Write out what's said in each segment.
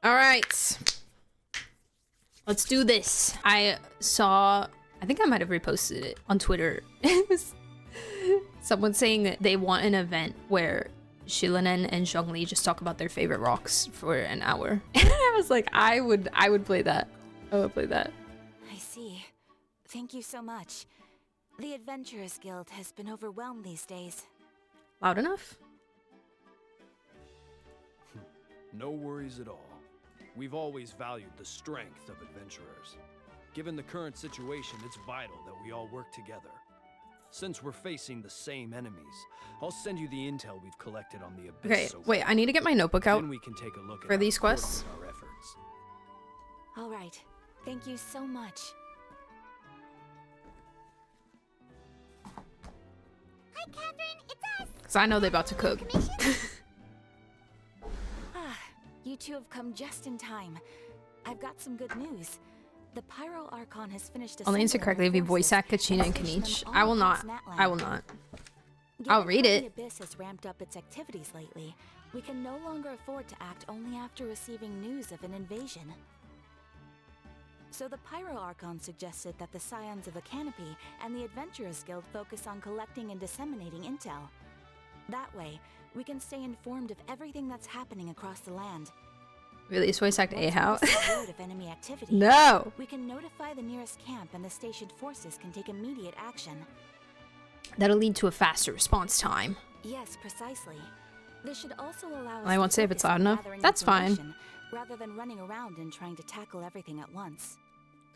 All right. Let's do this. I think I might have reposted it on Twitter. It was someone saying that they want an event where Shilinen and Zhongli just talk about their favorite rocks for an hour. And I was like, I would play that. I would play that. I see. Thank you so much. The Adventurers Guild has been overwhelmed these days. Loud enough? No worries at all. We've always valued the strength of adventurers. Given the current situation, it's vital that we all work together. Since we're facing the same enemies, I'll send you the intel we've collected on the Abyss. Okay, so wait, I need to get my notebook out then we can take a look for at these quests. our efforts. All right. Thank you so much. Hi, Catherine. It's us. Because I know they're about to cook. You two have come just in time. I've got some good news. The Pyro Archon has finished. I'll answer correctly if you voice act Kachina and Kanich. I will not. I will not. I'll read it. The Abyss has ramped up its activities lately. We can no longer afford to act only after receiving news of an invasion. So the Pyro Archon suggested that the Scions of the Canopy and the Adventurers Guild focus on collecting and disseminating intel. That way, we can stay informed of everything that's happening across the land. Really, is voice act Ahau? Word of enemy activity, No! we can notify the nearest camp and the stationed forces can take immediate action. That'll lead to a faster response time. Yes, precisely. This should also allow us I won't to say if it's focus loud on enough. gathering That's fine. information, rather than running around and trying to tackle everything at once.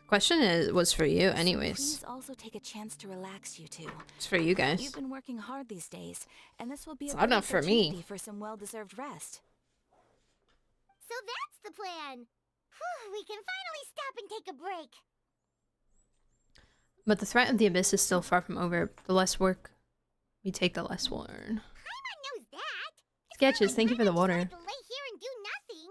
The question was for you anyways. Please also take a chance to relax, you two. It's for you guys. You've been working hard these days, and this will be It's a not good enough for me. opportunity for some well-deserved rest. So that's the plan. Whew, we can finally stop and take a break. But the threat of the Abyss is still far from over. The less work we take, the less we'll earn. Paimon knows that. It's Sketches, not like thank you for the Paimon water. tried to lay here and do nothing.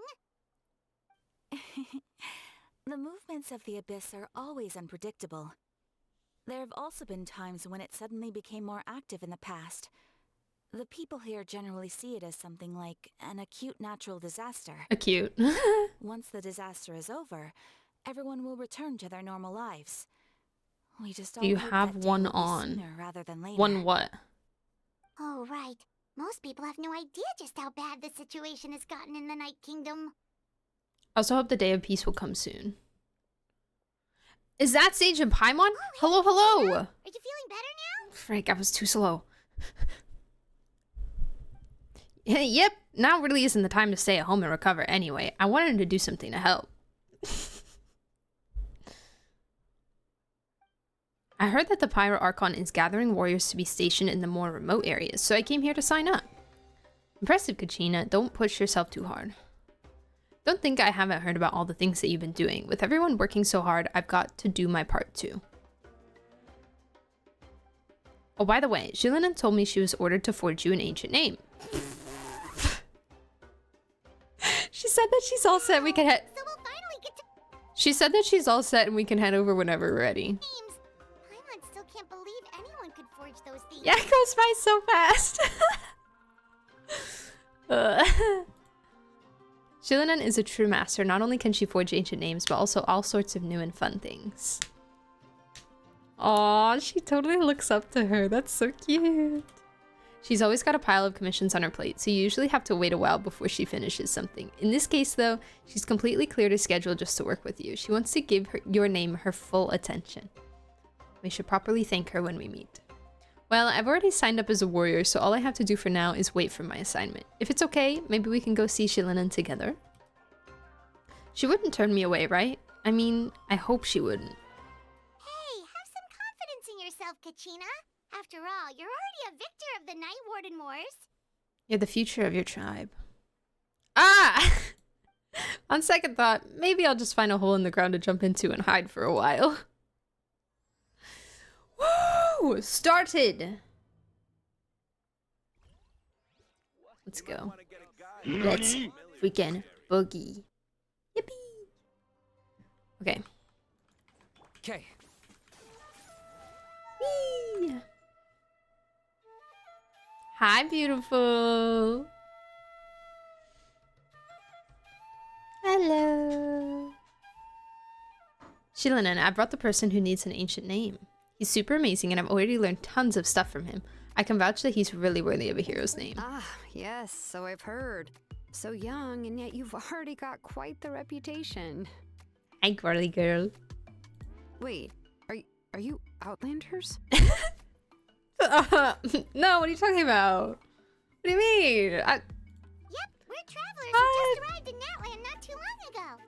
The movements of the Abyss are always unpredictable. There have also been times when it suddenly became more active in the past. The people here generally see it as something like an acute natural disaster. Acute. Once the disaster is over, everyone will return to their normal lives. We just all Do you hope have that day one will be on? sooner rather than later. One what? Oh, right. Most people have no idea just how bad the situation has gotten in the Night Kingdom. I also hope the day of peace will come soon. Is that Sage and Paimon? Hello, hello! Are you feeling better now? Frank, I was too slow. Yep, now really isn't the time to stay at home and recover anyway. I wanted to do something to help. I heard that the Pyro Archon is gathering warriors to be stationed in the more remote areas, so I came here to sign up. Impressive, Kachina. Don't push yourself too hard. Don't think I haven't heard about all the things that you've been doing. With everyone working so hard, I've got to do my part too. Oh, by the way, Shilinen told me she was ordered to forge you an ancient name. She said that she's all set. We can head. So we'll finally get to She said that she's all set and we can head over whenever we're ready. names. Paimon still can't believe anyone could forge those things. Yeah, it goes by so fast. Shilinen is a true master. Not only can she forge ancient names, but also all sorts of new and fun things. Aw, she totally looks up to her. That's so cute. She's always got a pile of commissions on her plate, so you usually have to wait a while before she finishes something. In this case, though, she's completely cleared her schedule just to work with you. She wants to give your name her full attention. We should properly thank her when we meet. Well, I've already signed up as a warrior, so all I have to do for now is wait for my assignment. If it's okay, maybe we can go see Shilinen together. She wouldn't turn me away, right? I mean, I hope she wouldn't. Hey, have some confidence in yourself, Kachina. After all, you're already a victor of the Night Warden Wars. You're the future of your tribe. Ah! On second thought, maybe I'll just find a hole in the ground to jump into and hide for a while. Woo! Started! Let's go. Let's freaking boogie. Yippee! Okay. Okay. Whee! Hi, beautiful. Hello. Hello. Shilinen, I brought the person who needs an ancient name. He's super amazing and I've already learned tons of stuff from him. I can vouch that he's really worthy of a hero's name. Ah, yes, so I've heard. So young, and yet you've already got quite the reputation. Hi, girly girl. Wait, are you Outlanders? No, what are you talking about? What do you mean? Yep, we're travelers who just arrived in Natlan not too long ago.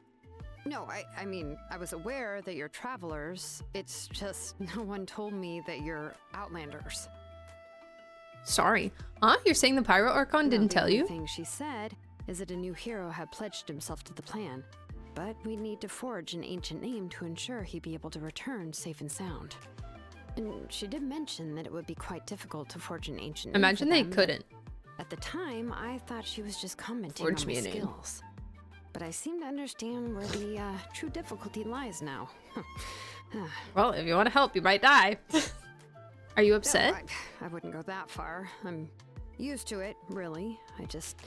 No, I mean, I was aware that you're travelers. It's just no one told me that you're Outlanders. Sorry. Huh? You're saying the Pyro Archon didn't tell you? The only thing she said is that a new hero had pledged himself to the plan. But we'd need to forge an ancient name to ensure he'd be able to return safe and sound. And she did mention that it would be quite difficult to forge an ancient name. Imagine they couldn't. At the time, I thought she was just commenting Forge on me my a name. skills. But I seem to understand where the true difficulty lies now. Well, if you want to help, you might die. Are you upset? No, I wouldn't go that far. I'm used to it, really. I just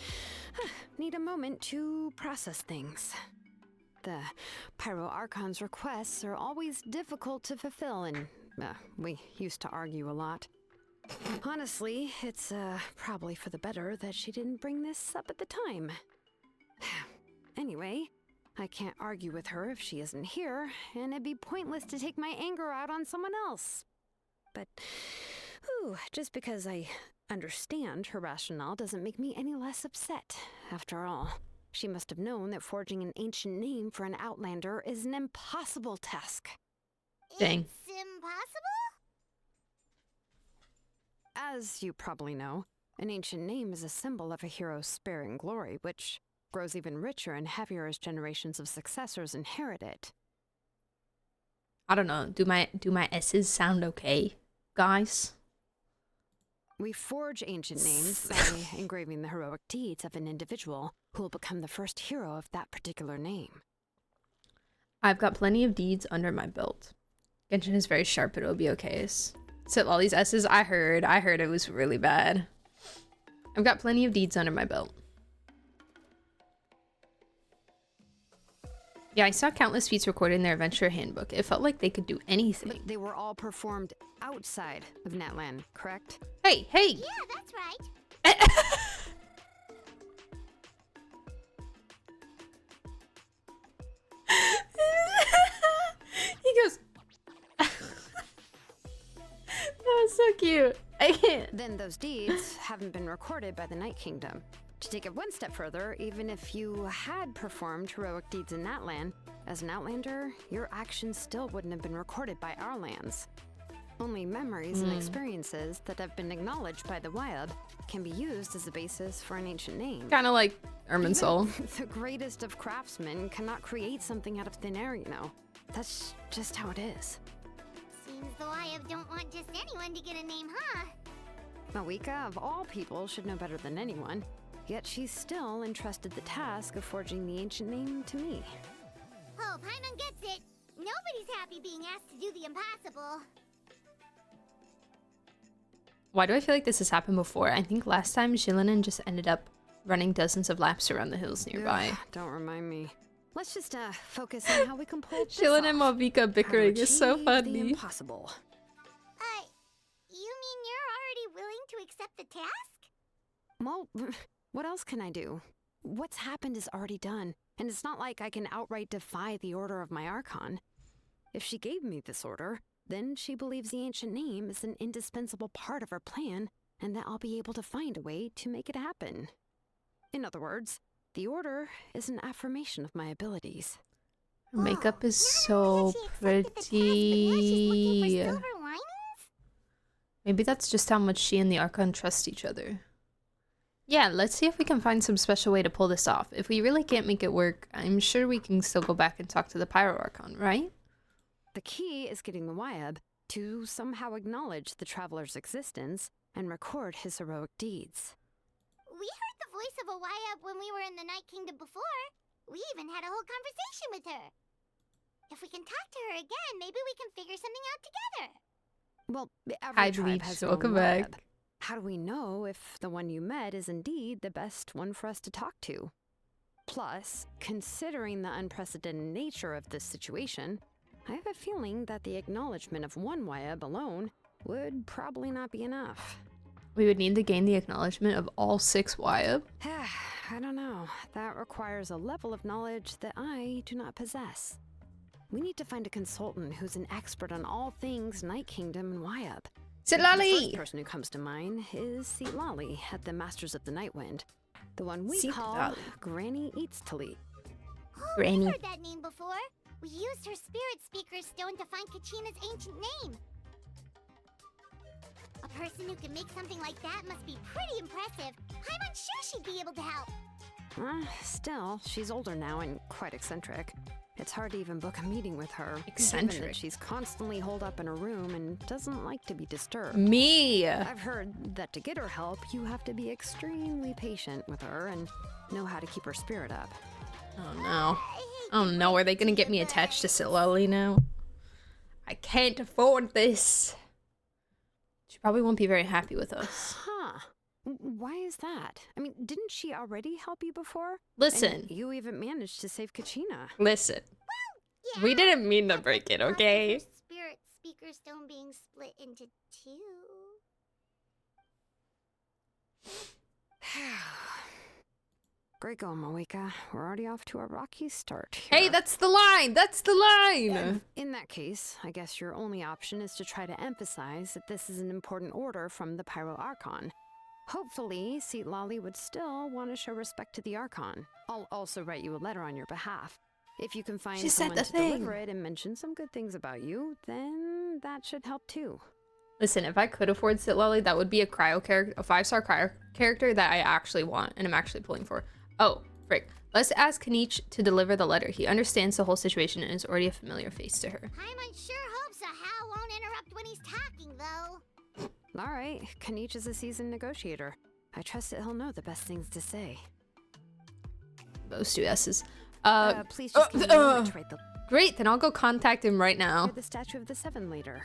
need a moment to process things. The Pyro Archon's requests are always difficult to fulfill, and we used to argue a lot. Honestly, it's probably for the better that she didn't bring this up at the time. Anyway, I can't argue with her if she isn't here, and it'd be pointless to take my anger out on someone else. But, just because I understand her rationale doesn't make me any less upset. After all, she must have known that forging an ancient name for an Outlander is an impossible task. Dang. It's impossible? As you probably know, an ancient name is a symbol of a hero's spirit and glory, which grows even richer and heavier as generations of successors inherit it. I don't know. Do my S's sound okay, guys? We forge ancient names by engraving the heroic deeds of an individual who will become the first hero of that particular name. I've got plenty of deeds under my belt. Genshin is very sharp, but it'll be okay. Citlali's S's, I heard it was really bad. I've got plenty of deeds under my belt. Yeah, I saw countless feats recorded in their adventure handbook. It felt like they could do anything. But they were all performed outside of Natlan, correct? Hey! Yeah, that's right. He goes... That was so cute. I can't. Then those deeds haven't been recorded by the Night Kingdom. To take it one step further, even if you had performed heroic deeds in Natlan, as an Outlander, your actions still wouldn't have been recorded by our lands. Only memories and experiences that have been acknowledged by the Wyab can be used as a basis for an ancient name. Kind of like Irminsul. The greatest of craftsmen cannot create something out of thin air, you know. That's just how it is. Seems the Wyab don't want just anyone to get a name, huh? Mawika, of all people, should know better than anyone. Yet she's still entrusted the task of forging the ancient name to me. Oh, Paimon gets it. Nobody's happy being asked to do the impossible. Why do I feel like this has happened before? I think last time Shilinen just ended up running dozens of laps around the hills nearby. Ugh, don't remind me. Let's just focus on how we can pull this Shilinen and off. Mavika bickering is so Achieve funny. The impossible. You mean you're already willing to accept the task? Well, what else can I do? What's happened is already done, and it's not like I can outright defy the order of my Archon. If she gave me this order, then she believes the ancient name is an indispensable part of her plan, and that I'll be able to find a way to make it happen. In other words, the order is an affirmation of my abilities. Her makeup is Not only so has she accepted the task, but now she's looking pretty. for silver linings? Maybe that's just how much she and the Archon trust each other. Yeah, let's see if we can find some special way to pull this off. If we really can't make it work, I'm sure we can still go back and talk to the Pyro Archon, right? The key is getting the Wyab to somehow acknowledge the traveler's existence and record his heroic deeds. We heard the voice of a Wyab when we were in the Night Kingdom before. We even had a whole conversation with her. If we can talk to her again, maybe we can figure something out together. Well, Hi, every tribe Bleach. has their Welcome own back. Wyab. How do we know if the one you met is indeed the best one for us to talk to? Plus, considering the unprecedented nature of this situation, I have a feeling that the acknowledgement of one Wayab alone would probably not be enough. We would need to gain the acknowledgement of all 6 Wayab. I don't know. That requires a level of knowledge that I do not possess. We need to find a consultant who's an expert on all things Night Kingdom and Wayab. Citlali! The first person who comes to mind is Citlali at the Masters of the Nightwind. The one we call Citlali. Granny Eats-Tali. Oh, Granny. I've heard that name before. We used her spirit speaker stone to find Kachina's ancient name. A person who can make something like that must be pretty impressive. I'm unsure she'd be able to help. Still, she's older now and quite eccentric. It's hard to even book a meeting with her. Given Eccentric? that she's constantly holed up in her room and doesn't like to be disturbed. Me! I've heard that to get her help, you have to be extremely patient with her and know how to keep her spirit up. Oh no. Oh no, are they gonna get me attached to Citlali now? I can't afford this. She probably won't be very happy with us. Huh. Why is that? I mean, didn't she already help you before? Listen. And you even managed to save Kachina. Listen. Yeah, We didn't mean to but break it, the process okay? of spirit speaker stone being split into 2. Great going, Moeka. We're already off to a rocky start here. Hey, that's the line! That's the line! In that case, I guess your only option is to try to emphasize that this is an important order from the Pyro Archon. Hopefully, Citlali would still want to show respect to the Archon. I'll also write you a letter on your behalf. If you can find She said someone the to thing. deliver it and mention some good things about you, then that should help too. Listen, if I could afford Citlali, that would be a cryo character, a 5-star cryo character that I actually want and I'm actually pulling for. Oh, frick. Let's ask Kanich to deliver the letter. He understands the whole situation and is already a familiar face to her. I'm unsure hopes Hal won't interrupt when he's talking, though. All right, Kanich is a seasoned negotiator. I trust that he'll know the best things to say. Those 2 S's. Please just give me a moment to write the Great, then I'll go contact him right now. the Statue of the Seven later.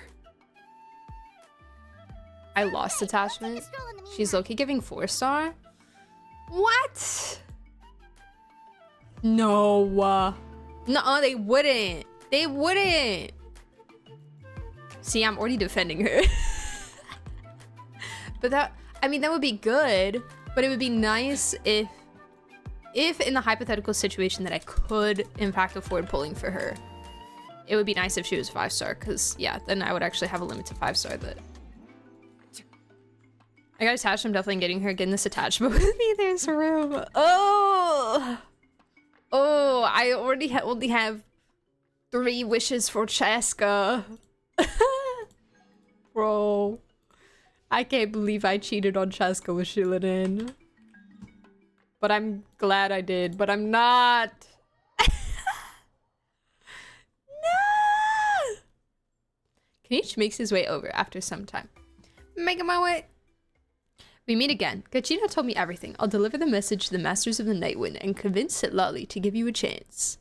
I lost attachment. Stroll in the She's meantime. low-key giving 4-star? What? No. No, they wouldn't. They wouldn't. See, I'm already defending her. But that, I mean, that would be good, but it would be nice if in the hypothetical situation that I could, in fact, afford pulling for her, it would be nice if she was 5-star, because, yeah, then I would actually have a limit to 5-star that I got attached. I'm definitely getting her again this attached, but with me there's room. Oh, I already only have 3 wishes for Chaska. Bro, I can't believe I cheated on Chaska with Shilinen. But I'm glad I did, but I'm not. No! Kanich makes his way over after some time. Making my way. We meet again. Kachina told me everything. I'll deliver the message to the Masters of the Nightwind and convince Citlali to give you a chance.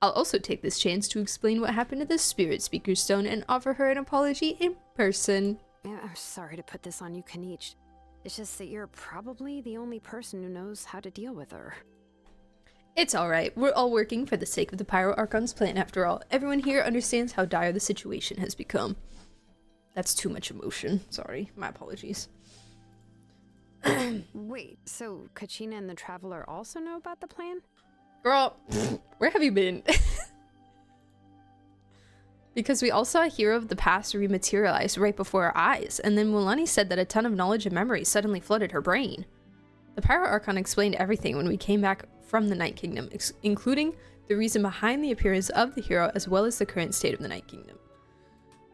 I'll also take this chance to explain what happened to the Spirit Speaker Stone and offer her an apology in person. Yeah, I'm sorry to put this on you, Kanich. It's just that you're probably the only person who knows how to deal with her. It's alright. We're all working for the sake of the Pyro Archon's plan after all. Everyone here understands how dire the situation has become. That's too much emotion. Sorry. My apologies. Wait, so Kachina and the Traveler also know about the plan? Girl, where have you been? Because we all saw a hero of the past rematerialize right before our eyes, and then Mulani said that a ton of knowledge and memory suddenly flooded her brain. The Pyro Archon explained everything when we came back from the Night Kingdom, including the reason behind the appearance of the hero as well as the current state of the Night Kingdom.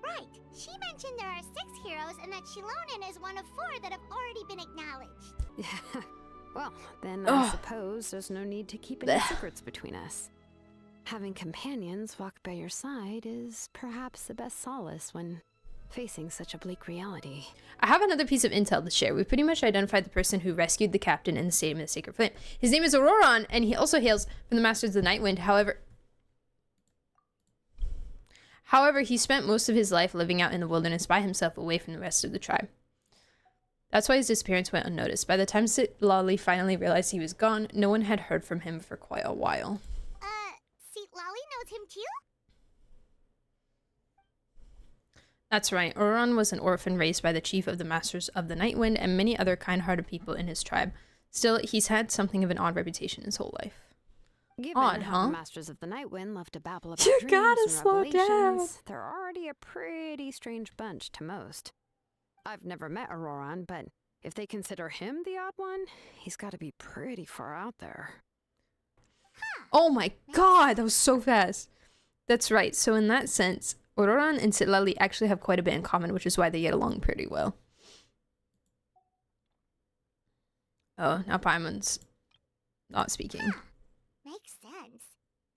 Right. She mentioned there are 6 heroes and that Shilonen is one of 4 that have already been acknowledged. Well, then I suppose there's no need to keep any secrets between us. Having companions walk by your side is perhaps the best solace when facing such a bleak reality. I have another piece of intel to share. We pretty much identified the person who rescued the captain in the Stadium of the Sacred Flame. His name is Auroron, and he also hails from the Masters of the Nightwind. However, he spent most of his life living out in the wilderness by himself away from the rest of the tribe. That's why his disappearance went unnoticed. By the time Citlali finally realized he was gone, no one had heard from him for quite a while. Citlali knows him too? That's right. Auroran was an orphan raised by the chief of the Masters of the Nightwind and many other kind-hearted people in his tribe. Still, he's had something of an odd reputation his whole life. Given Odd, how huh? the Masters of the Nightwind love to babble about You dreams gotta and slow down. revelations, they're already a pretty strange bunch to most. I've never met Auroran, but if they consider him the odd one, he's got to be pretty far out there. Oh my god, that was so fast. That's right. So in that sense, Auroran and Citlali actually have quite a bit in common, which is why they get along pretty well. Oh, now Paimon's not speaking. Makes sense.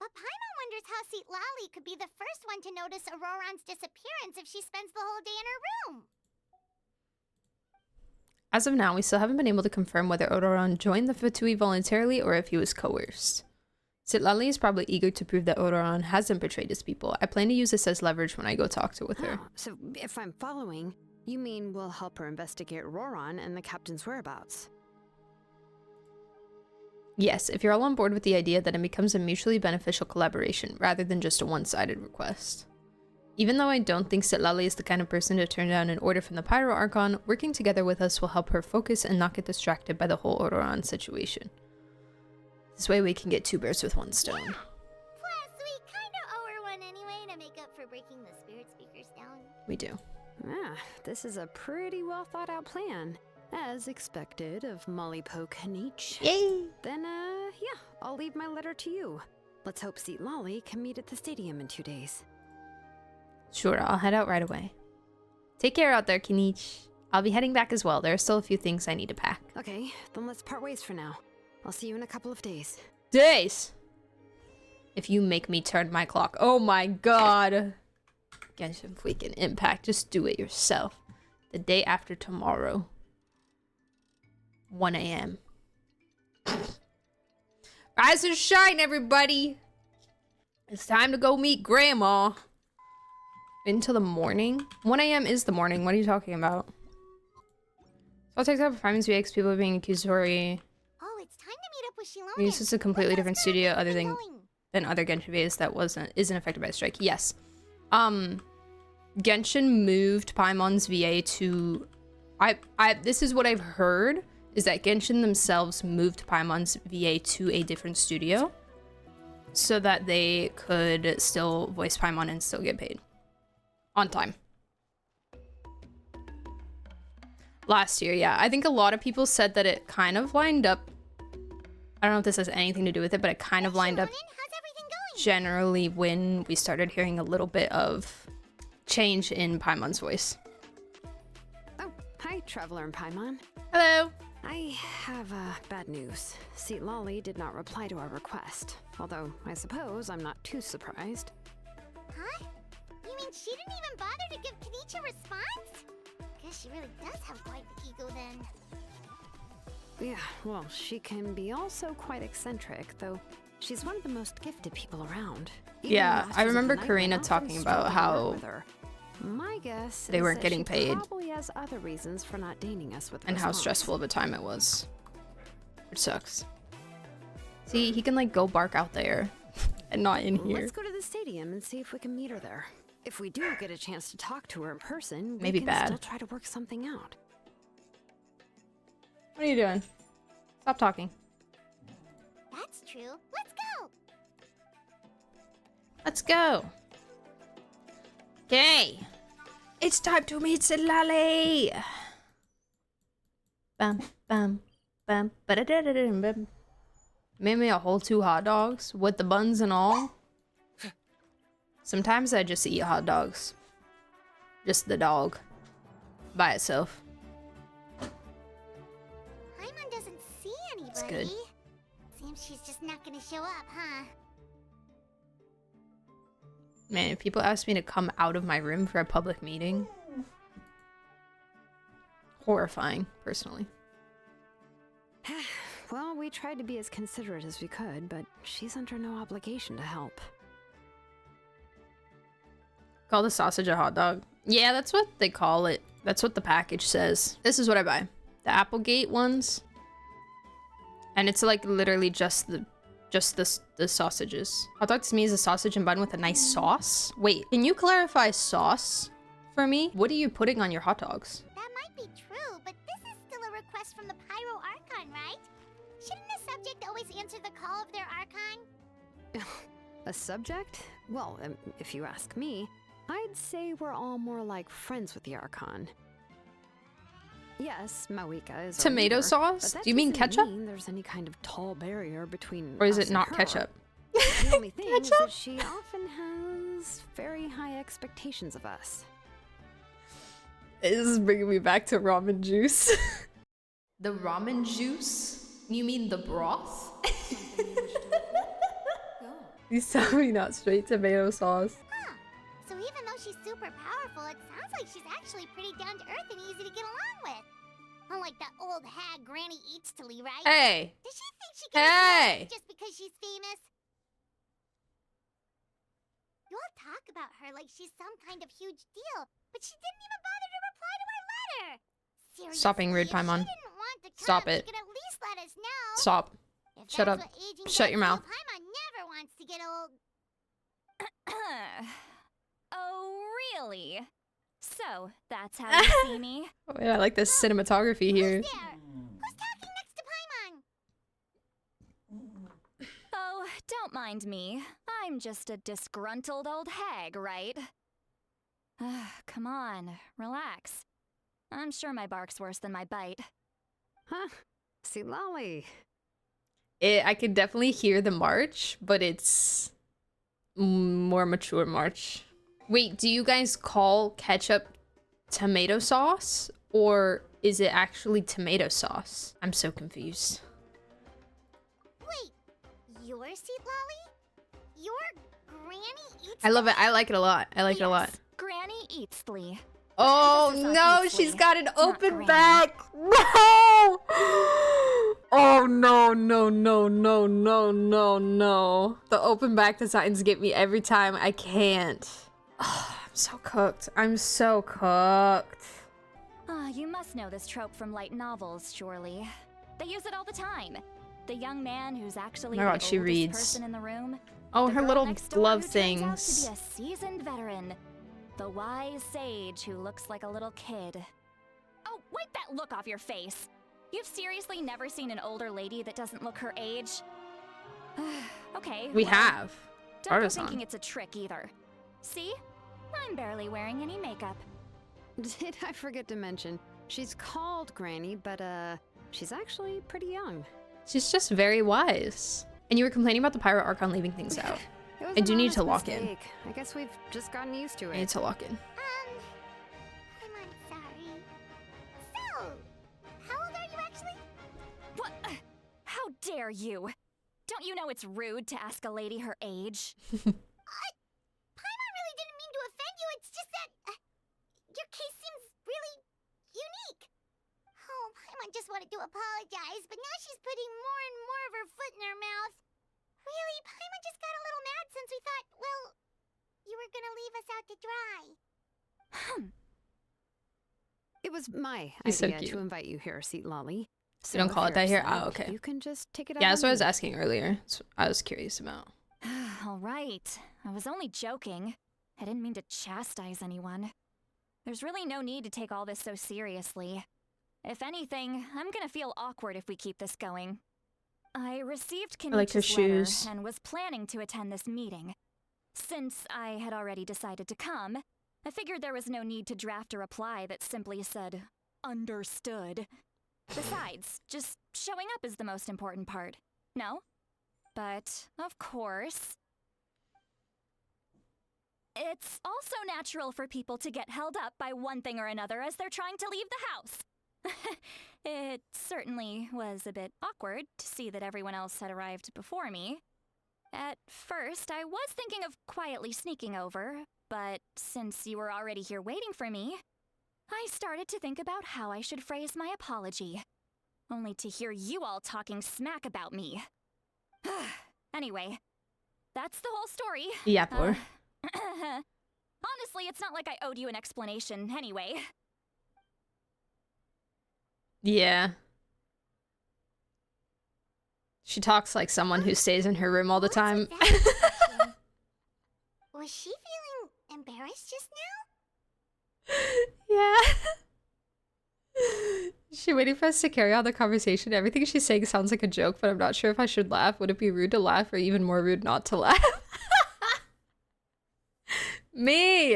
But Paimon wonders how Citlali could be the first one to notice Auroran's disappearance if she spends the whole day in her room. As of now, we still haven't been able to confirm whether Auroran joined the Fatui voluntarily or if he was coerced. Citlali is probably eager to prove that Auroran hasn't betrayed his people. I plan to use this as leverage when I go talk with her. Oh, so if I'm following, you mean we'll help her investigate Auroran and the captain's whereabouts? Yes, if you're all on board with the idea that it becomes a mutually beneficial collaboration rather than just a one-sided request. Even though I don't think Citlali is the kind of person to turn down an order from the Pyro Archon, working together with us will help her focus and not get distracted by the whole Auroran situation. This way we can get two birds with one stone. Plus, we kinda owe her one anyway to make up for breaking the spirit speakers down. We do. Ah, this is a pretty well thought out plan. As expected of Molly Poke Nietzsche. Yay! Then, yeah, I'll leave my letter to you. Let's hope Citlali can meet at the stadium in 2 days. Sure, I'll head out right away. Take care out there, Kinich. I'll be heading back as well. There are still a few things I need to pack. Okay, then let's part ways for now. I'll see you in a couple of days. Days! If you make me turn my clock. Oh my god! Genshin freaking impact. Just do it yourself. The day after tomorrow. 1 a.m. Rise and shine, everybody! It's time to go meet Grandma. Into the morning? 1 a.m. is the morning. What are you talking about? So I'll take that performance VX. People are being accusatory. Oh, it's time to meet up with Shiloni. This is a completely different studio other than other Genshin VAs that isn't affected by the strike. Yes. Genshin moved Paimon's VA to this is what I've heard, is that Genshin themselves moved Paimon's VA to a different studio so that they could still voice Paimon and still get paid. On time. Last year, yeah. I think a lot of people said that it kind of lined up. I don't know if this has anything to do with it, but it kind of lined up How's everything going? generally when we started hearing a little bit of change in Paimon's voice. Oh, hi, Traveler and Paimon. Hello! I have bad news. Citlali did not reply to our request. Although, I suppose I'm not too surprised. Huh? You mean she didn't even bother to give Kenichi a response? Guess she really does have quite the ego then. Yeah, well, she can be also quite eccentric, though she's one of the most gifted people around. Even Yeah, Masters I of the remember Night Karina went off talking and about strolling how around with her. My guess they is weren't that getting she paid. Probably has other reasons for not deigning us with a And how response. stressful of a time it was. Which sucks. See, he can like go bark out there and not in here. Let's go to the stadium and see if we can meet her there. If we do get a chance to talk to her in person, Maybe we can bad. still try to work something out. What are you doing? Stop talking. That's true. Let's go! Let's go. Okay. It's time to meet Citlali. Bam, bam, bam, ba-da-da-da-da-dum, bam. Made me a whole 2 hot dogs with the buns and all. Sometimes I just eat hot dogs. Just the dog. By itself. Paimon doesn't see anybody. It's good. Seems she's just not gonna show up, huh? Man, if people ask me to come out of my room for a public meeting. Horrifying, personally. Well, we tried to be as considerate as we could, but she's under no obligation to help. Call the sausage a hot dog. Yeah, that's what they call it. That's what the package says. This is what I buy. The Applegate ones. And it's like literally just the sausages. Hot dog to me is a sausage and bun with a nice sauce. Wait, can you clarify sauce for me? What are you putting on your hot dogs? That might be true, but this is still a request from the Pyro Archon, right? Shouldn't a subject always answer the call of their Archon? A subject? Well, if you ask me, I'd say we're all more like friends with the Archon. Yes, Mawika is our Tomato leader, sauce? but that Do you mean doesn't ketchup? mean there's any kind of tall barrier between Or is us it and not her. ketchup? The only thing is Ketchup? that she often has very high expectations of us. This is bringing me back to ramen juice. The ramen juice? You mean the broth? He's telling me not straight tomato sauce. Huh. So even though she's super powerful, it sounds like she's actually pretty down to earth and easy to get along with. Unlike that old hag Granny Citlali, right? Hey! Does she think she can Hey! just because she's famous? You all talk about her like she's some kind of huge deal, but she didn't even bother to reply to our letter. Seriously, Stop being rude, if Paimon. she didn't want to Stop come, it. she could at least let us know. Stop. If Shut that's up. what aging Shut your does, mouth. Paimon never wants to get old. Oh, really? So, that's how you see me? Wait, I like the cinematography here. Who's there? Who's talking next to Paimon? Oh, don't mind me. I'm just a disgruntled old hag, right? Come on, relax. I'm sure my bark's worse than my bite. Huh? Citlali. I could definitely hear the march, but it's more mature march. Wait, do you guys call ketchup tomato sauce? Or is it actually tomato sauce? I'm so confused. Wait, you're Citlali? You're Granny Eats? I love it. I like it a lot. I like it a lot. Yes, Granny Citlali. Oh This is no, obviously she's got an not open Granny. back. No! Oh no, no, no, no, no, no, no. The open back designs get me every time. I can't. Oh, I'm so cooked. I'm so cooked. Ah, you must know this trope from light novels, surely. They use it all the time. The young man who's actually Oh my the God, she oldest reads. person in the room. Oh, The her girl little next door glove who turns out things. to be a seasoned veteran. The wise sage who looks like a little kid. Oh, wipe that look off your face! You've seriously never seen an older lady that doesn't look her age? Okay, We well, have. Don't go Artisan. thinking it's a trick either. See? I'm barely wearing any makeup. Did I forget to mention? She's called Granny, but she's actually pretty young. She's just very wise. And you were complaining about the Pyro Archon leaving things out. It was I an do need to honest lock in. mistake. I guess we've just gotten used to I need it. to lock in. I'm sorry. So, how old are you actually? What? How dare you? Don't you know it's rude to ask a lady her age? Paimon really didn't mean to offend you. It's just that your case seems really unique. Oh, Paimon just wanted to apologize, but now she's putting more and more of her foot in her mouth. Really, Paimon just got a little mad since we thought, well, you were gonna leave us out to dry. It was my He's so idea cute. to invite you here, Citlali. So don't if call it you're that here? upset, Oh, okay. You can just take it out. Yeah, that's on what I was me. asking earlier. That's what I was curious about. All right. I was only joking. I didn't mean to chastise anyone. There's really no need to take all this so seriously. If anything, I'm gonna feel awkward if we keep this going. I received I like her Kenichi's letter shoes. and was planning to attend this meeting. Since I had already decided to come, I figured there was no need to draft a reply that simply said, "Understood." Besides, just showing up is the most important part. No? But, of course, it's also natural for people to get held up by one thing or another as they're trying to leave the house. It certainly was a bit awkward to see that everyone else had arrived before me. At first, I was thinking of quietly sneaking over, but since you were already here waiting for me, I started to think about how I should phrase my apology. Only to hear you all talking smack about me. Anyway, that's the whole story. Yeah, poor. Honestly, it's not like I owed you an explanation anyway. Yeah. She talks like someone who stays in her room all the time. What's with that question? Was she feeling embarrassed just now? Yeah. Is she waiting for us to carry on the conversation? Everything she's saying sounds like a joke, but I'm not sure if I should laugh. Would it be rude to laugh or even more rude not to laugh? Me!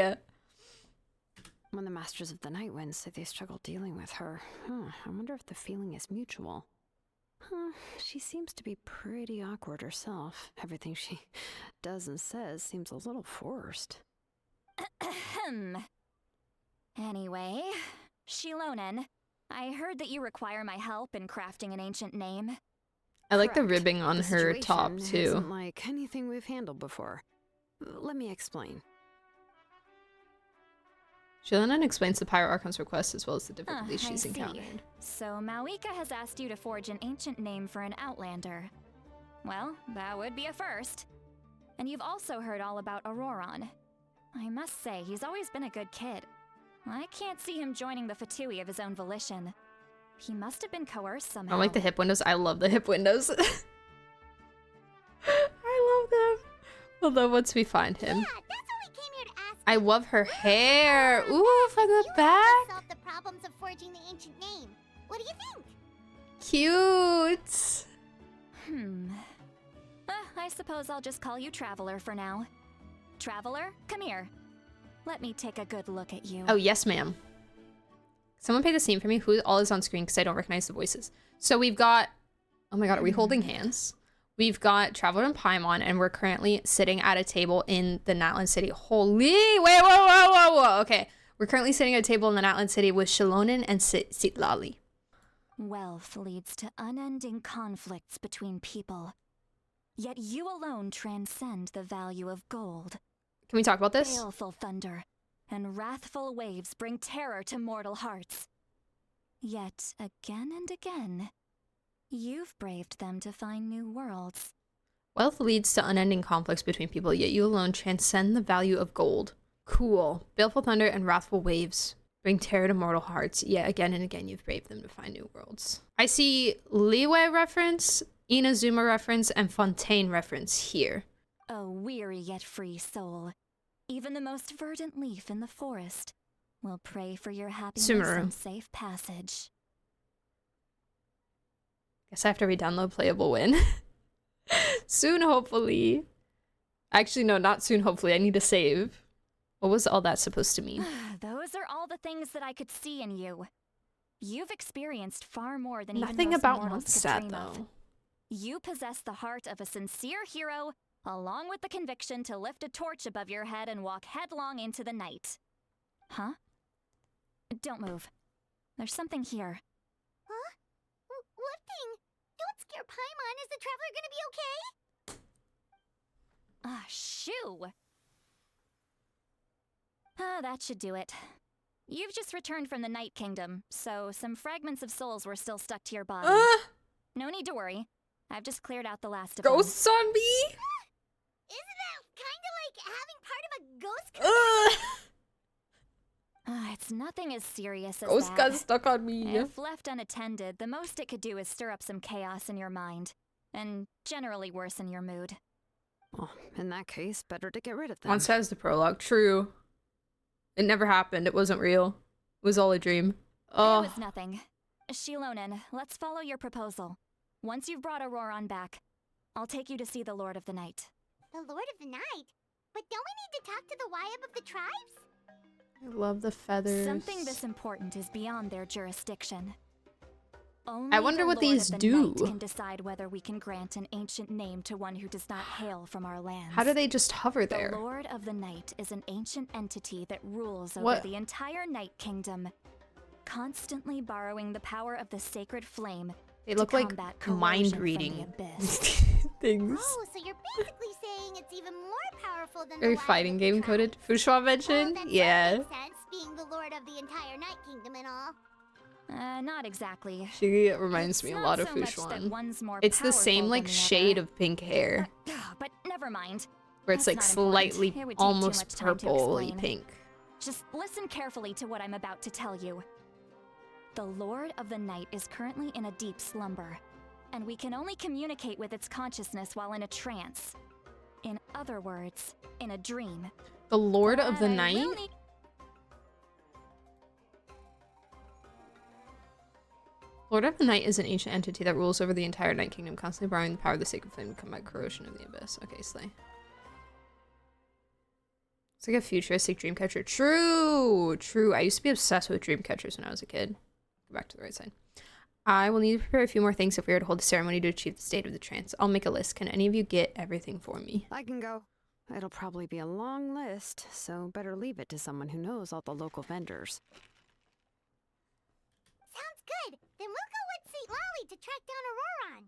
When the Masters of the Night Wind say they struggle dealing with her, I wonder if the feeling is mutual. She seems to be pretty awkward herself. Everything she does and says seems a little forced. Anyway, Shilonen, I heard that you require my help in crafting an ancient name. I like the Correct. ribbing on The her top, situation too. isn't like anything we've handled before. Let me explain. Shilonen explains the Pyro Archon's request as well as the difficulties I she's see. encountered. So Mawika has asked you to forge an ancient name for an Outlander. Well, that would be a first. And you've also heard all about Auroron. I must say, he's always been a good kid. I can't see him joining the Fatui of his own volition. He must have been coerced somehow. I like the hip windows. I love the hip windows. I love them. Although once we find him. Yeah, that's why we came here to ask. I love her hair. Ooh, from the You helped us back. solve the problems of forging the ancient name. What do you think? Cute. I suppose I'll just call you Traveler for now. Traveler, come here. Let me take a good look at you. Oh, yes, ma'am. Someone pay the scene for me. Who all is on screen because I don't recognize the voices. So we've got... Oh my god, are we holding hands? We've got Traveler and Paimon, and we're currently sitting at a table in the Natlan City. Holy... Wait, whoa. Okay. We're currently sitting at a table in the Natlan City with Shilonen and Citlali. Wealth leads to unending conflicts between people. Yet you alone transcend the value of gold. Can we talk about this? Baleful thunder and wrathful waves bring terror to mortal hearts. Yet again and again, you've braved them to find new worlds. Wealth leads to unending conflicts between people, yet you alone transcend the value of gold. Cool. Baleful thunder and wrathful waves bring terror to mortal hearts, yet again and again you've braved them to find new worlds. I see Liyue reference, Inazuma reference, and Fontaine reference here. A weary yet free soul. Even the most verdant leaf in the forest will pray for your happiness Sumeru. and safe passage. Guess I have to re-download Playable Win. Soon, hopefully. Actually, no, not soon, hopefully. I need to save. What was all that supposed to mean? Those are all the things that I could see in you. You've experienced far more than even Nothing most about mortals could Mondstadt, dream of. though. You possess the heart of a sincere hero, along with the conviction to lift a torch above your head and walk headlong into the night. Huh? Don't move. There's something here. Huh? What thing? Don't scare Paimon. Is the traveler gonna be okay? Ah, shoo! That should do it. You've just returned from the Night Kingdom, so some fragments of souls were still stuck to your body. No need to worry. I've just cleared out the last of them. Ghosts on me? Isn't that kind of like having part of a ghost come back? It's nothing as serious as Ghost that. got stuck on me. If left unattended, the most it could do is stir up some chaos in your mind, and generally worsen your mood. Well, in that case, better to get rid of them. Once has the prologue. True. It never happened. It wasn't real. It was all a dream. It Oh. was nothing. Shilonen, let's follow your proposal. Once you've brought Auroron back, I'll take you to see the Lord of the Night. The Lord of the Night? But don't we need to talk to the Wyab of the tribes? I love the feathers. Something this important is beyond their jurisdiction. Only I wonder the what Lord these of the do. Night can decide whether we can grant an ancient name to one who does not hail from our lands. How do they just hover The there? Lord of the Night is an ancient entity that rules over What? the entire Night Kingdom, constantly borrowing the power of the sacred flame They to look like combat corrosion mind from the reading abyss. things. Oh, so you're basically saying it's even more powerful than Very the Wyab fighting of the game tribes. coded. Fushua Well, mentioned? then Yeah. that makes sense, being the Lord of the entire Night Kingdom and all. Not exactly. She reminds It's me a not lot of so much that Fushuan. one's more It's the same powerful like than the shade other. of pink hair. But never mind. Where it's like That's not important. slightly It would take too almost much time to purpley explain. pink. Just listen carefully to what I'm about to tell you. The Lord of the Night is currently in a deep slumber, and we can only communicate with its consciousness while in a trance. In other words, in a dream. The Lord of the But I Night? will need- Lord of the Night is an ancient entity that rules over the entire Night Kingdom, constantly borrowing the power of the sacred flame to combat corrosion of the abyss. Okay, slay. It's like a futuristic dreamcatcher. True! True. I used to be obsessed with dreamcatchers when I was a kid. Go back to the right side. I will need to prepare a few more things if we are to hold a ceremony to achieve the state of the trance. I'll make a list. Can any of you get everything for me? I can go. It'll probably be a long list, so better leave it to someone who knows all the local vendors. Sounds good. Then we'll go with Citlali to track down Auroron.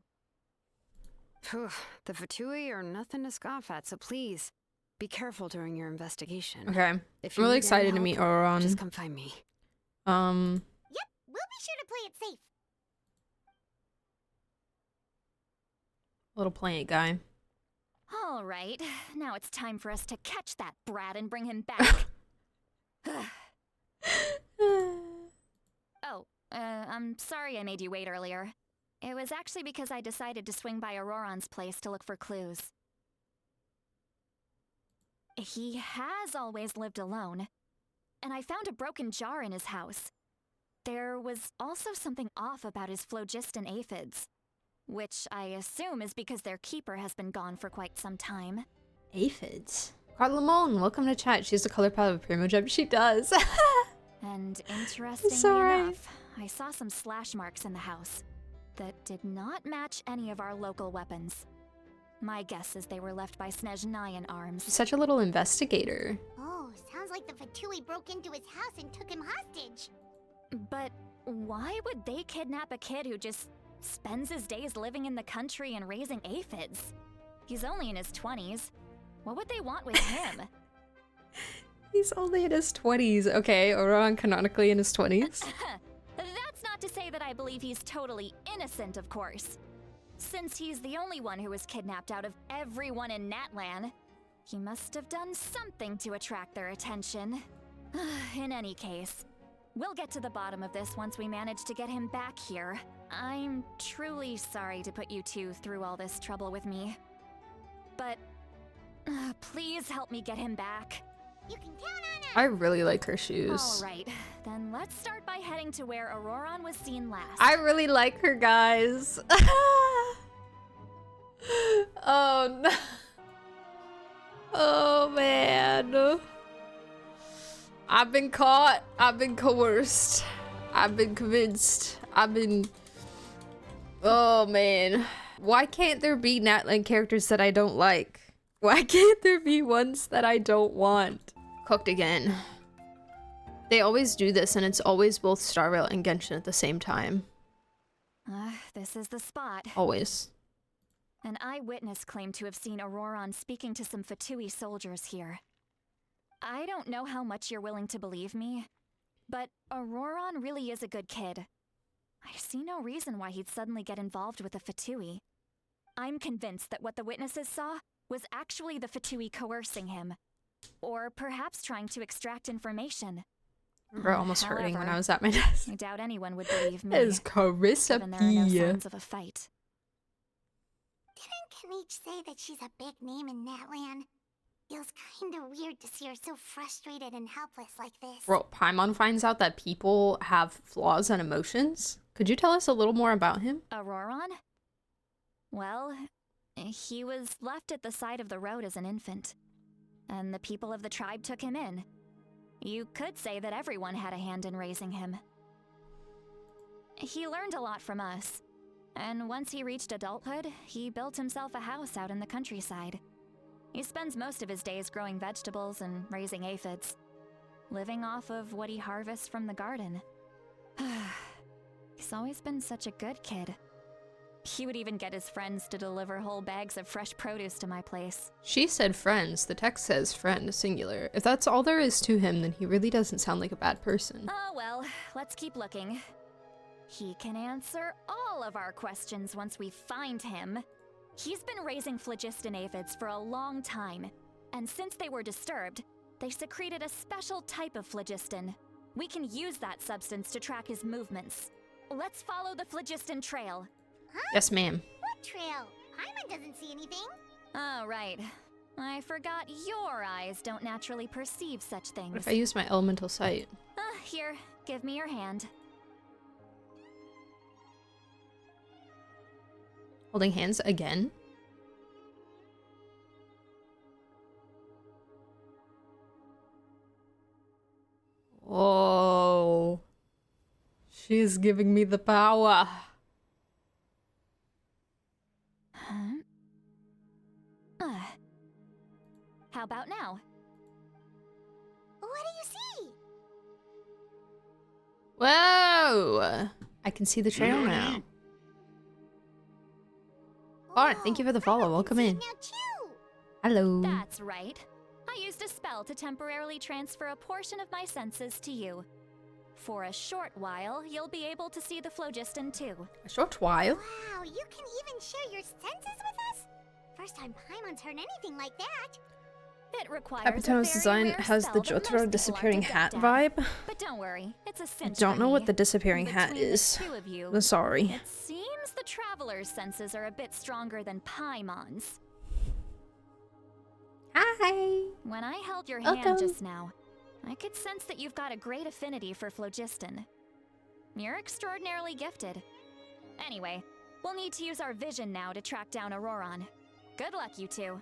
Phew, the Fatui are nothing to scoff at, so please, be careful during your investigation. Okay. If I'm really need any excited to meet help, Auroron. just come find me. Yep, we'll be sure to play it safe. Little planet guy. All right, now it's time for us to catch that brat and bring him back. Oh, I'm sorry I made you wait earlier. It was actually because I decided to swing by Auroron's place to look for clues. He has always lived alone, and I found a broken jar in his house. There was also something off about his phlogiston aphids, which I assume is because their keeper has been gone for quite some time. Aphids. Carlamone, welcome to chat. She has the color palette of a Primo Gem. She does. And interestingly Sorry. enough, I saw some slash marks in the house that did not match any of our local weapons. My guess is they were left by Snezhnayan arms. She's such a little investigator. Oh, sounds like the Fatui broke into his house and took him hostage. But why would they kidnap a kid who just spends his days living in the country and raising aphids? He's only in his 20s. What would they want with him? He's only in his 20s. Okay, Auroron canonically in his 20s. That's not to say that I believe he's totally innocent, of course. Since he's the only one who was kidnapped out of everyone in Natlan, he must have done something to attract their attention. In any case, we'll get to the bottom of this once we manage to get him back here. I'm truly sorry to put you two through all this trouble with me. But please help me get him back. You can count on us. I really like her shoes. Alright, then let's start by heading to where Auroron was seen last. I really like her, guys. Oh no. Oh man. I've been caught. I've been coerced. I've been convinced. Oh man. Why can't there be Natlan characters that I don't like? Why can't there be ones that I don't want? Cooked again. They always do this, and it's always both Star Rail and Genshin at the same time. This is the spot. Always. An eyewitness claimed to have seen Auroron speaking to some Fatui soldiers here. I don't know how much you're willing to believe me, but Auroron really is a good kid. I see no reason why he'd suddenly get involved with the Fatui. I'm convinced that what the witnesses saw was actually the Fatui coercing him, or perhaps trying to extract information. We're almost hurting when However, I was at my desk. I doubt anyone would believe me, It's Carissa given there are no P. signs of a fight. Didn't Kanich say that she's a big name in Natlan? Feels kinda weird to see her so frustrated and helpless like this. Bro, Paimon finds out that people have flaws and emotions. Could you tell us a little more about him? Auroron? Well, he was left at the side of the road as an infant, and the people of the tribe took him in. You could say that everyone had a hand in raising him. He learned a lot from us, and once he reached adulthood, he built himself a house out in the countryside. He spends most of his days growing vegetables and raising aphids, living off of what he harvests from the garden. He's always been such a good kid. He would even get his friends to deliver whole bags of fresh produce to my place. She said friends. The text says friend, singular. If that's all there is to him, then he really doesn't sound like a bad person. Oh well, let's keep looking. He can answer all of our questions once we find him. He's been raising phlogiston aphids for a long time, and since they were disturbed, they secreted a special type of phlogiston. We can use that substance to track his movements. Let's follow the phlogiston trail. Huh? Yes, ma'am. What trail? Paimon doesn't see anything. Oh, right. I forgot your eyes don't naturally perceive such What things. if I use my elemental sight? Here, give me your hand. Holding hands again? Whoa. She's giving me the power. Huh? How about now? What do you see? Whoa! I can see the trail now. Alright, thank you for the follow. Welcome in. Now too. Hello. That's right. I used a spell to temporarily transfer a portion of my senses to you. For a short while, you'll be able to see the phlogiston too. A short while. Wow, you can even share your senses with us? First time Paimon's heard anything like that. It requires Capitano's design has the Jotaro disappearing hat vibe. But don't worry, it's a I cinch don't for know me. what the disappearing hat Between the is. two of you, I'm sorry. it seems the traveler's senses are a bit stronger than Paimon's. Hi. When I held your Welcome. hand just now, I could sense that you've got a great affinity for phlogiston. You're extraordinarily gifted. Anyway, we'll need to use our vision now to track down Auroron. Good luck, you two.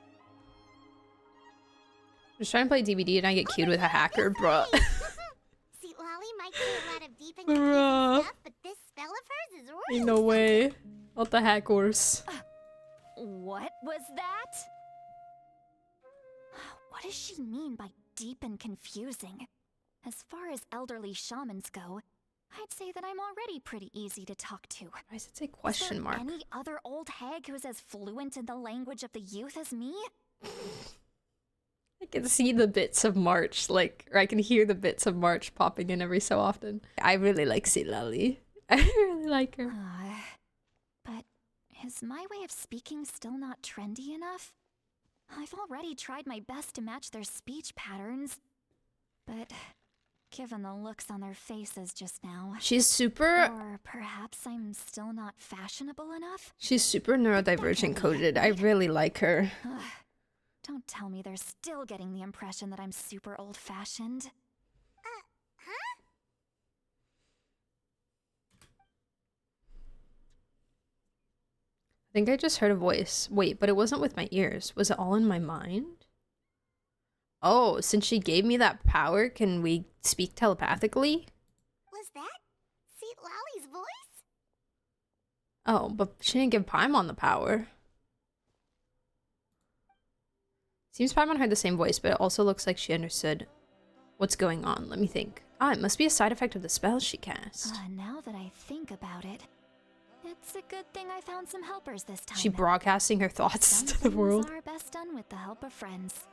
I'm just trying to play DVD and I get cued with a hacker, bruh. Citlali might say a lot of deep and confusing Bruh. stuff, but this spell of hers is really Ain't no way. Not the hackers. What was that? What does she mean by deep and confusing? As far as elderly shamans go, I'd say that I'm already pretty easy to talk to. Why does it say question Is there mark? any other old hag who's as fluent in the language of the youth as me? I can see the bits of March, like, or I can hear the bits of March popping in every so often. I really like Citlali. I really like her. But is my way of speaking still not trendy enough? I've already tried my best to match their speech patterns. But given the looks on their faces just now... She's super... Or perhaps I'm still not fashionable enough? She's super neurodivergent coded. I really like her. Don't tell me they're still getting the impression that I'm super old-fashioned. Huh? I think I just heard a voice. Wait, but it wasn't with my ears. Was it all in my mind? Oh, since she gave me that power, can we speak telepathically? Was that Citlali's voice? Oh, but she didn't give Paimon the power. Seems Paimon heard the same voice, but it also looks like she understood what's going on. Let me think. Ah, it must be a side effect of the spell she cast. Now that I think about it, it's a good thing I found some helpers this time. She broadcasting her thoughts Some to the things world. are best done with the help of friends.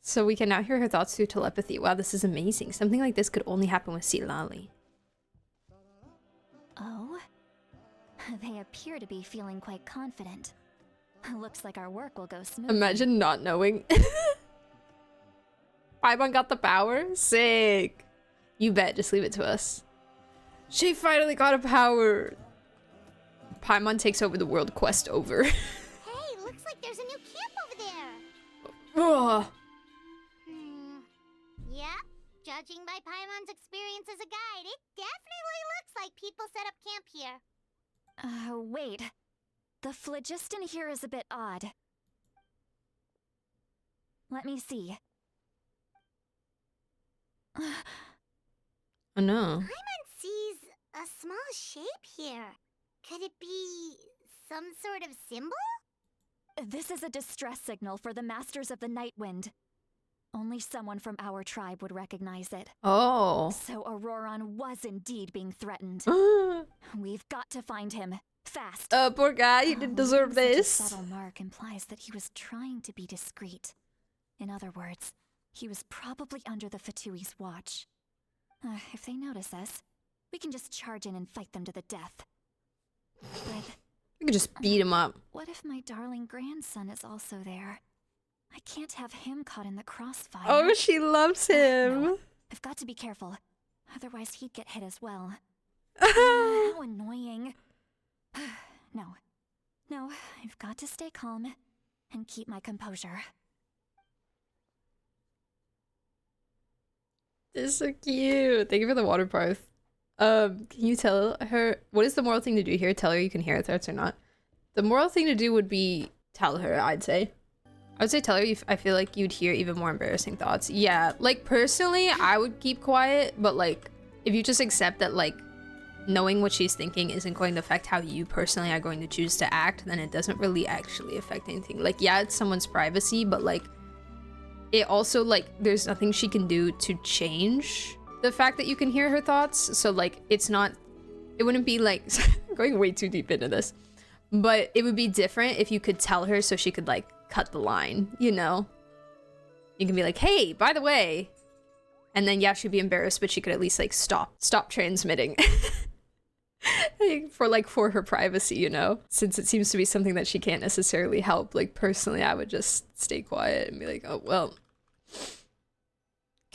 So we can now hear her thoughts through telepathy. Wow, this is amazing. Something like this could only happen with Citlali. Oh? They appear to be feeling quite confident. Looks like our work will go smoothly. Imagine not knowing. Paimon got the power? Sick. You bet, just leave it to us. She finally got a power. Paimon takes over the world quest over. Hey, looks like there's a new camp over there. Ugh. Yep. Judging by Paimon's experience as a guide, it definitely looks like people set up camp here. Wait. The phlogiston here is a bit odd. Let me see. Oh no. Paimon sees a small shape here. Could it be some sort of symbol? This is a distress signal for the Masters of the Night Wind. Only someone from our tribe would recognize it. Oh. So Auroron was indeed being threatened. We've got to find him. Fast. Poor guy, he didn't deserve Leaving this. Such a subtle mark implies that he was trying to be discreet. In other words, he was probably under the Fatui's watch. If they notice us, we can just charge in and fight them to the death. But We could just beat him up. what if my darling grandson is also there? I can't have him caught in the crossfire. Oh, she loves him. No, I've got to be careful. Otherwise, he'd get hit as well. How annoying. No. No, I've got to stay calm and keep my composure. This is so cute. Thank you for the water bath. Can you tell her what is the moral thing to do here? Tell her you can hear her threats or not. The moral thing to do would be tell her, I'd say. I would say tell her if I feel like you'd hear even more embarrassing thoughts. Yeah, like personally, I would keep quiet, but like if you just accept that like knowing what she's thinking isn't going to affect how you personally are going to choose to act, then it doesn't really actually affect anything. Like, yeah, it's someone's privacy, but like it also like there's nothing she can do to change the fact that you can hear her thoughts. So like it wouldn't be like I'm going way too deep into this, but it would be different if you could tell her so she could like cut the line, you know? You can be like, hey, by the way, and then yeah, she'd be embarrassed, but she could at least like stop transmitting for her privacy, you know? Since it seems to be something that she can't necessarily help. Like personally, I would just stay quiet and be like, oh well,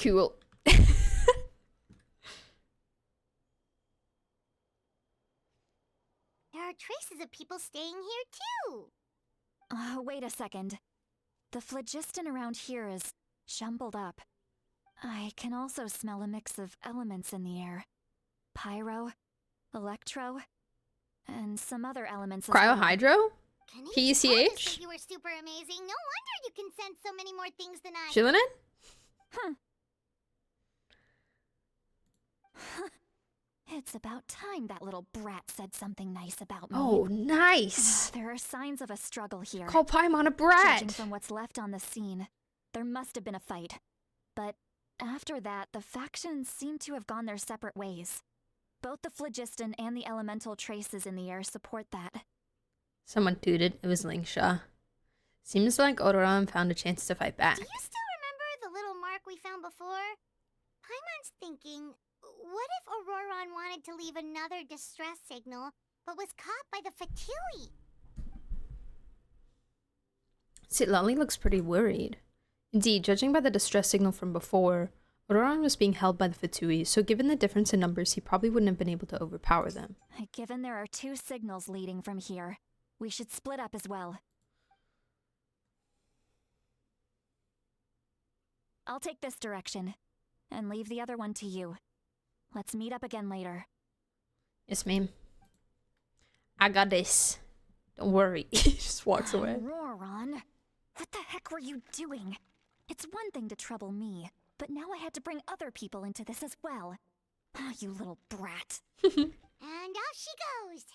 cool. There are traces of people staying here too. Wait a second. The phlogiston around here is jumbled up. I can also smell a mix of elements in the air. Pyro, electro, and some other elements as well. Cryohydro? Kenichi told us PCH? that you were super amazing. No wonder you can sense so many more things than I. Chillin' it? Huh. It's about time that little brat said something nice about me. Oh, nice. There are signs of a struggle here. Call Paimon a Judging brat. from what's left on the scene, there must have been a fight. But after that, the factions seem to have gone their separate ways. Both the phlogiston and the elemental traces in the air support that. Someone tooted. It was Lingsha. Seems like Ororan found a chance to fight back. Do you still remember the little mark we found before? Paimon's thinking, what if Auroron wanted to leave another distress signal, but was caught by the Fatui? Citlali looks pretty worried. Indeed, judging by the distress signal from before, Ororan was being held by the Fatui, so given the difference in numbers, he probably wouldn't have been able to overpower them. Given there are 2 signals leading from here, we should split up as well. I'll take this direction, and leave the other one to you. Let's meet up again later. Yes, ma'am. I got this. Don't worry. He just walks away. Roran, what the heck were you doing? It's one thing to trouble me, but now I had to bring other people into this as well. Ah, you little brat. And off she goes.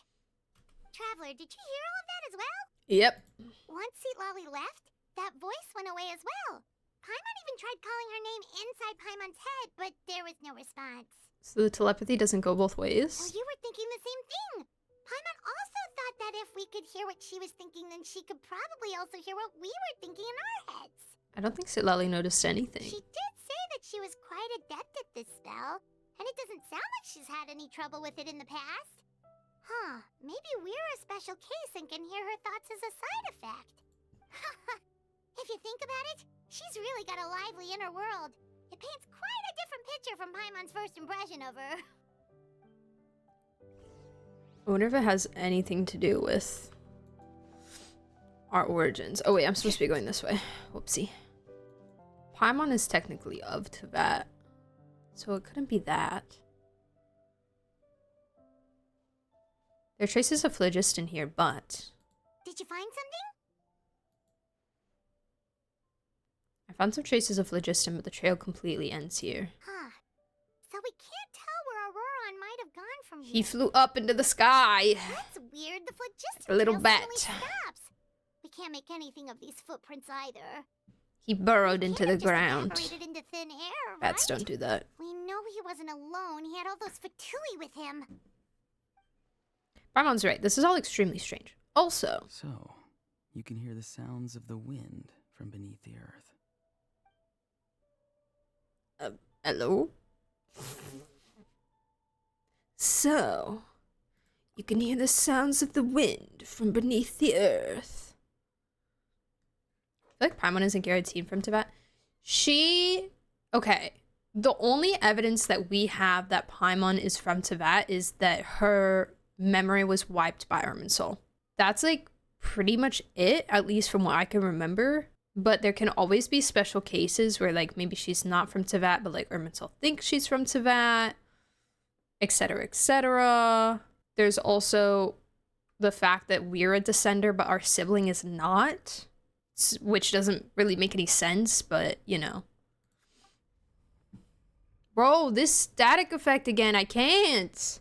Traveler, did you hear all of that as well? Yep. Once Citlali left, that voice went away as well. Paimon even tried calling her name inside Paimon's head, but there was no response. So the telepathy doesn't go both ways? Well, you were thinking the same thing. Paimon also thought that if we could hear what she was thinking, then she could probably also hear what we were thinking in our heads. I don't think Citlali noticed anything. She did say that she was quite adept at this spell, and it doesn't sound like she's had any trouble with it in the past. Huh, maybe we're a special case and can hear her thoughts as a side effect. If you think about it, she's really got a lively inner world. It paints quite a different picture from Paimon's first impression of her. I wonder if it has anything to do with our origins. Oh wait, I'm supposed to be going this way. Whoopsie. Paimon is technically of Teyvat, so it couldn't be that. There are traces of phlogiston here, but... Did you find something? I found some traces of phlogiston, but the trail completely ends here. Huh. So we can't tell where Auroran might have gone from here. He flew up into the sky. That's weird. The phlogiston A little trail bat. suddenly stops. We can't make anything of these footprints either. He burrowed He into can't the have just ground. evaporated into thin air, Bats right? don't do that. We know he wasn't alone. He had all those Fatui with him. Paimon's right. This is all extremely strange. Also, So, you can hear the sounds of the wind from beneath the earth. hello? So, you can hear the sounds of the wind from beneath the earth. I feel like Paimon isn't guaranteed from Teyvat. Okay. The only evidence that we have that Paimon is from Teyvat is that her memory was wiped by Irminsul. That's like pretty much it, at least from what I can remember. But there can always be special cases where like maybe she's not from Teyvat, but like Irminsul thinks she's from Teyvat, etc., etc. There's also the fact that we're a descender, but our sibling is not, which doesn't really make any sense, but you know. Bro, this static effect again, I can't.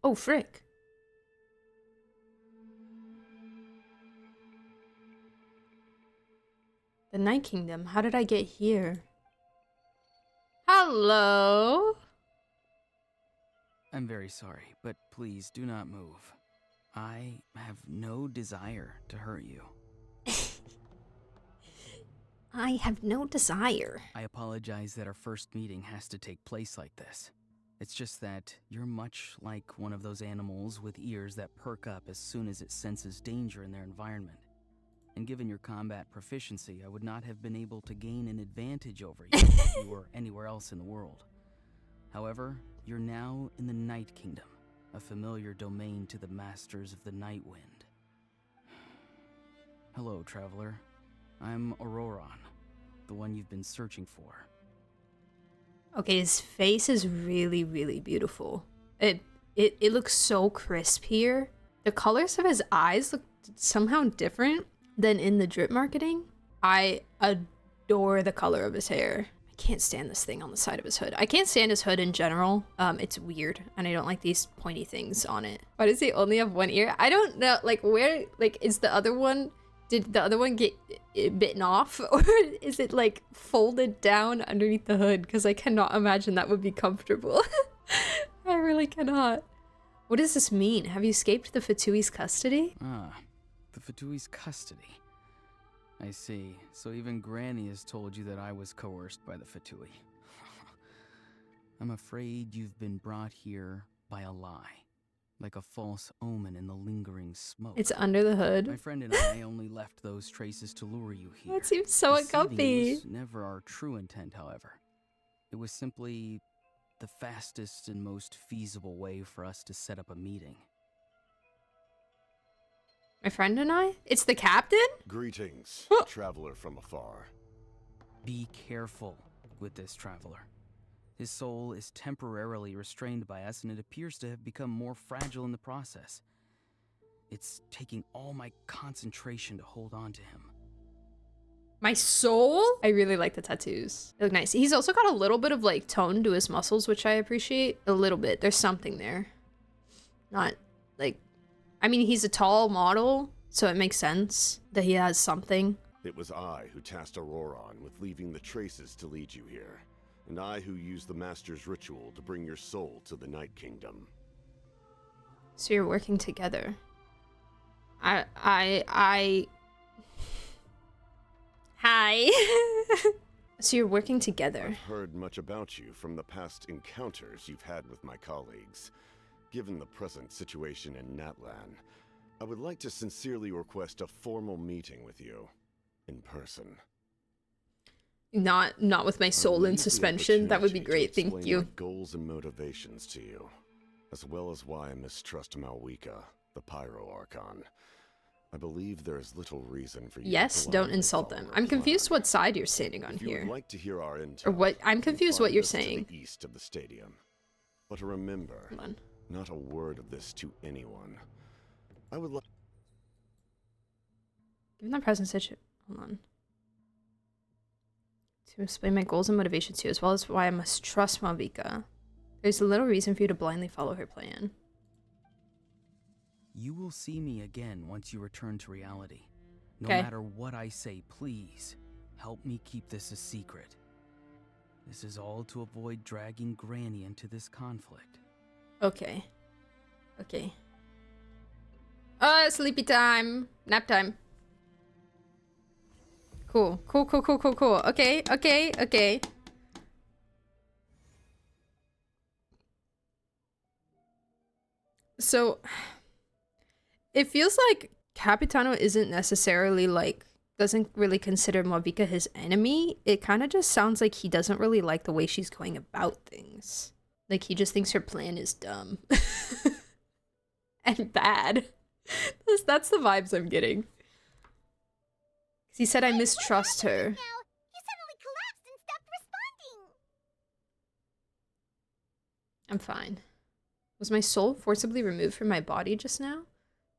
Oh, frick. The Night Kingdom, how did I get here? Hello? I'm very sorry, but please do not move. I have no desire to hurt you. I have no desire. I apologize that our first meeting has to take place like this. It's just that you're much like one of those animals with ears that perk up as soon as it senses danger in their environment. And given your combat proficiency, I would not have been able to gain an advantage over you if you were anywhere else in the world. However, you're now in the Night Kingdom, a familiar domain to the Masters of the Night Wind. Hello, traveler. I'm Auroron, the one you've been searching for. Okay, his face is really, really beautiful. It looks so crisp here. The colors of his eyes look somehow different than in the drip marketing. I adore the color of his hair. I can't stand this thing on the side of his hood. I can't stand his hood in general. It's weird, and I don't like these pointy things on it. Why does he only have one ear? I don't know, like where, like is the other one, did the other one get bitten off, or is it like folded down underneath the hood? Because I cannot imagine that would be comfortable. I really cannot. What does this mean? Have you escaped the Fatui's custody? Ah, the Fatui's custody. I see. So even Granny has told you that I was coerced by the Fatui. I'm afraid you've been brought here by a lie. Like a false omen in the lingering smoke. It's under the hood. My friend and I only left those traces to lure you here. That seems so Deceiving uncomfy. was never our true intent, however. It was simply the fastest and most feasible way for us to set up a meeting. My friend and I? It's the captain? Greetings, traveler from afar. Be careful with this traveler. His soul is temporarily restrained by us, and it appears to have become more fragile in the process. It's taking all my concentration to hold on to him. My soul? I really like the tattoos. They look nice. He's also got a little bit of like tone to his muscles, which I appreciate. A little bit. There's something there. Not like, I mean, he's a tall model, so it makes sense that he has something. It was I who tasked Auroron with leaving the traces to lead you here. And I who used the Master's ritual to bring your soul to the Night Kingdom. So you're working together. Hi. So you're working together. I've heard much about you from the past encounters you've had with my colleagues. Given the present situation in Natlan, I would like to sincerely request a formal meeting with you. In person. Not with my soul in suspension. That would be great. Thank you. My goals and motivations to you, as well as why I mistrust Malwika, the Pyro Archon. I believe there is little reason for you. Yes, don't insult them. I'm confused what side you're standing on if you here. would like to hear our intel, Or what? I'm confused what you're saying. To the east of the stadium. But remember, Hold on. not a word of this to anyone. I would like. Given the present situation, hold on. To explain my goals and motivations to you, as well as why I must trust Malvika. There's little reason for you to blindly follow her plan. You will see me again once you return to reality. No Okay. matter what I say, please, help me keep this a secret. This is all to avoid dragging Granny into this conflict. Okay. Okay. Sleepy time. Nap time. Cool. Cool. Okay. So, it feels like Capitano isn't necessarily, like, doesn't really consider Morbika his enemy, it kind of just sounds like he doesn't really like the way she's going about things. Like, he just thinks her plan is dumb. And bad. That's the vibes I'm getting. He said I mistrust her. Now, you suddenly collapsed and stopped responding. I'm fine. Was my soul forcibly removed from my body just now?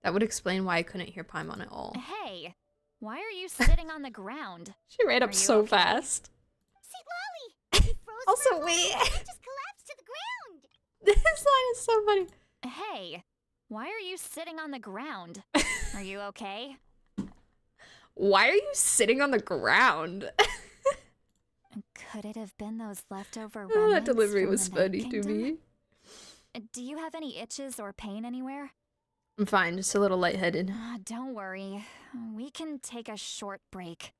That would explain why I couldn't hear Paimon at all. Hey, why are you sitting on the ground? She ran up Are you so okay? fast. Citlali! You froze Also, for a moment wait. and you just collapsed to the ground. This line is so funny. Hey, why are you sitting on the ground? Are you okay? Why are you sitting on the ground? Could it have been those leftover Oh, remnants that delivery from was the Night funny to Kingdom? me. Do you have any itches or pain anywhere? I'm fine, just a little lightheaded. Don't worry. We can take a short break.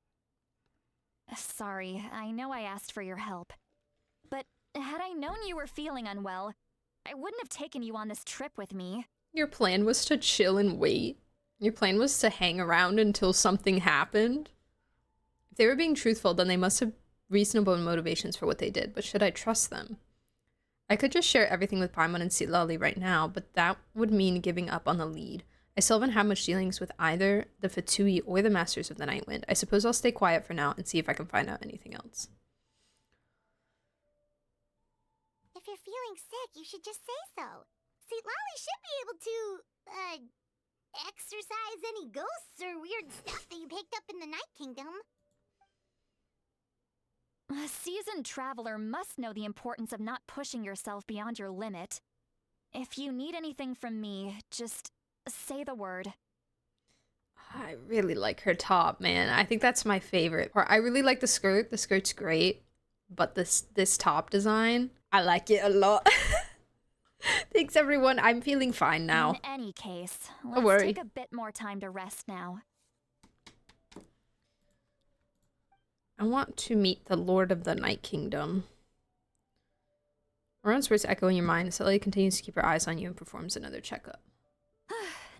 Sorry, I know I asked for your help. But had I known you were feeling unwell, I wouldn't have taken you on this trip with me. Your plan was to chill and wait. Your plan was to hang around until something happened. If they were being truthful, then they must have reasonable motivations for what they did, but should I trust them? I could just share everything with Paimon and Citlali right now, but that would mean giving up on the lead. I still haven't had much dealings with either the Fatui or the Masters of the Nightwind. I suppose I'll stay quiet for now and see if I can find out anything else. If you're feeling sick, you should just say so. Citlali should be able to, exorcise any ghosts or weird stuff that you picked up in the Night Kingdom. A seasoned traveler must know the importance of not pushing yourself beyond your limit. If you need anything from me, just say the word. I really like her top, man. I think that's my favorite part. I really like the skirt. The skirt's great, but this top design, I like it a lot. Thanks, everyone. I'm feeling fine now. In any case, Don't let's worry. take a bit more time to rest now. I want to meet the Lord of the Night Kingdom. Auron's words echo in your mind. Citlali continues to keep her eyes on you and performs another checkup.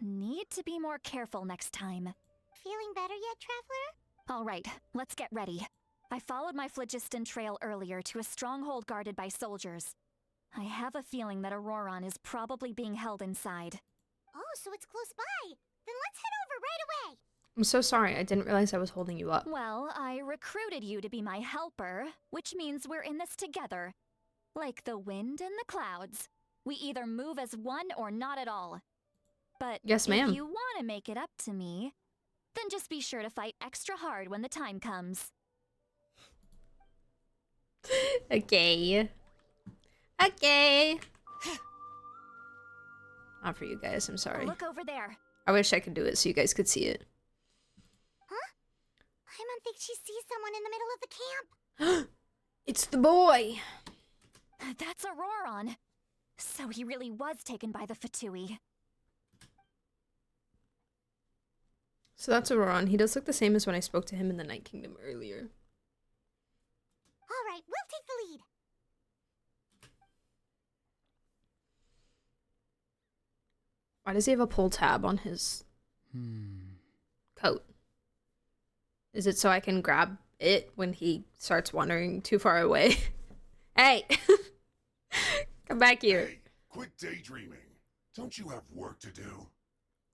Need to be more careful next time. Feeling better yet, Traveler? All right, let's get ready. I followed my phlogiston trail earlier to a stronghold guarded by soldiers. I have a feeling that Auroron is probably being held inside. Oh, so it's close by. Then let's head over right away. I'm so sorry. I didn't realize I was holding you up. Well, I recruited you to be my helper, which means we're in this together. Like the wind and the clouds. We either move as one or not at all. But Yes, ma'am. if you want to make it up to me, then just be sure to fight extra hard when the time comes. Okay. Okay. Not for you guys. I'm sorry. Look over there. I wish I could do it so you guys could see it. Huh? Paimon thinks she sees someone in the middle of the camp. It's the boy. That's Auroron. So he really was taken by the Fatui. So that's Auroron. He does look the same as when I spoke to him in the Night Kingdom earlier. All right, we'll take the lead. Why does he have a pull tab on his coat? Is it so I can grab it when he starts wandering too far away? Hey! Come back here. Hey, quit daydreaming. Don't you have work to do?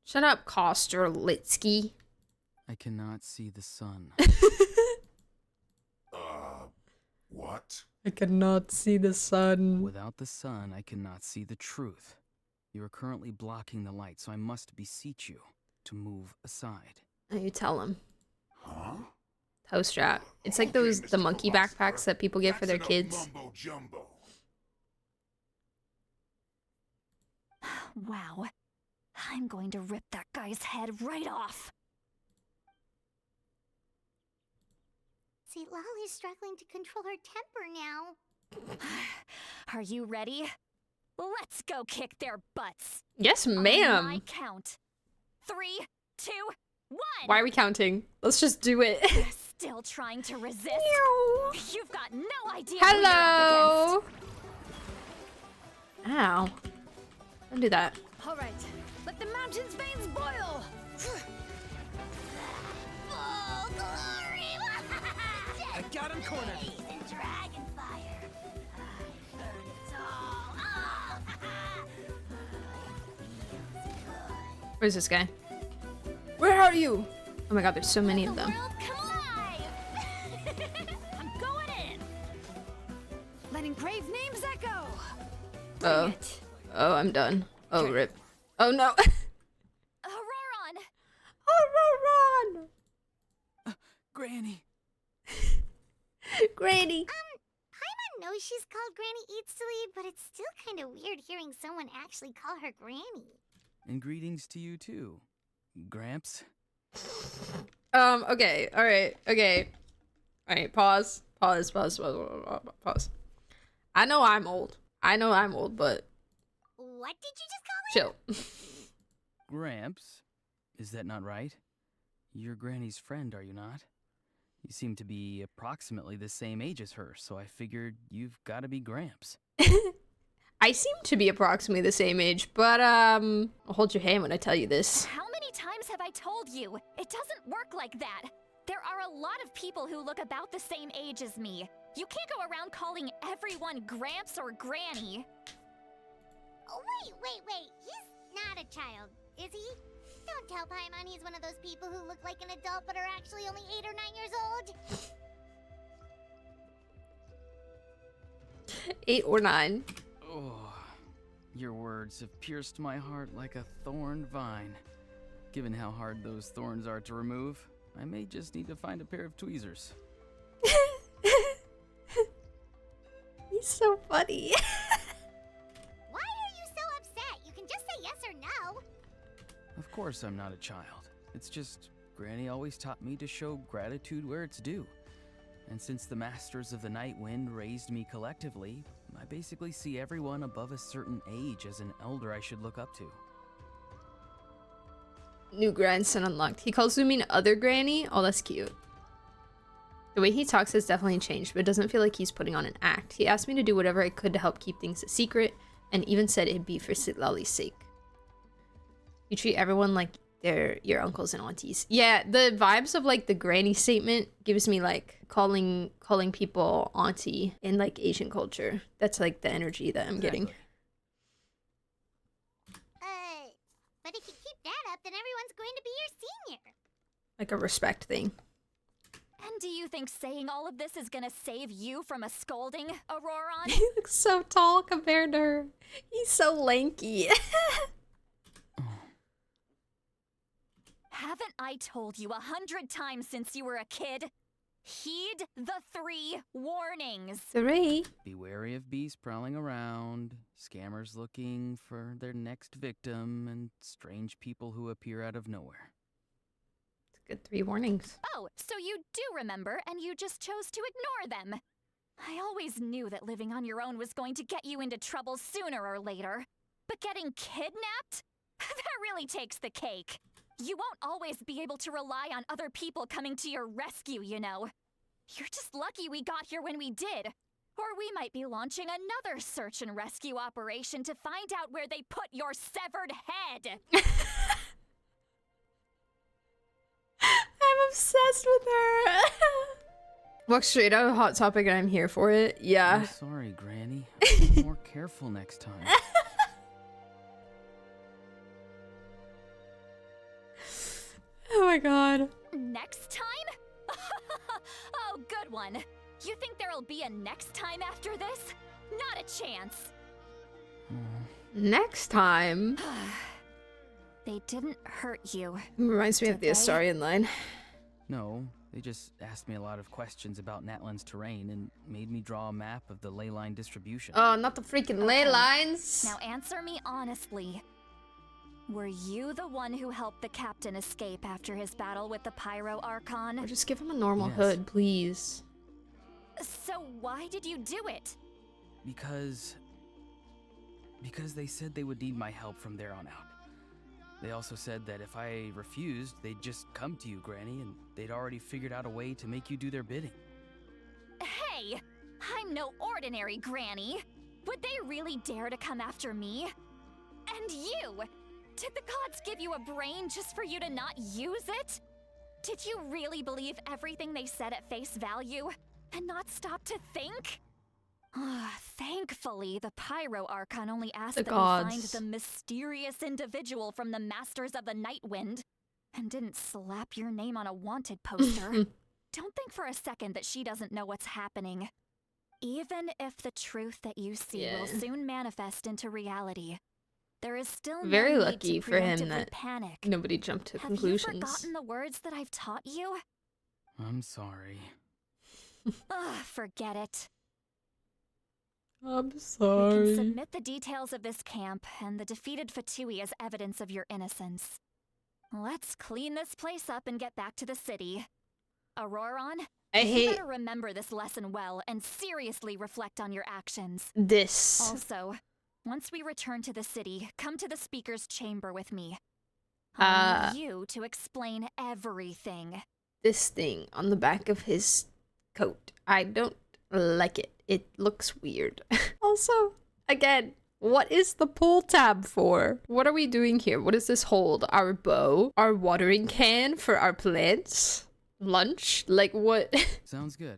Shut up, Kosterlitsky. I cannot see the sun. What? I cannot see the sun. Without the sun, I cannot see the truth. You are currently blocking the light, so I must beseech you to move aside. And you tell him. Huh? Toe strap. It's like Okay, the Mr. monkey Philosopher, backpacks that people get for their that's enough kids. Mumbo jumbo. Wow. I'm going to rip that guy's head right off. Citlali's struggling to control her temper now. Are you ready? Let's go kick their butts. Yes, On my ma'am. count. 3, 2, 1. Why are we counting? Let's just do it. You're still trying to resist? You've got no idea who you're up Hello. Ow. Don't do that. All right, let the mountain's veins boil. Oh, got him cornered. He's in Dragonfire. I heard it all. Oh, Where's this guy? Where are you? Oh my god, there's so many of them. world come alive. I'm going in. Letting brave names echo. Oh. Oh, I'm done. Oh, rip. Oh no. Auroron! Auroron! Granny. Granny. Paimon knows she's called Granny Citlali, but it's still kind of weird hearing someone actually call her Granny. And greetings to you too, Gramps. Okay. Alright. Okay. Alright, pause. Pause. I know I'm old, but What did you just call her? chill. Gramps? Is that not right? You're Granny's friend, are you not? You seem to be approximately the same age as her, so I figured you've got to be Gramps. I seem to be approximately the same age, but I'll hold your hand when I tell you this. How many times have I told you? It doesn't work like that. There are a lot of people who look about the same age as me. You can't go around calling everyone Gramps or Granny. Oh, wait. He's not a child, is he? Don't tell Paimon he's one of those people who look like an adult but are actually only 8 or 9 years old. 8 or 9. Oh, your words have pierced my heart like a thorn vine. Given how hard those thorns are to remove, I may just need to find a pair of tweezers. He's so funny. Why are you so upset? You can just say yes or no. Of course I'm not a child. It's just Granny always taught me to show gratitude where it's due. And since the Masters of the Night Wind raised me collectively, I basically see everyone above a certain age as an elder I should look up to. New grandson unlocked. He calls Zoomin other Granny. Oh, that's cute. The way he talks has definitely changed, but it doesn't feel like he's putting on an act. He asked me to do whatever I could to help keep things a secret, and even said it'd be for Citlali's sake. You treat everyone like they're your uncles and aunties. Yeah, the vibes of like the Granny statement gives me like calling people auntie in like Asian culture. That's like the energy that I'm getting. But if you keep that up, then everyone's going to be your senior. Like a respect thing. And do you think saying all of this is gonna save you from a scolding, Auroron? He looks so tall compared to her. He's so lanky. Haven't I told you 100 times since you were a kid? Heed the 3 warnings. 3. Be wary of beasts prowling around, scammers looking for their next victim, and strange people who appear out of nowhere. It's good 3 warnings. Oh, so you do remember, and you just chose to ignore them. I always knew that living on your own was going to get you into trouble sooner or later. But getting kidnapped? That really takes the cake. You won't always be able to rely on other people coming to your rescue, you know. You're just lucky we got here when we did. Or we might be launching another search and rescue operation to find out where they put your severed head. I'm obsessed with her. Walk straight out of Hot Topic and I'm here for it. Yeah. I'm sorry, Granny. Be more careful next time. Oh my god. Next time? Oh, good one. You think there'll be a next time after this? Not a chance. Next time. They didn't hurt you. Reminds me of the Did they? Astarian line. No, they just asked me a lot of questions about Natlan's terrain and made me draw a map of the ley line distribution. Oh, not the freaking ley Okay. lines. Now answer me honestly. Were you the one who helped the captain escape after his battle with the Pyro Archon? Or just give him a normal Yes. hood, please. So why did you do it? Because they said they would need my help from there on out. They also said that if I refused, they'd just come to you, Granny, and they'd already figured out a way to make you do their bidding. Hey, I'm no ordinary Granny. Would they really dare to come after me? And you! Did the gods give you a brain just for you to not use it? Did you really believe everything they said at face value? and not stop to think? Thankfully, the Pyro Archon only asked The that we gods. find the mysterious individual from the Masters of the Night Wind, and didn't slap your name on a wanted poster. Don't think for a second that she doesn't know what's happening. Even if the truth that you see will soon manifest into reality, there is still Very no lucky need to for him preemptively that panic. nobody jumped to Have conclusions. you forgotten the words that I've taught you? I'm sorry. Forget it. I'm We sorry. can submit the details of this camp and the defeated Fatui as evidence of your innocence. Let's clean this place up and get back to the city. Auroron, I you hate better remember this lesson well and seriously reflect on your actions. this. Also, once we return to the city, come to the speaker's chamber with me. I need you to explain everything. This thing on the back of his coat. I don't like it. It looks weird. Also, again, what is the pull tab for? What are we doing here? What does this hold? Our bow? Our watering can for our plants? Lunch? Like what? Sounds good.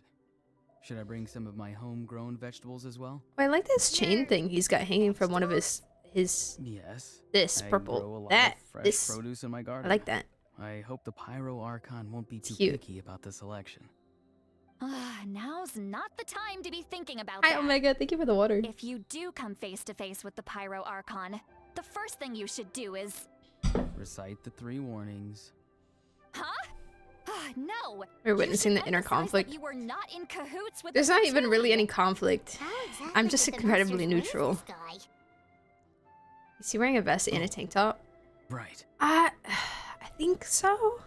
Should I bring some of my homegrown vegetables as well? I like this chain thing he's got hanging from one of his Yes. this I purple. grow a lot That of fresh this produce in my I garden. like that. I hope the Pyro Archon won't be too Cute. picky about the selection. Now's not the time to be thinking about Hi that. Omega, thank you for the water. If you do come face to face with the Pyro Archon, the first thing you should do is... Recite the 3 warnings. Huh? No! We're witnessing You the should inner emphasize that conflict. You were not in cahoots with There's the not even really Citlali. any conflict. How exactly I'm just did the incredibly Masters raise neutral. this guy? Is he wearing a vest and a tank top? Right. I think so.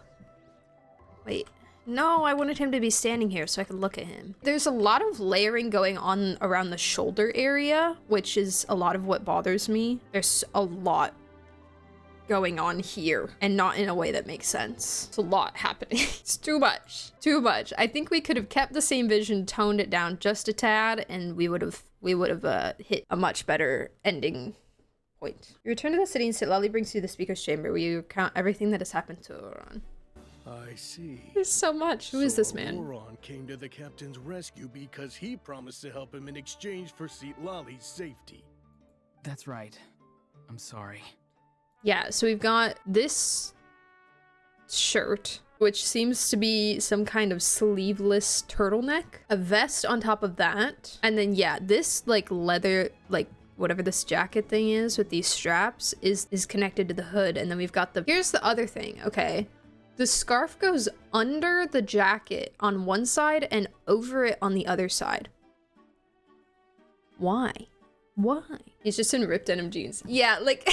Wait. No, I wanted him to be standing here so I could look at him. There's a lot of layering going on around the shoulder area, which is a lot of what bothers me. There's a lot going on here and not in a way that makes sense. It's a lot happening. It's too much. Too much. I think we could have kept the same vision, toned it down just a tad, and we would have hit a much better ending point. You return to the city and Citlali brings you to the speaker's chamber where you recount everything that has happened to Auroron. I see. There's so much. Who is this man? Auroron came to the captain's rescue because he promised to help him in exchange for Citlali's safety. That's right. I'm sorry. Yeah, so we've got this shirt, which seems to be some kind of sleeveless turtleneck, a vest on top of that, and then yeah, this like leather, like whatever this jacket thing is with these straps is connected to the hood, and then we've got here's the other thing, okay? The scarf goes under the jacket on one side and over it on the other side. Why? Why? He's just in ripped denim jeans. Yeah, like...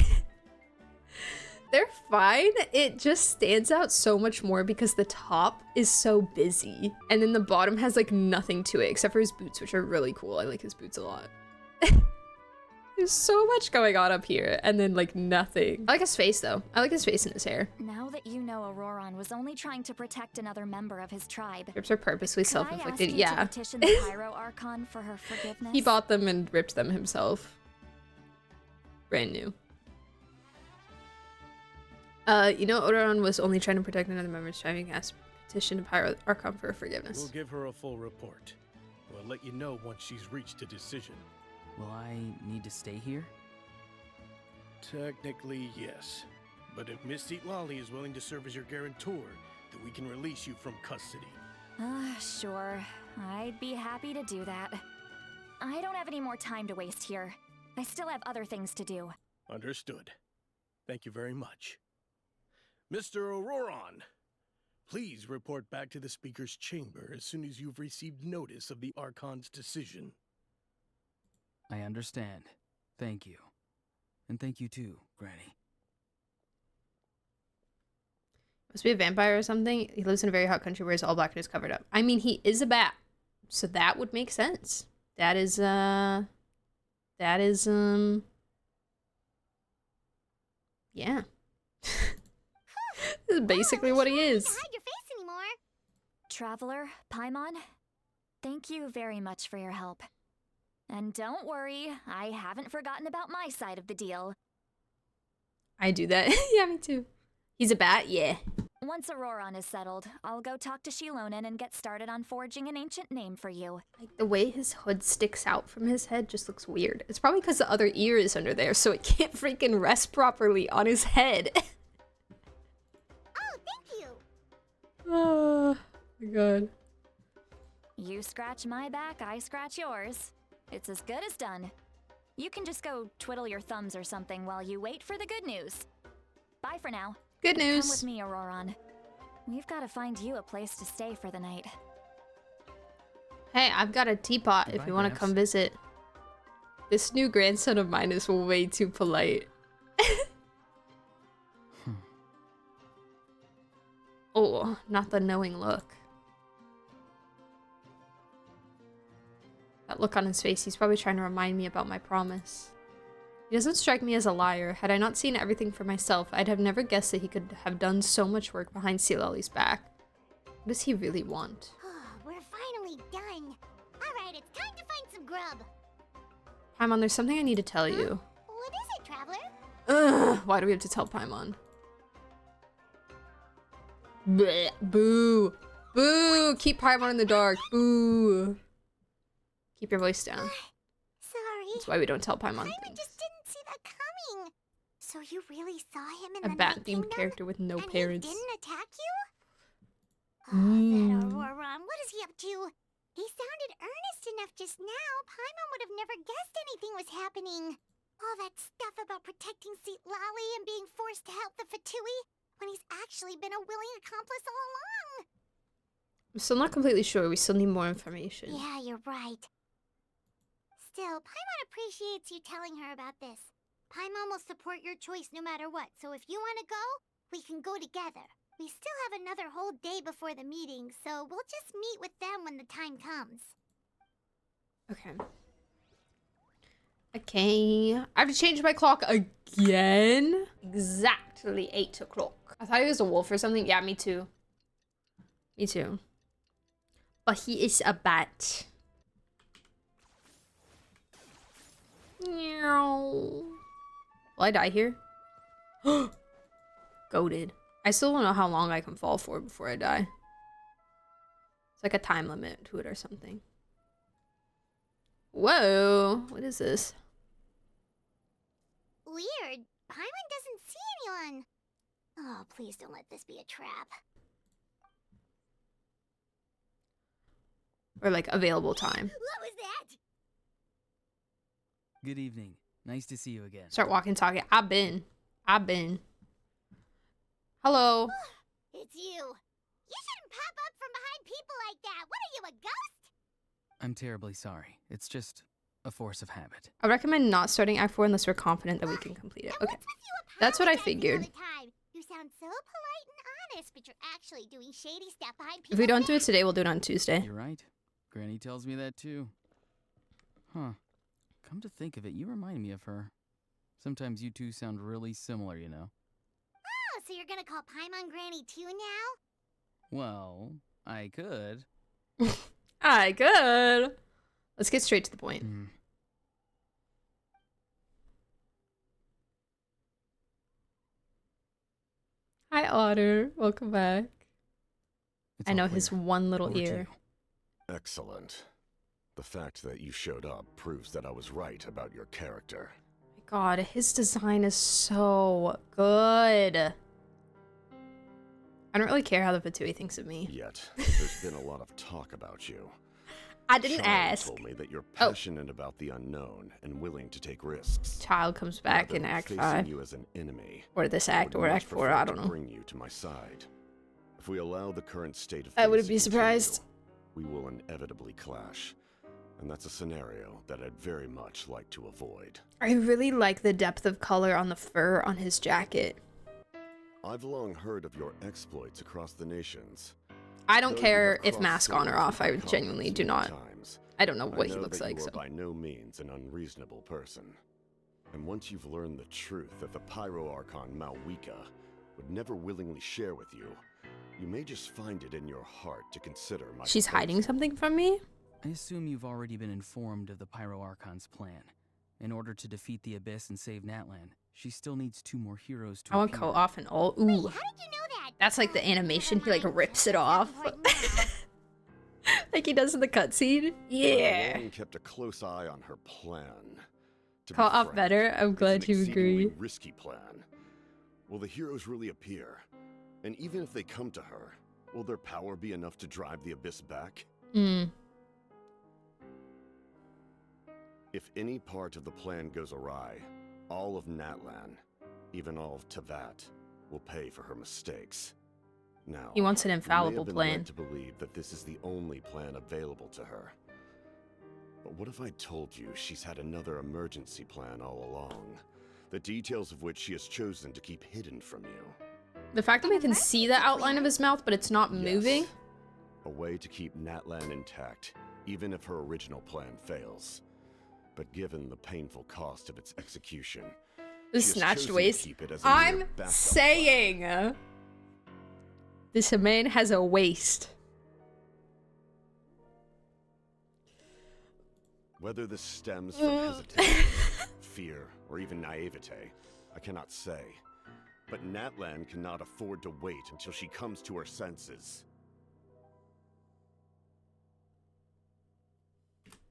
They're fine. It just stands out so much more because the top is so busy. And then the bottom has like nothing to it except for his boots, which are really cool. I like his boots a lot. There's so much going on up here and then like nothing. I like his face though. I like his face and his hair. Now that you know Auroron was only trying to protect another member of his tribe, Rips are purposely could I self-inflicted. ask you Yeah. to petition the Pyro Archon for her forgiveness? He bought them and ripped them himself. Brand new. You know, Auroron was only trying to protect another member's tribe. You can ask petition to Pyro Archon for forgiveness. We'll give her a full report. We'll let you know once she's reached a decision. Will I need to stay here? Technically, yes. But if Miss Citlali is willing to serve as your guarantor, then we can release you from custody. Sure. I'd be happy to do that. I don't have any more time to waste here. I still have other things to do. Understood. Thank you very much. Mr. Auroron, please report back to the speaker's chamber as soon as you've received notice of the Archon's decision. I understand. Thank you. And thank you too, Granny. Must be a vampire or something. He lives in a very hot country where he's all black and is covered up. I mean, he is a bat. So that would make sense. That is, yeah. This is basically what he is. Hide your face anymore. Traveler, Paimon, thank you very much for your help. And don't worry, I haven't forgotten about my side of the deal. I do that. Yeah, me too. He's a bat? Yeah. Once Auroron is settled, I'll go talk to Shilonen and get started on forging an ancient name for you. Like, the way his hood sticks out from his head just looks weird. It's probably because the other ear is under there, so it can't freaking rest properly on his head. Oh, thank you. Oh my god. You scratch my back, I scratch yours. It's as good as done. You can just go twiddle your thumbs or something while you wait for the good news. Bye for now. Good news. Come with me, Auroron. We've got to find you a place to stay for the night. Hey, I've got a teapot if Goodbye, you want to Gramps. come visit. This new grandson of mine is way too polite. Oh, not the knowing look. That look on his face, he's probably trying to remind me about my promise. He doesn't strike me as a liar. Had I not seen everything for myself, I'd have never guessed that he could have done so much work behind Citlali's back. What does he really want? We're finally done. Alright, it's time to find some grub. Paimon, there's something I need to tell you. What is it, Traveler? Ugh, why do we have to tell Paimon? Blech, boo! Boo! Keep Paimon in the dark. Boo! Keep your voice down. Sorry. That's why we don't tell Paimon Paimon things. just didn't see that coming. So you really saw him in A the Night bat-themed Kingdom? character with no and parents. he didn't attack you? That Mm. Auroron, what is he up to? He sounded earnest enough just now. Paimon would have never guessed anything was happening. All that stuff about protecting Citlali and being forced to help the Fatui when he's actually been a willing accomplice all along. I'm still not completely sure. We still need more information. Yeah, you're right. Still, Paimon appreciates you telling her about this. Paimon will support your choice no matter what, so if you want to go, we can go together. We still have another whole day before the meeting, so we'll just meet with them when the time comes. Okay. Okay. I have to change my clock again? Exactly 8 o'clock. I thought he was a wolf or something. Yeah, me too. Me too. But he is a bat. Meow. Will I die here? Goated. I still don't know how long I can fall for before I die. It's like a time limit to it or something. Whoa. What is this? Weird. Paimon doesn't see anyone. Oh, please don't let this be a trap. Or like available time. What was that? Good evening. Nice to see you again. Start walking, talking. I've been. Hello. It's you. You shouldn't pop up from behind people like that. What are you, a ghost? I'm terribly sorry. It's just a force of habit. I recommend not starting Act 4 unless we're confident that we can complete it. And Okay. what's with you That's what I apologizing figured. all the time? You sound so polite and honest, but you're actually doing shady stuff behind people. If we don't do it today, we'll do it on Tuesday. You're right. Granny tells me that too. Huh. Come to think of it, you remind me of her. Sometimes you two sound really similar, you know. Oh, so you're gonna call Paimon Granny too now? Well, I could. I could. Let's get straight to the point. Hi, Otter. Welcome back. It's I all know clear. his one little Over to ear. you. Excellent. The fact that you showed up proves that I was right about your character. My God, his design is so good. I don't really care how the Fatui thinks of me. Yet, there's been a lot of talk about you. I didn't Child ask. told me that you're passionate about the unknown and willing to take risks. Child comes back Rather in than Act facing 5. you as an enemy, Or this I act, would or much Act 4, prefer I to don't know. bring you to my side. If we allow the current state of I wouldn't things be to continue, surprised. we will inevitably clash. And that's a scenario that I'd very much like to avoid. I really like the depth of color on the fur on his jacket. I've long heard of your exploits across the nations. I don't Though you care have if crossed mask on or swords off. with I my genuinely colleagues do many not. times. I don't know what I he know looks that like, you are so. by no means an unreasonable person. And once you've learned the truth that the Pyro Archon Malwika would never willingly share with you, you may just find it in your heart to consider my She's hiding proposal. something from me? I assume you've already been informed of the Pyro Archon's plan. In order to defeat the Abyss and save Natlan, she still needs 2 more heroes to I want appear. co-off and all. Wait, Ooh, how did you know that? That's like the animation. He like rips it off. Like he does in the cutscene. Yeah. Lauren kept a close eye on her plan. To be Co-op frank, better? I'm glad it's an you exceedingly agree. risky plan. Will the heroes really appear? And even if they come to her, will their power be enough to drive the Abyss back? If any part of the plan goes awry, all of Natlan, even all of Tevat, will pay for her mistakes. Now, He wants an you infallible may have been plan. led to believe that this is the only plan available to her. But what if I told you she's had another emergency plan all along, the details of which she has chosen to keep hidden from you? The fact that we can see the outline of his mouth, but it's not moving. Yes. A way to keep Natlan intact, even if her original plan fails. But given the painful cost of its execution, The she has snatched chosen to waist. keep it as a mere I'm backup saying this man has a waist. Whether this stems from hesitation, fear, or even naivete, I cannot say. But Natlan cannot afford to wait until she comes to her senses.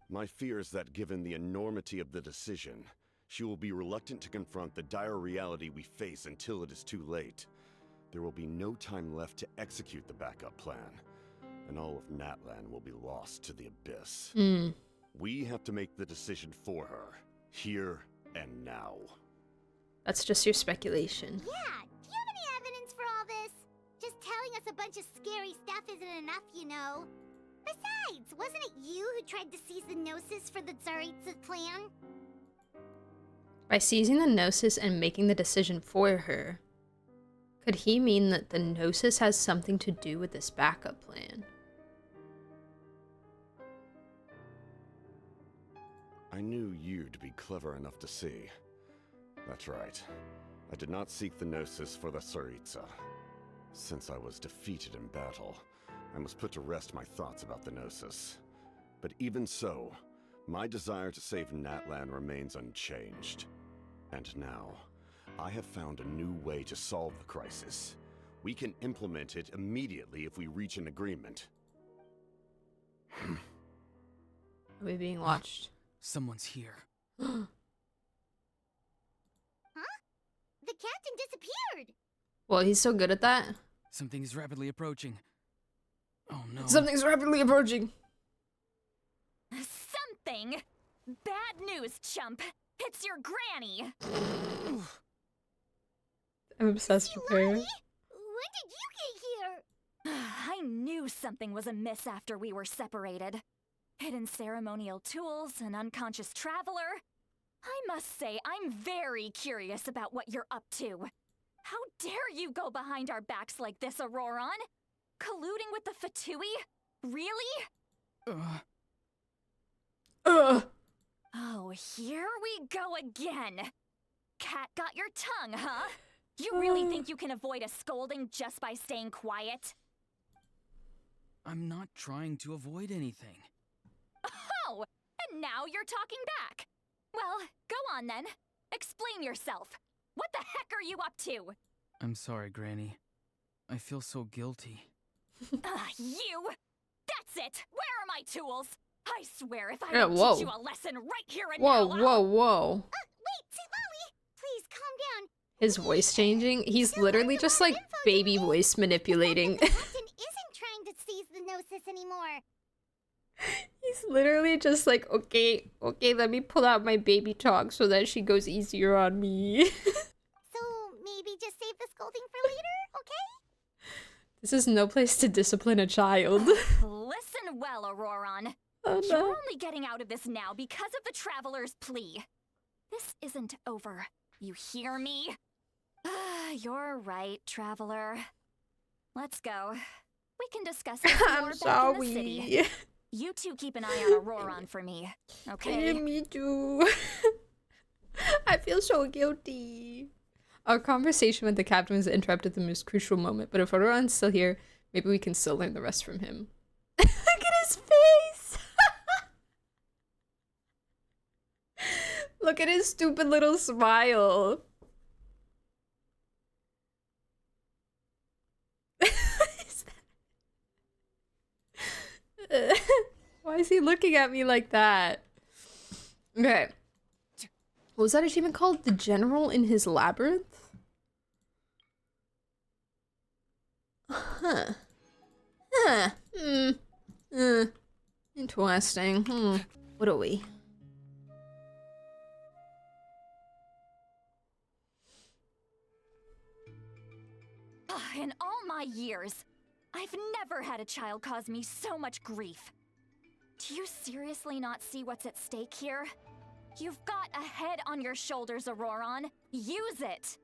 My fear is that given the enormity of the decision, she will be reluctant to confront the dire reality we face until it is too late. There will be no time left to execute the backup plan, and all of Natlan will be lost to the Abyss. We have to make the decision for her, here and now. That's just your speculation. Yeah, do you have any evidence for all this? Just telling us a bunch of scary stuff isn't enough, you know. Besides, wasn't it you who tried to seize the Gnosis for the Tsaritsa plan? By seizing the Gnosis and making the decision for her, could he mean that the Gnosis has something to do with this backup plan? I knew you to be clever enough to see. That's right. I did not seek the Gnosis for the Tsaritsa. Since I was defeated in battle, I must put to rest my thoughts about the Gnosis. But even so, my desire to save Natlan remains unchanged. And now, I have found a new way to solve the crisis. We can implement it immediately if we reach an agreement. Are we being watched? Someone's here. Huh? The captain disappeared! Well, he's so good at that. Something is rapidly approaching. Oh no. Something's rapidly approaching. Something? Bad news, chump. It's your granny. I'm obsessed with her. Citlali? When did you get here? I knew something was amiss after we were separated. Hidden ceremonial tools, an unconscious traveler. I must say, I'm very curious about what you're up to. How dare you go behind our backs like this, Auroron? Colluding with the Fatui? Really? Oh, here we go again. Cat got your tongue, huh? You really think you can avoid a scolding just by staying quiet? I'm not trying to avoid anything. Oh, and now you're talking back. Well, go on then. Explain yourself. What the heck are you up to? I'm sorry, Granny. I feel so guilty. You! That's it! Where are my tools? I swear if I Yeah, don't whoa. teach you a lesson right here and Whoa, now, whoa, whoa. Wait, Citlali! Please, calm down. His voice changing? He's literally just like baby voice manipulating. The captain isn't trying to seize the Gnosis anymore. He's literally just like, okay, let me pull out my baby talk so that she goes easier on me. So maybe just save the scolding for later, okay? This is no place to discipline a child. Listen well, Auroron. Oh You're no. only getting out of this now because of the Traveler's plea. This isn't over. You hear me? You're right, Traveler. Let's go. We can discuss this more I'm back in the city. sorry. You two keep an eye on Auroron for me, okay? Me too. I feel so guilty. Our conversation with the captain was interrupted at the most crucial moment, but if Auroron's still here, maybe we can still learn the rest from him. Look at his face! Look at his stupid little smile. is he looking at me like that? Okay. What was that achievement called? The General in his Labyrinth? Huh. Huh. Interesting. What are we? In all my years, I've never had a child cause me so much grief. Do you seriously not see what's at stake here? You've got a head on your shoulders, Auroron. Use it!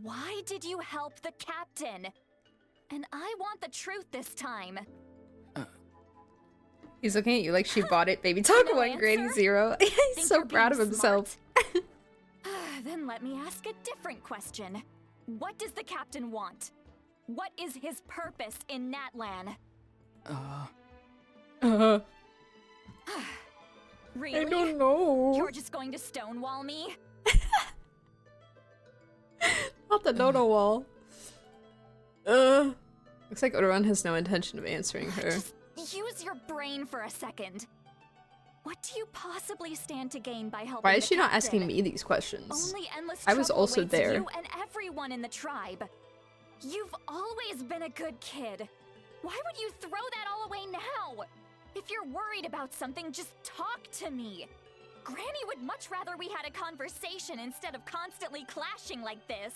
Why did you help the captain? And I want the truth this time. He's looking at you like she bought it, baby. Talk No one, answer? Granny Zero. He's Think so you're proud of being himself. Then let me ask a different question. What does the captain want? What is his purpose in Natlan? Really? I don't know. You're just going to stonewall me? Not the Dodo wall. Looks like Odoron has no intention of answering her. Just use your brain for a second. What do you possibly stand to gain by helping Why is the she not captain? asking me these questions? Only endless I was trouble also awaits there. You and everyone in the tribe. You've always been a good kid. Why would you throw that all away now? If you're worried about something, just talk to me. Granny would much rather we had a conversation instead of constantly clashing like this.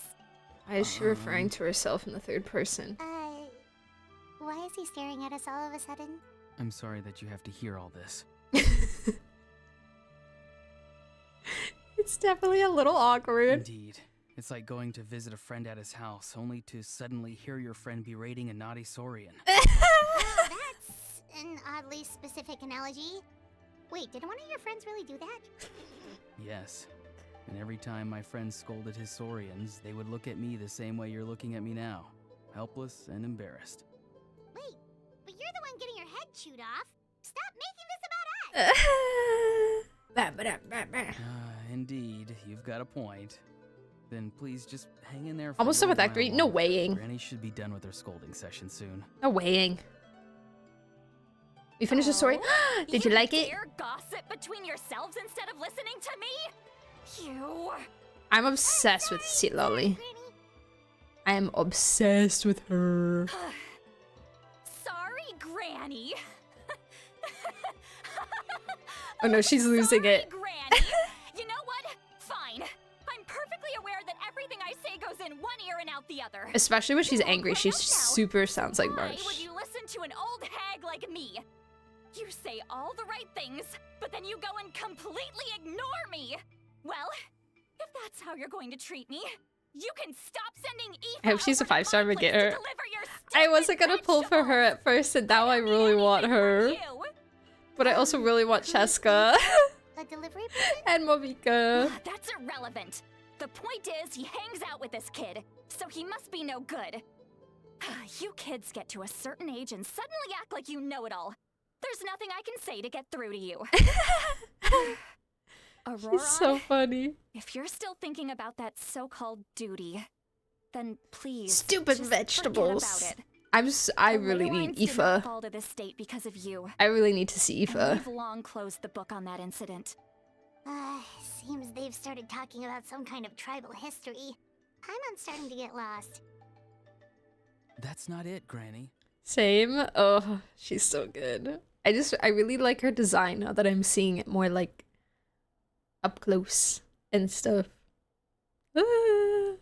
Why is she referring to herself in the third person? Why is he staring at us all of a sudden? I'm sorry that you have to hear all this. It's definitely a little awkward. Indeed. It's like going to visit a friend at his house, only to suddenly hear your friend berating a naughty Saurian. Well, that's an oddly specific analogy. Wait, did one of your friends really do that? Yes. And every time my friend scolded his Saurians, they would look at me the same way you're looking at me now. Helpless and embarrassed. Wait, but you're the one getting your head chewed off. Stop making this about us! Indeed, you've got a point. Then please just hang in there for Almost a done with little Act 3. while No longer. weighing. Granny should be done with her scolding session soon. No weighing. We finished the story. Did you like it? Dare gossip between yourselves instead of listening to me? You. I'm obsessed with Citlali. I am obsessed with her. Sorry, Granny. Oh no, she's losing it. Granny. You know what? Fine. I'm perfectly aware that everything I say goes in one ear and out the other. Especially when she's You won't angry, put she up now. super sounds like Why would Marsh. you listen to an old hag like me? You say all the right things, but then you go and completely ignore me. Well, if that's how you're going to treat me, you can stop sending Aoife I hope she's a over to 5-star my to get place her. deliver your I wasn't stupid gonna pull for her at first, and now I really want her. vegetables. But I also really want Cheska A delivery person? and Momika. That's irrelevant. The point is, he hangs out with this kid, so he must be no good. You kids get to a certain age and suddenly act like you know it all. There's nothing I can say to get through to you. Aurora, He's so funny. if you're still thinking about that so-called duty, then please Stupid just vegetables. forget about it. I The really need Lorelines did not Aoife. fall to this state because of you. I really need to see And Aoife. we've long closed the book on that incident. Seems they've started talking about some kind of tribal history. I'm starting to get lost. That's not it, Granny. Same. Oh, she's so good. I really like her design now that I'm seeing it more like up close and stuff. Ah.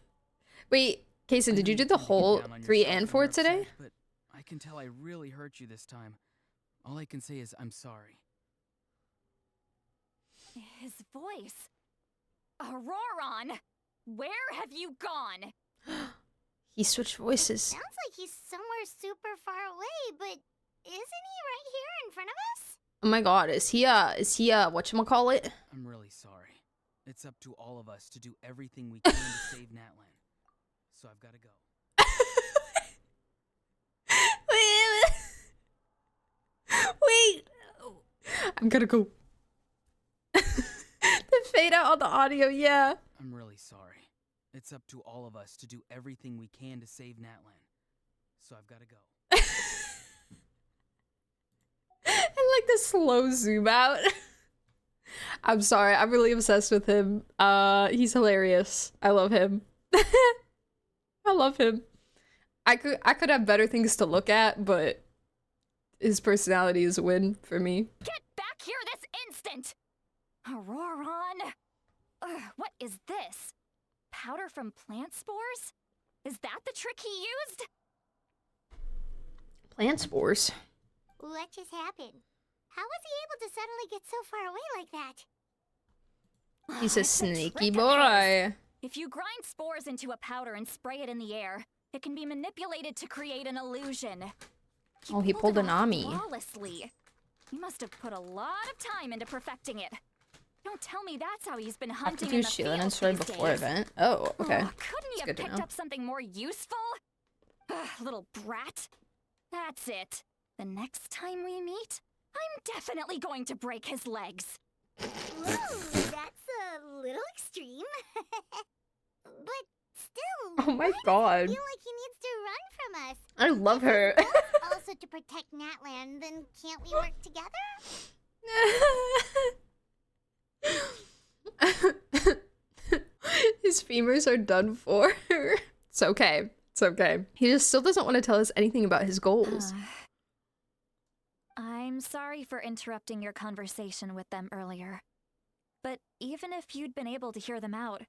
Wait, Kaysen, did you do the whole Down on 3 yourself and when 4 you're upset, today? But I can tell I really hurt you this time. All I can say is I'm sorry. His voice. Auroron! Where have you gone? He switched voices. Sounds like he's somewhere super far away, but isn't he right here in front of us? Oh my god, is he whatchamacallit? I'm really sorry. It's up to all of us to do everything we can to save Natlan. So I've got to go. Wait. I'm gonna go. The fade out on the audio, yeah. I'm really sorry. It's up to all of us to do everything we can to save Natlan. So I've got to go. And like the slow zoom out. I'm sorry, I'm really obsessed with him. He's hilarious. I love him. I love him. I could have better things to look at, but his personality is a win for me. Get back here this instant! Auroron! Ugh, what is this? Powder from plant spores? Is that the trick he used? Plant spores? What just happened? How was he able to suddenly get so far away like that? He's a It's sneaky trick of his. boy. If you grind spores into a powder and spray it in the air, it can be manipulated to create an illusion. Oh, he pulled it an off Ami. flawlessly. He must have put a lot of time into perfecting it. Don't tell me that's how he's been Have to hunting do in the Sheila and fields Sword these before days. event. Oh, okay. Couldn't he have good to picked know. up something more useful? Ugh, little brat. That's it. The next time we meet, I'm definitely going to break his legs. Whoa, that's a little extreme. But still, Oh my why god. does he feel like he needs to run from us? I love her. If his goal is also to protect Natlan, then can't we work together? His femurs are done for. It's okay. It's okay. He just still doesn't want to tell us anything about his goals. I'm sorry for interrupting your conversation with them earlier. But even if you'd been able to hear them out,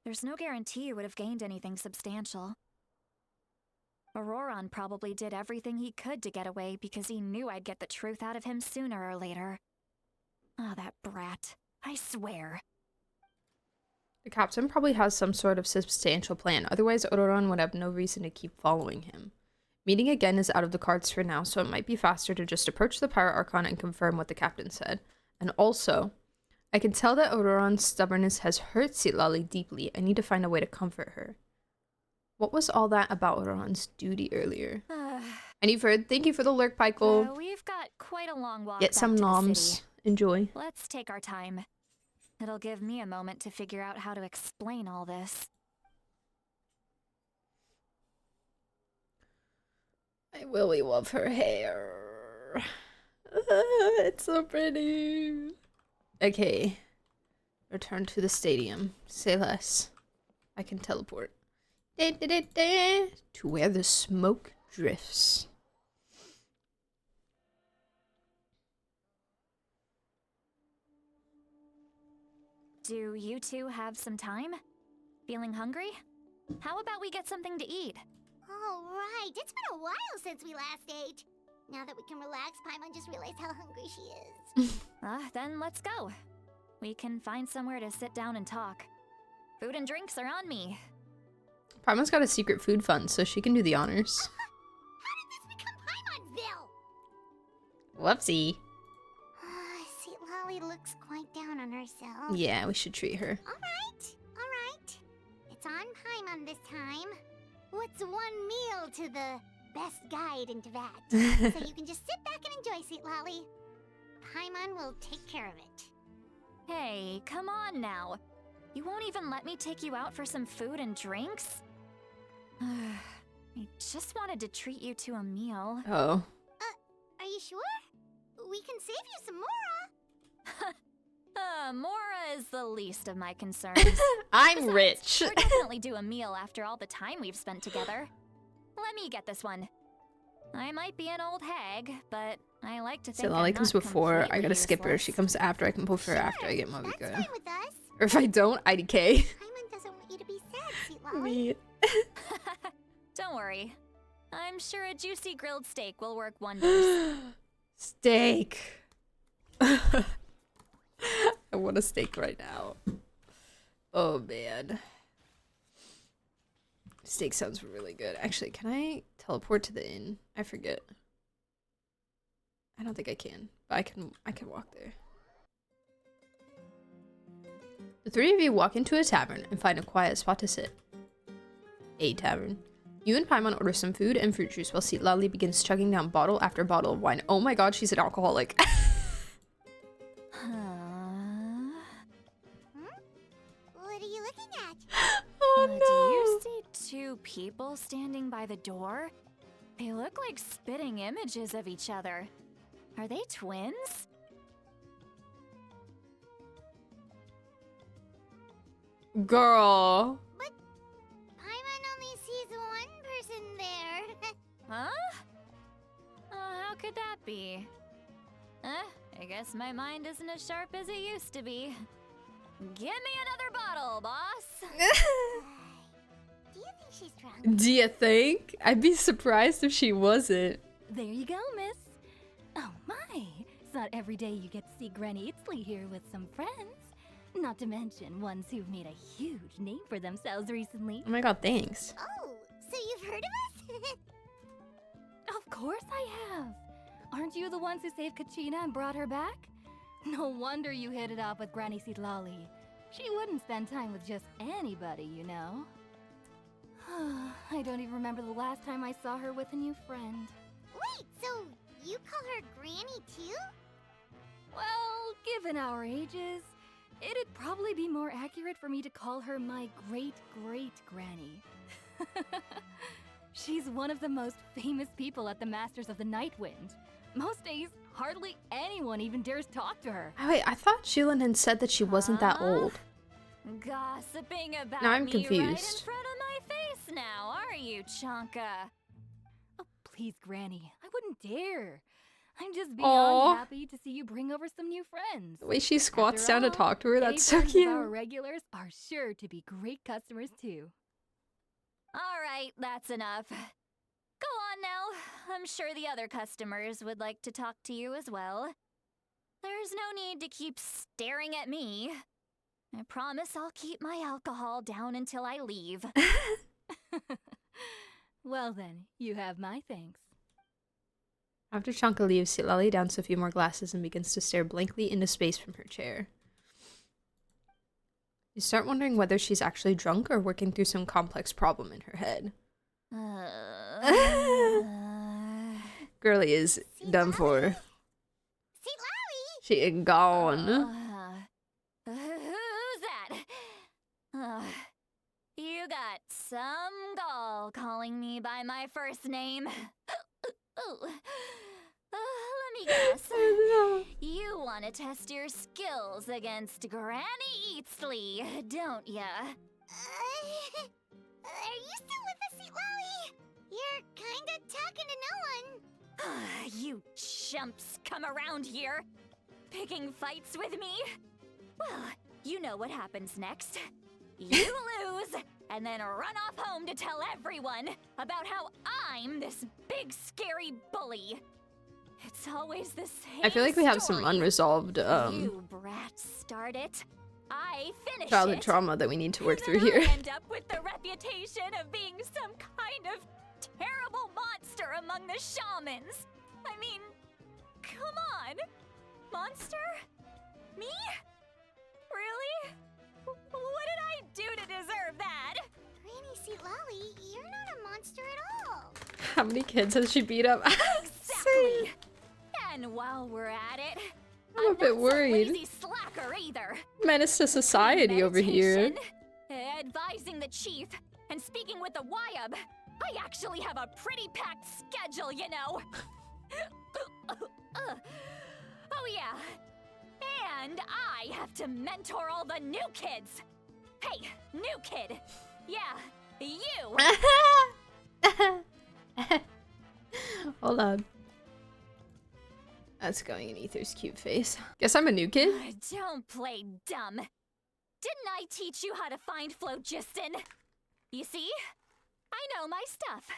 there's no guarantee you would have gained anything substantial. Auroron probably did everything he could to get away because he knew I'd get the truth out of him sooner or later. Ah, that brat. I swear. The captain probably has some sort of substantial plan, otherwise Auroron would have no reason to keep following him. Meeting again is out of the cards for now, so it might be faster to just approach the Pyro Archon and confirm what the captain said. And also, I can tell that Auroron's stubbornness has hurt Citlali deeply. I need to find a way to comfort her. What was all that about Auroron's duty earlier? And you've heard, thank you for the lurk, Pykel. We've got quite a long walk Get back some to the noms. city. Enjoy. Let's take our time. It'll give me a moment to figure out how to explain all this. I really love her hair. It's so pretty. Okay. Return to the stadium. Say less. I can teleport. To where the smoke drifts. Do you two have some time? Feeling hungry? How about we get something to eat? Oh, right. It's been a while since we last ate. Now that we can relax, Paimon just realized how hungry she is. Then let's go. We can find somewhere to sit down and talk. Food and drinks are on me. Paimon's got a secret food fund, so she can do the honors. How did this become Paimon's bill? Whoopsie. Citlali looks quite down on herself. Yeah, we should treat her. Alright. It's on Paimon this time. What's one meal to the best guide into that? So you can just sit back and enjoy, Citlali. Paimon will take care of it. Hey, come on now. You won't even let me take you out for some food and drinks? I just wanted to treat you to a meal. Oh. Are you sure? We can save you some Mora. Mora is the least of my concerns. I'm Besides, rich. We're definitely due a meal after all the time we've spent together. Let me get this one. I might be an old hag, but I like to think Citlali I'm comes not before, I completely gotta skip her. She useless. comes after, I can pull her after I get That's Movica. fine with us. Or if I don't, IDK. Paimon doesn't want you to be sad, Citlali. Me. Don't worry. I'm sure a juicy grilled steak will work wonders. Steak. I want a steak right now. Oh man. Steak sounds really good. Actually, can I teleport to the inn? I forget. I don't think I can, but I can walk there. The three of you walk into a tavern and find a quiet spot to sit. A tavern. You and Paimon order some food and fruit juice while Citlali begins chugging down bottle after bottle of wine. Oh my god, she's an alcoholic. What are you looking at? Oh Do no. you see two people standing by the door? They look like spitting images of each other. Are they twins? Girl. But Paimon only sees one person there. Huh? How could that be? I guess my mind isn't as sharp as it used to be. Give me another bottle, boss! Do you think she's drunk? Do you think? I'd be surprised if she wasn't. There you go, miss. Oh my, it's not every day you get to see Granny Itzley here with some friends. Not to mention ones who've made a huge name for themselves recently. Oh my god, thanks. Oh, so you've heard of us? Of course I have. Aren't you the ones who saved Kachina and brought her back? No wonder you hit it off with Granny Citlali. She wouldn't spend time with just anybody, you know. I don't even remember the last time I saw her with a new friend. Wait, so you call her Granny too? Well, given our ages, it'd probably be more accurate for me to call her my great-great-granny. She's one of the most famous people at the Masters of the Nightwind. Most days, hardly anyone even dares talk to her. Oh, wait, I thought Shulin had said that she wasn't that old. Gossiping about Now I'm me right in confused. front of my face now, are you, Chonka? Oh, please, Granny, I wouldn't dare. I'm just Aw. beyond happy to see you bring over some new friends. The way she squats After down to all, talk to her, any that's so friends of cute. Our regulars are sure to be great customers too. All right, that's enough. Go on now. I'm sure the other customers would like to talk to you as well. There's no need to keep staring at me. I promise I'll keep my alcohol down until I leave. Well then, you have my thanks. After Chanka leaves, Citlali downs a few more glasses and begins to stare blankly into space from her chair. You start wondering whether she's actually drunk or working through some complex problem in her head. Girlie is done for. Citlali! She is gone. Who's that? You got some gall calling me by my first name. Let me guess. You want to test your skills against Granny Eatsley, don't ya? Are you still with us, Citlali? You're kinda talking to no one. You chumps come around here, picking fights with me? Well, you know what happens next. You lose, and then run off home to tell everyone about how I'm this big scary bully. It's always the same I feel like we have some story. unresolved You brats start it. I finish childhood it. trauma that we need to work And through then here. I end up with the reputation of being some kind of terrible monster among the shamans. I mean, come on. Monster? Me? Really? What did I do to deserve that? Granny Citlali, you're not a monster at all. How many kids has she beat up? Exactly. And while we're at it, I'm a bit not worried. some lazy slacker either. Menace to society over here. Meditation, advising the chief, and speaking with the Wyab. I actually have a pretty packed schedule, you know. Oh yeah. And I have to mentor all the new kids. Hey, new kid. Yeah, you. Hold on. That's going in Ether's cute face. Guess I'm a new kid? Don't play dumb. Didn't I teach you how to find phlogiston? You see? I know my stuff.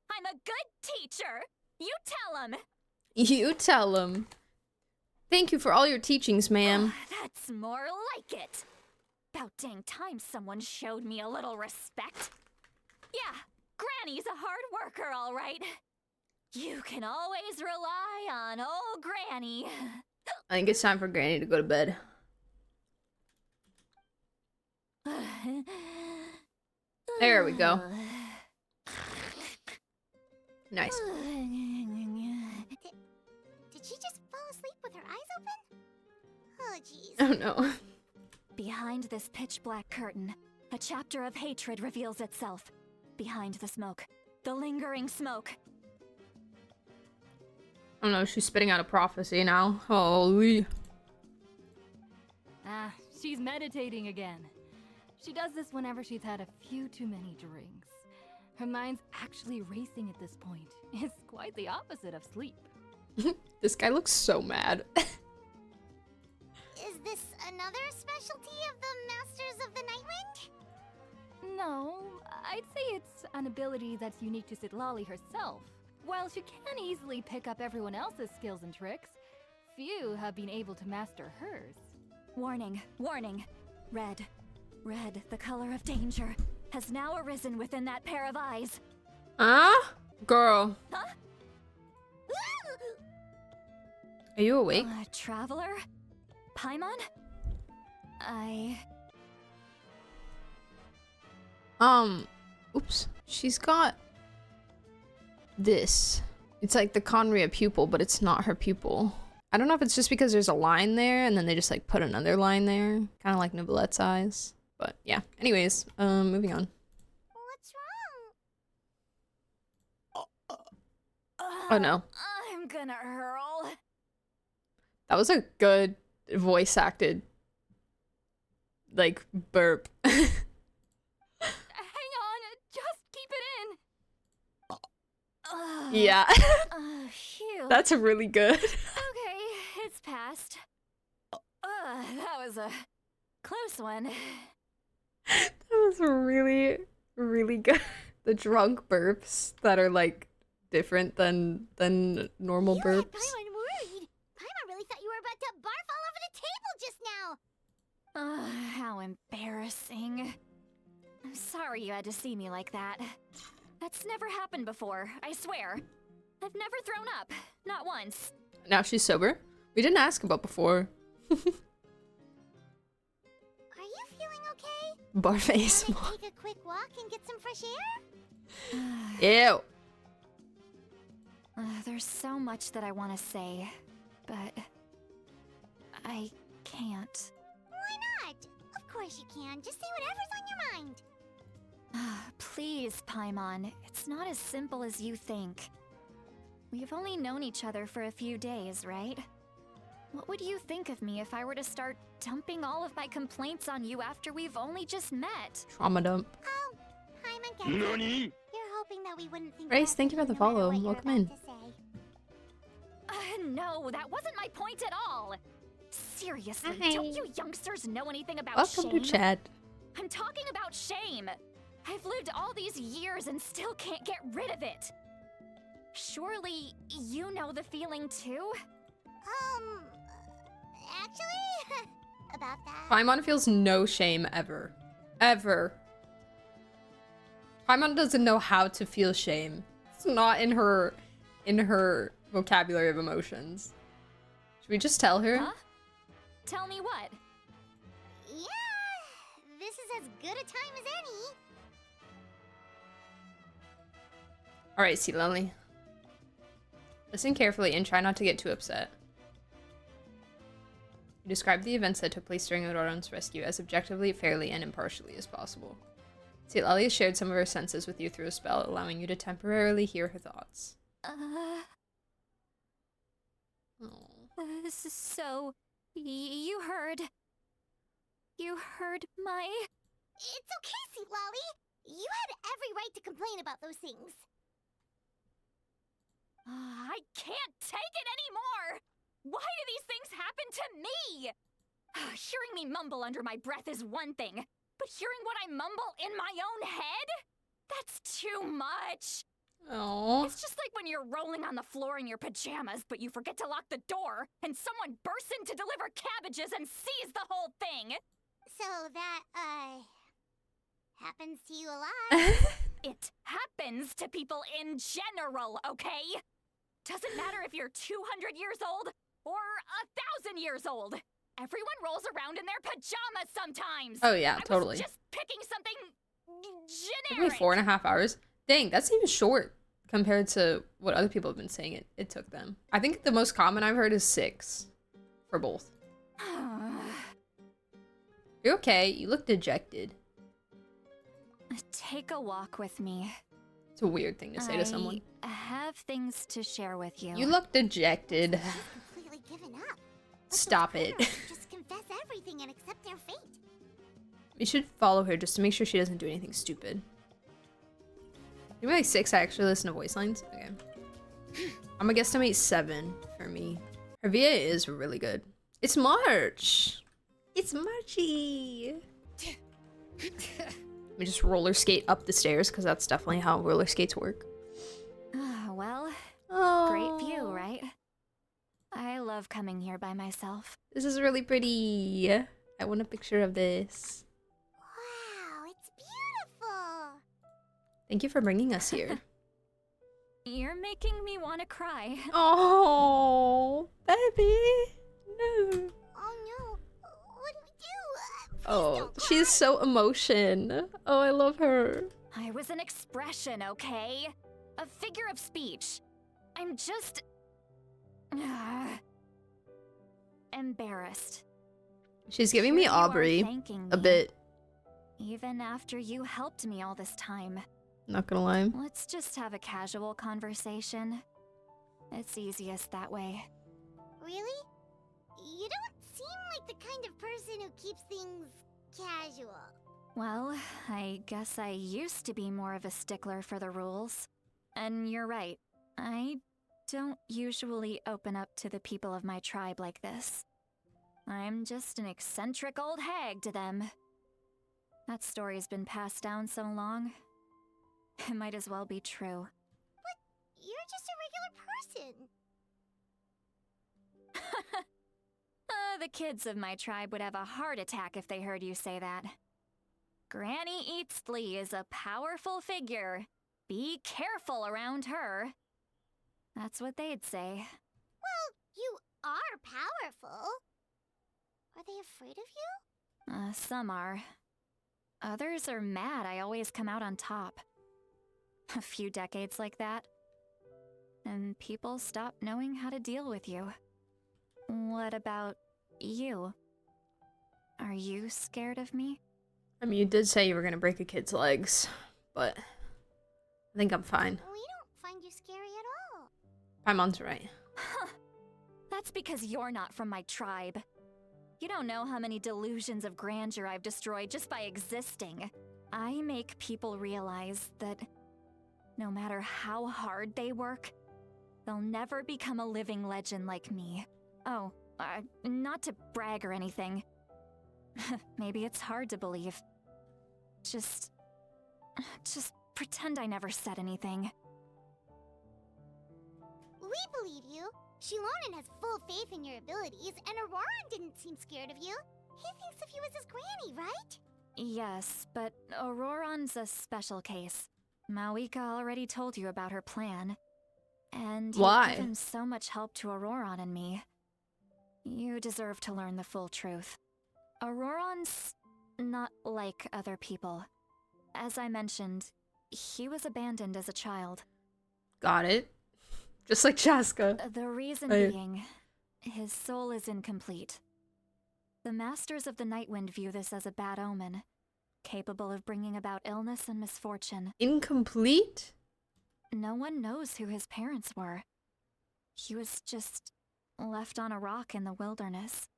I'm a good teacher. You tell him. You tell him. Thank you for all your teachings, ma'am. That's more like it. About dang time someone showed me a little respect. Yeah, Granny's a hard worker, all right. You can always rely on old Granny. I think it's time for Granny to go to bed. There we go. Nice. Did she just fall asleep with her eyes open? Oh, jeez. Oh no. Behind this pitch-black curtain, a chapter of hatred reveals itself. Behind the smoke, the lingering smoke. Oh no, she's spitting out a prophecy now. Holy. Ah, she's meditating again. She does this whenever she's had a few too many drinks. Her mind's actually racing at this point. It's quite the opposite of sleep. This guy looks so mad. Is this another specialty of the Masters of the Nightwind? No, I'd say it's an ability that's unique to Citlali herself. While she can easily pick up everyone else's skills and tricks, few have been able to master hers. Warning, warning. Red, the color of danger, has now arisen within that pair of eyes. Huh? Girl. Huh? Are you awake? Traveler? Paimon? Oops. She's got this. It's like the Conria pupil, but it's not her pupil. I don't know if it's just because there's a line there and then they just like put another line there. Kind of like Nobilette's eyes. But yeah. Anyways, moving on. What's wrong? Oh no. I'm gonna hurl. That was a good voice acted, like, burp. Hang on, just keep it in. Yeah. Phew. That's really good. Okay, it's passed. That was a close one. That was really, really good. The drunk burps that are, like, different than normal You burps. had Paimon worried. Paimon really thought you were about to barf all over the table just now. How embarrassing. I'm sorry you had to see me like that. That's never happened before, I swear. I've never thrown up. Not once. Now she's sober? We didn't ask about before. Are you feeling okay? Barface. Wanna take a quick walk and get some fresh air? Ew. There's so much that I want to say, but I can't. Why not? Of course you can. Just say whatever's on your mind. Please, Paimon. It's not as simple as you think. We've only known each other for a few days, right? What would you think of me if I were to start dumping all of my complaints on you after we've only just met? Trauma dump. Oh, Paimon gets it. You're hoping that we wouldn't think Grace, about thank you for you the no matter follow. what you're Welcome about in. to say. No, that wasn't my point at all. Seriously, Hi. don't you youngsters know anything about Welcome shame? to chat. I'm talking about shame. I've lived all these years and still can't get rid of it. Surely you know the feeling too? Actually, about that. Paimon feels no shame ever. Ever. Paimon doesn't know how to feel shame. It's not in her vocabulary of emotions. Should we just tell her? Huh? Tell me what? Yeah, this is as good a time as any. Alright, Citlali. Listen carefully and try not to get too upset. You describe the events that took place during Auroron's rescue as objectively, fairly, and impartially as possible. Citlali has shared some of her senses with you through a spell, allowing you to temporarily hear her thoughts. So, you heard my... It's okay, Citlali. You had every right to complain about those things. I can't take it anymore! Why do these things happen to me? Hearing me mumble under my breath is one thing, but hearing what I mumble in my own head? That's too much! Oh. It's just like when you're rolling on the floor in your pajamas, but you forget to lock the door, and someone bursts in to deliver cabbages and sees the whole thing! So that, happens to you a lot. It happens to people in general, okay? Doesn't matter if you're 200 years old or 1,000 years old. Everyone rolls around in their pajamas sometimes. Oh yeah, I totally. was just picking something Took me generic. 4.5 hours. Dang, that seems short compared to what other people have been saying it took them. I think the most common I've heard is 6 for both. You're okay. You look dejected. Take a walk with me. It's a weird thing to say to someone. I have things to share with you. You look dejected. Completely given up. Stop it. Just confess everything and accept their fate. We should follow her just to make sure she doesn't do anything stupid. You're like 6, I actually listen to voice lines? Okay. I'm gonna guesstimate 7 for me. Her VA is really good. It's March! It's Marchy! Let me just roller skate up the stairs, because that's definitely how roller skates work. Well, Oh, great view, right? I love coming here by myself. This is really pretty. I want a picture of this. Wow, it's beautiful. Thank you for bringing us here. You're making me want to cry. Oh, baby. No. Oh no, what do we do? Please Oh, don't cry. she's so emotion. Oh, I love her. I was an expression, okay? A figure of speech. I'm just... embarrassed. She's giving Here me you are Aubrey thanking a me, bit. even after you helped me all this time. Not gonna lie. Let's just have a casual conversation. It's easiest that way. Really? You don't seem like the kind of person who keeps things casual. Well, I guess I used to be more of a stickler for the rules. And you're right, I don't usually open up to the people of my tribe like this. I'm just an eccentric old hag to them. That story's been passed down so long, it might as well be true. You're just a regular person. The kids of my tribe would have a heart attack if they heard you say that. Granny Eatsley is a powerful figure. Be careful around her. That's what they'd say. Well, you are powerful. Are they afraid of you? Some are. Others are mad I always come out on top. A few decades like that, and people stop knowing how to deal with you. What about you? Are you scared of me? I mean, you did say you were gonna break a kid's legs, but I think I'm fine. We don't find you scary at all. Paimon's right. That's because you're not from my tribe. You don't know how many delusions of grandeur I've destroyed just by existing. I make people realize that no matter how hard they work, they'll never become a living legend like me. Oh, not to brag or anything. Maybe it's hard to believe. Just pretend I never said anything. We believe you. Shilonen has full faith in your abilities, and Auroran didn't seem scared of you. He thinks of you as his granny, right? Yes, but Auroran's a special case. Mawika already told you about her plan. And Why? you've given so much help to Auroran and me. You deserve to learn the full truth. Auroran's not like other people. As I mentioned, he was abandoned as a child. Got it. Just like Chaska. The reason Oh. being, his soul is incomplete. The Masters of the Nightwind view this as a bad omen, capable of bringing about illness and misfortune. Incomplete? No one knows who his parents were. He was just left on a rock in the wilderness.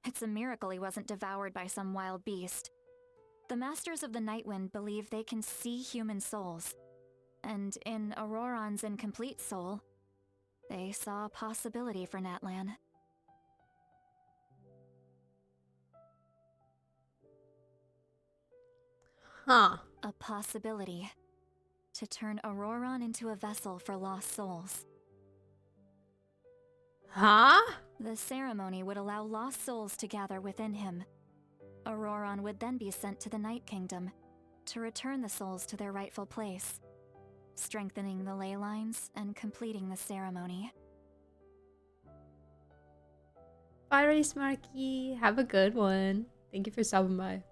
It's a miracle he wasn't devoured by some wild beast. The Masters of the Nightwind believe they can see human souls, and in Auroran's incomplete soul, they saw a possibility for Natlan. Huh. A possibility to turn Auroran into a vessel for lost souls. Huh? The ceremony would allow lost souls to gather within him. Auroran would then be sent to the Night Kingdom to return the souls to their rightful place, strengthening the ley lines and completing the ceremony. Bye, Race Marky. Have a good one. Thank you for stopping by.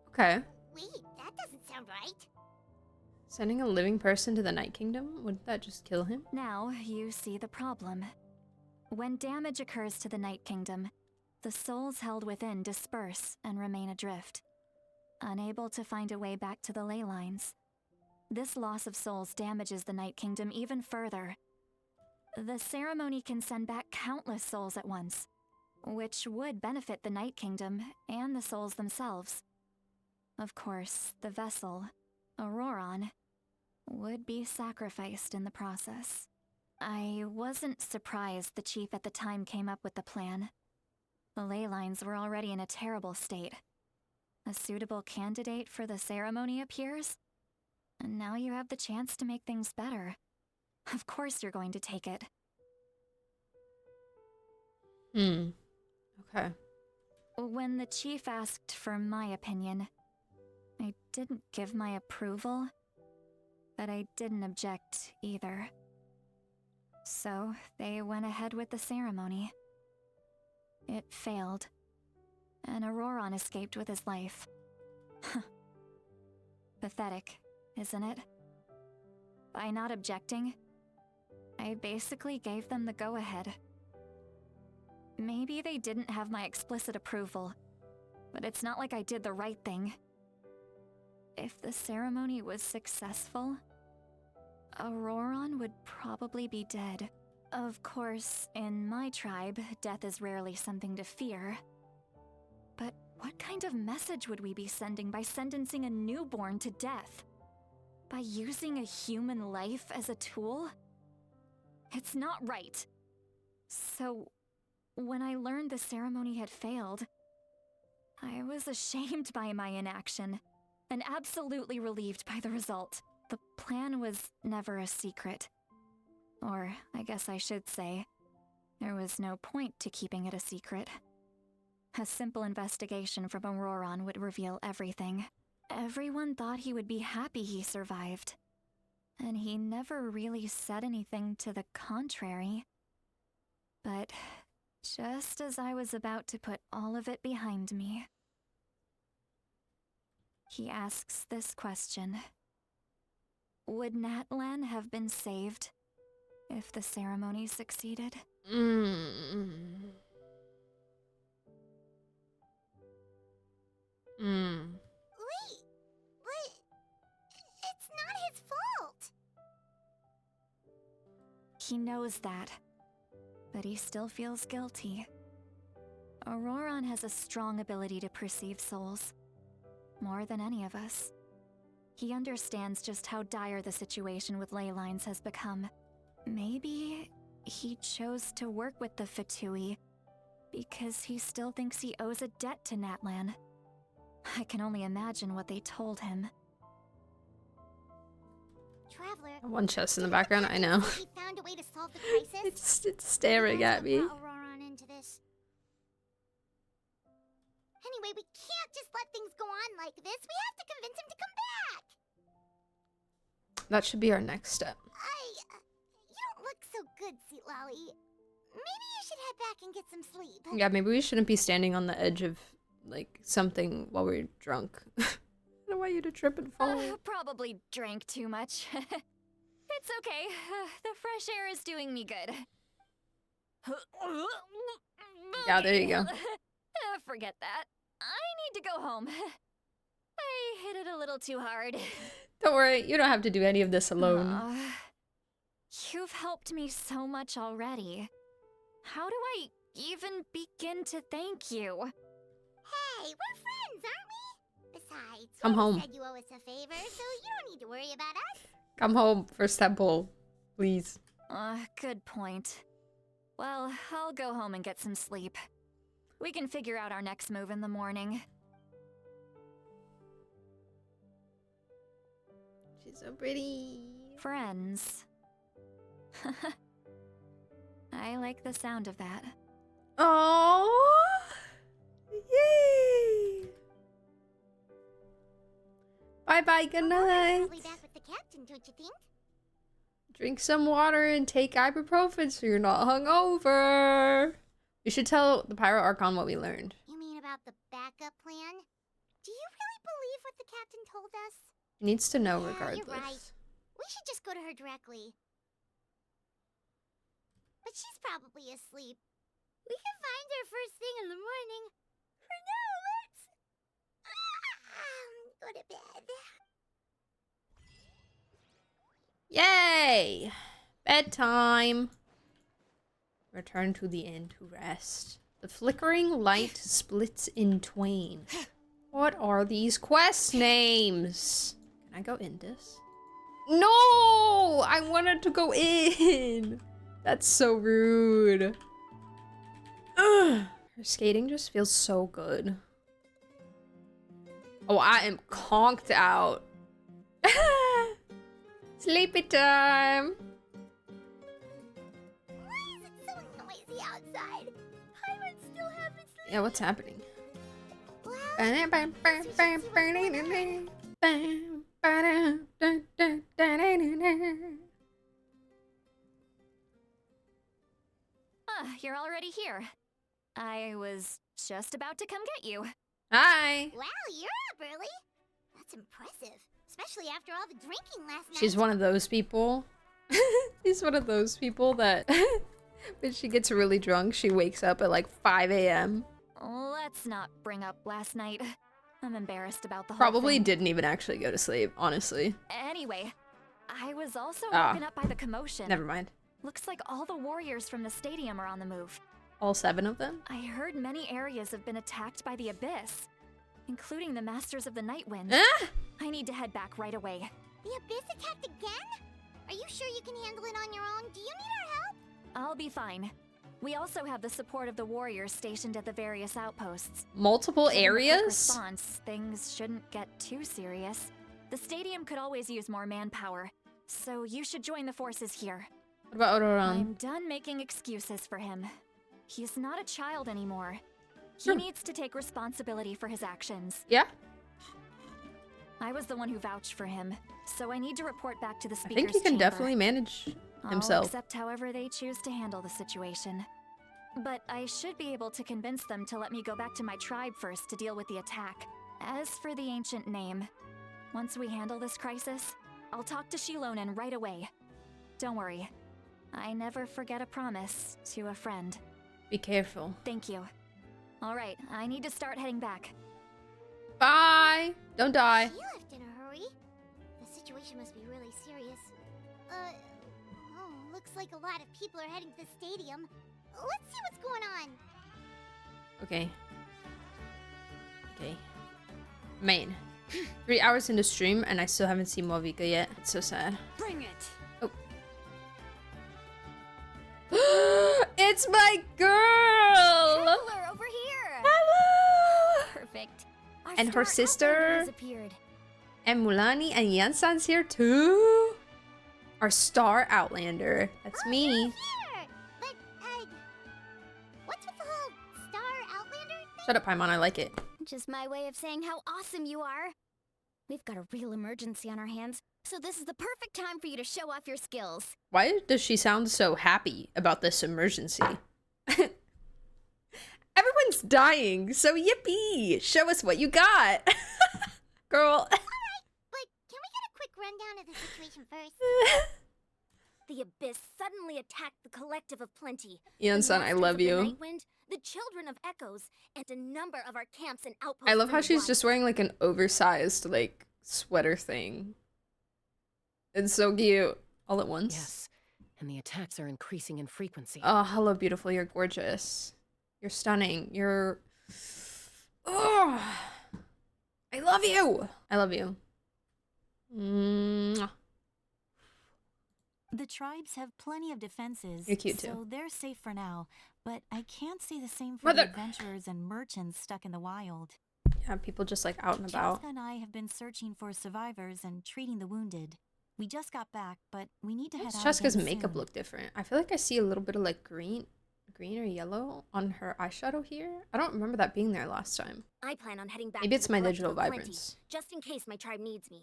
Okay. Wait, that doesn't sound right. Sending a living person to the Night Kingdom? Wouldn't that just kill him? Now you see the problem. When damage occurs to the Night Kingdom, the souls held within disperse and remain adrift. unable to find a way back to the ley lines. This loss of souls damages the Night Kingdom even further. The ceremony can send back countless souls at once, which would benefit the Night Kingdom and the souls themselves. Of course, the vessel, Auroron, would be sacrificed in the process. I wasn't surprised the chief at the time came up with the plan. The ley lines were already in a terrible state. A suitable candidate for the ceremony appears, and now you have the chance to make things better. Of course you're going to take it. Okay. When the chief asked for my opinion, I didn't give my approval, but I didn't object either. So they went ahead with the ceremony. It failed, and Auroron escaped with his life. Pathetic, isn't it? By not objecting, I basically gave them the go-ahead. Maybe they didn't have my explicit approval, but it's not like I did the right thing. If the ceremony was successful, Auroron would probably be dead. Of course, in my tribe, death is rarely something to fear. But what kind of message would we be sending by sentencing a newborn to death? By using a human life as a tool? It's not right. So, when I learned the ceremony had failed, I was ashamed by my inaction, and absolutely relieved by the result. The plan was never a secret. Or, I guess I should say, there was no point to keeping it a secret. A simple investigation from Auroron would reveal everything. Everyone thought he would be happy he survived. And he never really said anything to the contrary. But just as I was about to put all of it behind me, he asks this question. Would Natlan have been saved if the ceremony succeeded? Wait, but it's not his fault. He knows that, but he still feels guilty. Auroron has a strong ability to perceive souls, more than any of us. He understands just how dire the situation with ley lines has become. Maybe he chose to work with the Fatui because he still thinks he owes a debt to Natlan. I can only imagine what they told him. Traveler, One chest in the background, I know. we found a way to solve the crisis. It's staring at me. Auroron into this. Anyway, we can't just let things go on like this. We have to convince him to come back. That should be our next step. You don't look so good, Citlali. Maybe you should head back and get some sleep. Yeah, maybe we shouldn't be standing on the edge of, like, something while we're drunk. I don't want you to trip and fall. Probably drank too much. It's okay. The fresh air is doing me good. Yeah, there you go. Forget that. I need to go home. I hit it a little too hard. Don't worry, you don't have to do any of this alone. You've helped me so much already. How do I even begin to thank you? Hey, we're friends, aren't we? Besides, Come you home. said you owe us a favor, so you don't need to worry about us. Come home, first temple, please. Good point. Well, I'll go home and get some sleep. We can figure out our next move in the morning. She's so pretty. Friends. I like the sound of that. Oh, yay! Bye-bye, good night. Probably back with the captain, don't you think? Drink some water and take ibuprofen so you're not hungover. We should tell the Pyro Archon what we learned. You mean about the backup plan? Do you really believe what the captain told us? He needs to know Yeah, regardless. you're right. We should just go to her directly. But she's probably asleep. We can find her first thing in the morning. For now, let's... go to bed. Yay! Bedtime. Return to the inn to rest. The flickering light splits in twain. What are these quest names? Can I go in this? No! I wanted to go in! That's so rude. Ugh. Her skating just feels so good. Oh, I am conked out. Sleepy time. Why is it so noisy outside? Paimon still haven't slept. Yeah, what's happening? Well, You're already here. I was just about to come get you. Hi. wow, you're up early. That's impressive. Especially after all the drinking last night. She's one of those people. She's one of those people that when she gets really drunk, she wakes up at like 5 a.m. Let's not bring up last night. I'm embarrassed about the whole Probably thing. didn't even actually go to sleep, honestly. Anyway, I was also woken up by the commotion. Never mind. Looks like all the warriors from the stadium are on the move. All 7 of them? I heard many areas have been attacked by the Abyss, including the Masters of the Nightwind. Ah! I need to head back right away. The Abyss attacked again? Are you sure you can handle it on your own? Do you need our help? I'll be fine. We also have the support of the warriors stationed at the various outposts. Multiple Given the quick areas? response, things shouldn't get too serious. The stadium could always use more manpower, so you should join the forces here. What about Ororon? I'm done making excuses for him. He's not a child anymore. He needs to take responsibility for his actions. Yeah? I was the one who vouched for him, so I need to report back to the I speaker's think he can chamber. definitely manage I'll himself. accept however they choose to handle the situation. But I should be able to convince them to let me go back to my tribe first to deal with the attack. As for the ancient name, once we handle this crisis, I'll talk to Shilonen right away. Don't worry. I never forget a promise to a friend. Be careful. Thank you. Alright, I need to start heading back. Bye! Don't die. She left in a hurry. The situation must be really serious. Looks like a lot of people are heading to the stadium. Let's see what's going on. Okay. Okay. Man. 3 hours into stream and I still haven't seen Malvika yet. It's so sad. Bring it. Oh. It's my girl! Traveler, over here! Hello! Perfect. Our And her star sister? outlander has appeared. And Mulani and Yansan's here too? Our star outlander. That's me. Here. But, what's with the whole Star Outlander thing? Shut up, Paimon. I like it. Just my way of saying how awesome you are. We've got a real emergency on our hands, so this is the perfect time for you to show off your skills. Why does she sound so happy about this emergency? Everyone's dying, so yippee! Show us what you got! Girl. Alright, but can we get a quick rundown of the situation first? The Abyss suddenly attacked the Collective of Plenty. Yansan, I love you. The Nightwind, the Children of Echoes, and a number of our camps and outposts. I love how in she's one. just wearing like an oversized like sweater thing. It's so cute. All at once. Yes, and the attacks are increasing in frequency. Oh, hello, beautiful. You're gorgeous. You're stunning. You're... Oh, I love you. I love you. Mwah. The tribes have plenty of defenses, You're cute, too. so they're safe for now. But I can't say the same for Mother- the adventurers and merchants stuck in the wild. Yeah, people just like out and about. Jessica and I have been searching for survivors and treating the wounded. We just got back, but we need to head out Cheska's again makeup soon. look different. I feel like I see a little bit of like green or yellow on her eyeshadow here. I don't remember that being there last time. I plan on heading back Maybe to it's the my Collective digital of Plenty, vibrance. just in case my tribe needs me.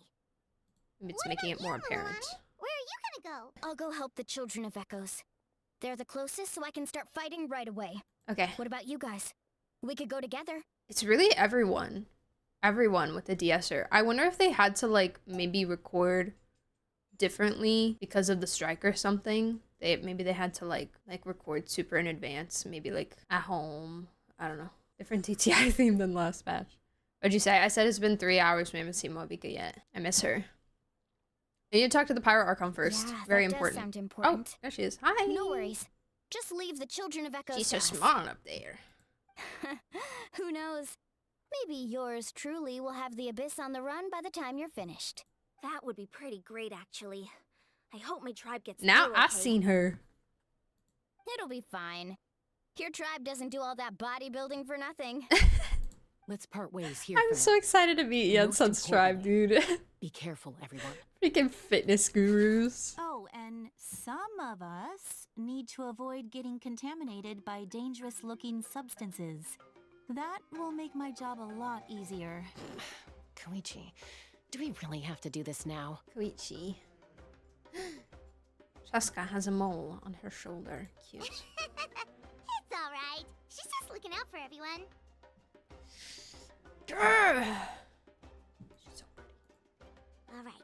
Maybe it's What making about it more you, apparent. Milani? Where are you gonna go? I'll go help the Children of Echoes. They're the closest, so I can start fighting right away. Okay. What about you guys? We could go together. It's really everyone. Everyone with the DSer. I wonder if they had to like maybe record differently because of the strike or something. Maybe they had to like record super in advance, maybe like at home. I don't know. Different TTI theme than last batch. What'd you say? I said it's been 3 hours. We haven't seen Mobica yet. I miss her. I need to talk to the Pyro Archon first. Yeah, Very that important. does sound important. Oh, there she is. Hi. No worries. Just leave the children of Echo. She's so to us. smart up there. Who knows? Maybe yours truly will have the Abyss on the run by the time you're finished. That would be pretty great, actually. I hope my tribe gets Now through I've okay. seen her. It'll be fine. Your tribe doesn't do all that bodybuilding for nothing. Let's part ways here. I'm so excited to meet Yensun's tribe, dude. Be careful, everyone. Freaking fitness gurus. Oh, and some of us need to avoid getting contaminated by dangerous-looking substances. That will make my job a lot easier. Koichi, do we really have to do this now? Koichi. Shaska has a mole on her shoulder. Cute. It's alright. She's just looking out for everyone. She's so pretty. Alright,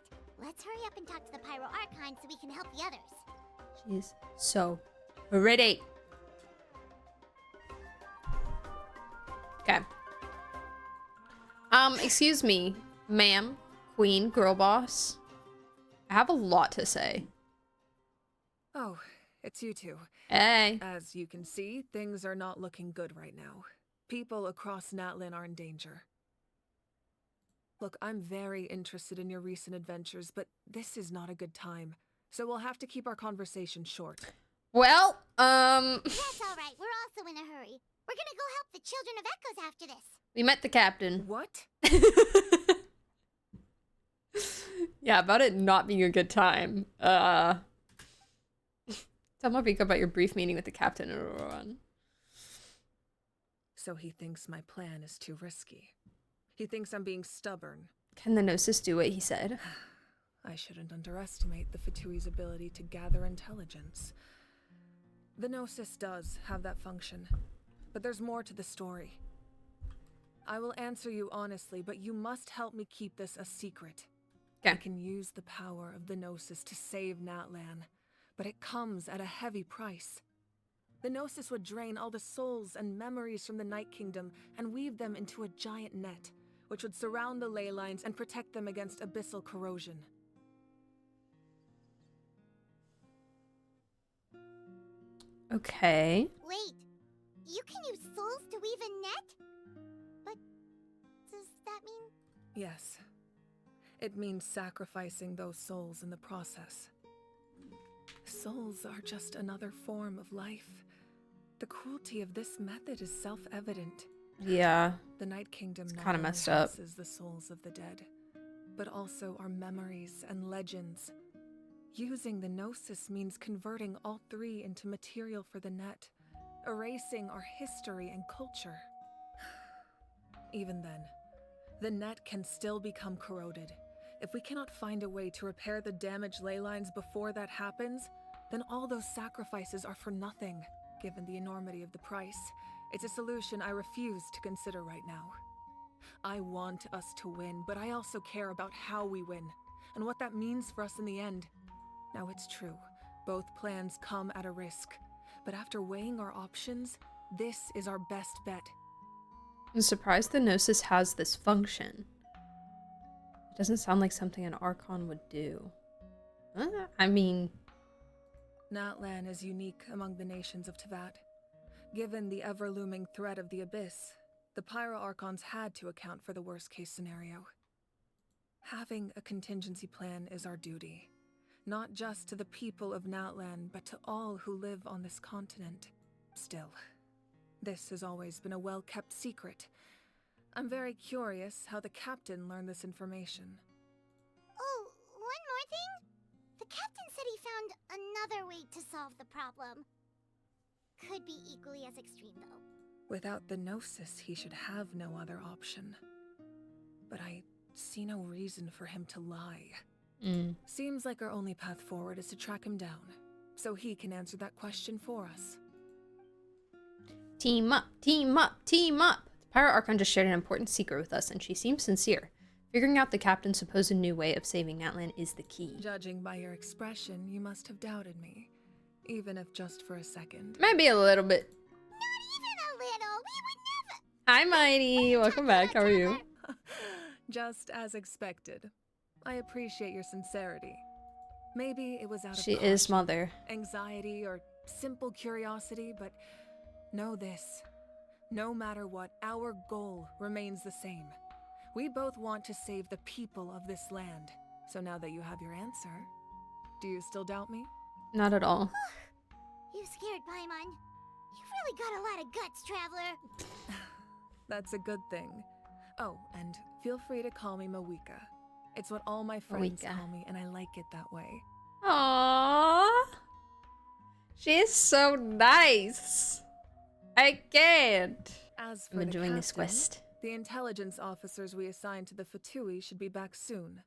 let's hurry up and talk to the Pyro Archon so we can help the others. She's so pretty. Okay. Excuse me, ma'am, queen, girl boss. I have a lot to say. Oh, it's you two. Hey. As you can see, things are not looking good right now. People across Natlan are in danger. Look, I'm very interested in your recent adventures, but this is not a good time. So we'll have to keep our conversation short. Well, That's alright, we're also in a hurry. We're gonna go help the Children of Echoes after this. we met the captain. What? Yeah, about it not being a good time. Tell Mobica about your brief meeting with the captain and everyone. So he thinks my plan is too risky. He thinks I'm being stubborn. Can the Gnosis do what he said? I shouldn't underestimate the Fatui's ability to gather intelligence. The Gnosis does have that function, but there's more to the story. I will answer you honestly, but you must help me keep this a secret. Okay. I can use the power of the Gnosis to save Natlan, but it comes at a heavy price. The Gnosis would drain all the souls and memories from the Night Kingdom and weave them into a giant net, which would surround the ley lines and protect them against abyssal corrosion. Okay. Wait, you can use souls to weave a net? But does that mean... Yes. It means sacrificing those souls in the process. Souls are just another form of life. The cruelty of this method is self-evident. Yeah. The Night Kingdom not kinda only messed up. houses the souls of the dead, but also our memories and legends. Using the Gnosis means converting all three into material for the net, erasing our history and culture. Even then, the net can still become corroded. If we cannot find a way to repair the damaged ley lines before that happens, then all those sacrifices are for nothing, given the enormity of the price. It's a solution I refuse to consider right now. I want us to win, but I also care about how we win, and what that means for us in the end. Now it's true, both plans come at a risk, but after weighing our options, this is our best bet. I'm surprised the Gnosis has this function. It doesn't sound like something an Archon would do. I mean... Natlan is unique among the nations of Teyvat. Given the ever-looming threat of the Abyss, the Pyro Archons had to account for the worst-case scenario. Having a contingency plan is our duty, not just to the people of Natlan, but to all who live on this continent. Still, this has always been a well-kept secret. I'm very curious how the captain learned this information. Oh, one more thing? The captain said he found another way to solve the problem. Could be equally as extreme, though. Without the Gnosis, he should have no other option. But I see no reason for him to lie. Seems like our only path forward is to track him down, so he can answer that question for us. Team up, team up, team up! The Pyro Archon just shared an important secret with us, and she seems sincere. Figuring out the captain's supposed new way of saving Natlan is the key. Judging by your expression, you must have doubted me. Even if just for a second. Maybe a little bit. Not even a little! We would never... Hi, Mighty! Welcome back. How are you? Just as expected. I appreciate your sincerity. Maybe it was out of She is caution, mother. anxiety, or simple curiosity, but know this. No matter what, our goal remains the same. We both want to save the people of this land. So now that you have your answer, do you still doubt me? Not at all. You scared, Paimon. You've really got a lot of guts, Traveler. That's a good thing. Oh, and feel free to call me Mawika. It's what all my friends Mawika. call me, and I like it that way. Aww. She is so nice. I can't. As I'm for the enjoying this captain, quest. the intelligence officers we assigned to the Fatui should be back soon.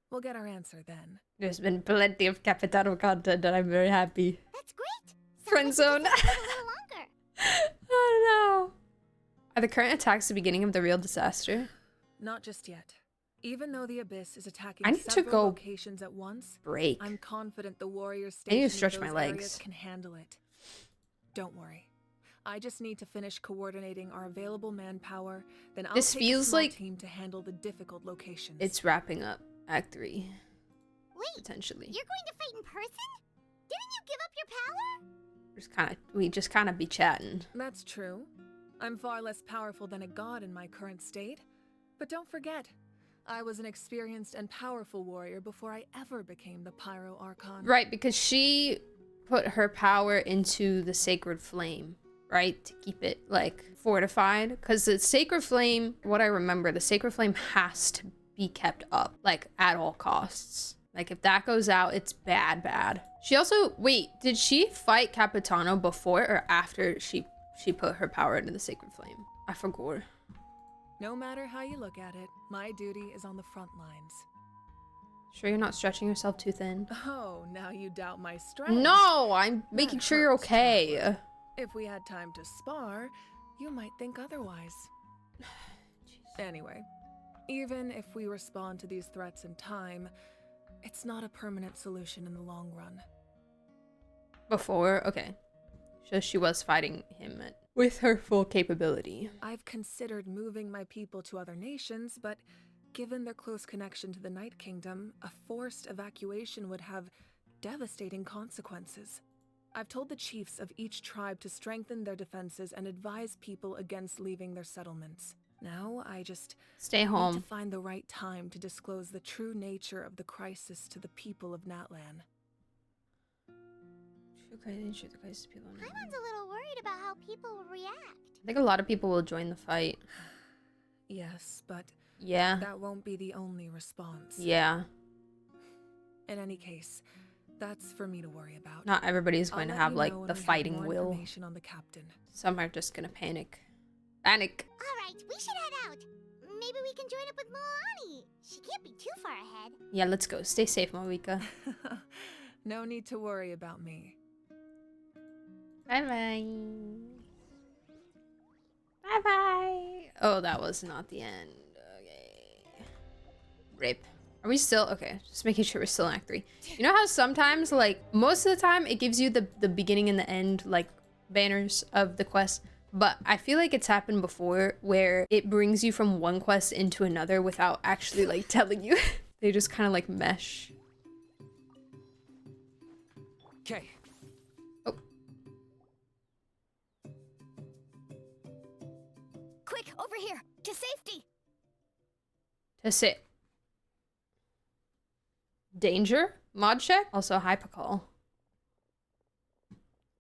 We'll get our answer then. There's been plenty of Capitano content and I'm very happy. That's great. Friend zone. A little longer. Oh no. Are the current attacks the beginning of the real disaster? Not just yet. Even though the Abyss is attacking I need to several go locations at once, break. I'm confident the warriors I need to stationed stretch in my those areas legs. can handle it. Don't worry. I just need to finish coordinating our available manpower, then I'll This take a feels small like team to handle the difficult locations. It's wrapping up Act 3. Wait, potentially. you're going to fight in person? Didn't you give up your power? We just kind of be chatting. That's true. I'm far less powerful than a god in my current state. But don't forget, I was an experienced and powerful warrior before I ever became the Pyro Archon. Right, because she put her power into the Sacred Flame, right? To keep it, like, fortified. Because the Sacred Flame, what I remember, the Sacred Flame has to be kept up, like, at all costs. Like, if that goes out, it's bad, bad. She also, wait, did she fight Capitano before or after she put her power into the Sacred Flame? I forgot. No matter how you look at it, my duty is on the front lines. Sure you're not stretching yourself too thin? Oh, now you doubt my strength. No, I'm making sure you're okay. If we had time to spar, you might think otherwise. Anyway, even if we respond to these threats in time, it's not a permanent solution in the long run. Before? Okay. So she was fighting him with her full capability. I've considered moving my people to other nations, but given their close connection to the Night Kingdom, a forced evacuation would have devastating consequences. I've told the chiefs of each tribe to strengthen their defenses and advise people against leaving their settlements. Now, I just stay home. Need to find the right time to disclose the true nature of the crisis to the people of Natlan. Paimon's a little worried about how people will react. I think a lot of people will join the fight. Yes, but yeah, that won't be the only response. Yeah. In any case, that's for me to worry about. Not everybody's going to have like the fighting will. On the captain. Some are just gonna panic. Panic. Alright, we should head out. Maybe we can join up with Moani. She can't be too far ahead. Yeah, let's go. Stay safe, Mawika. No need to worry about me. Bye-bye. Bye-bye. Oh, that was not the end. Okay. Rip. Are we still? Okay, just making sure we're still in Act 3. You know how sometimes, like, most of the time, it gives you the beginning and the end, like, banners of the quest. But I feel like it's happened before where it brings you from one quest into another without actually, like, telling you. They just kind of, like, mesh. Okay. Oh. Quick, over here! To safety! To sit. Danger? Mod check? Also hypercall.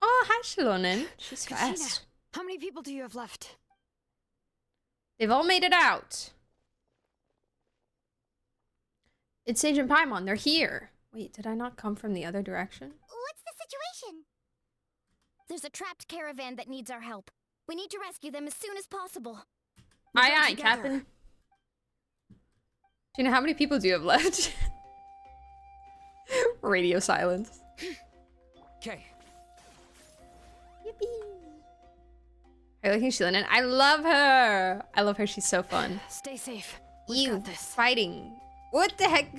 Oh, hi, Shilonen. She's fast. How many people do you have left? They've all made it out. It's Sage and Paimon. They're here. Wait, did I not come from the other direction? What's the situation? There's a trapped caravan that needs our help. We need to rescue them as soon as possible. Aye, aye, Captain. Gina, how many people do you have left? Radio silence. Okay. Yippee. Are you liking Shilonen? I love her. I love her. She's so fun. Stay safe. You got this. Fighting. What the heck?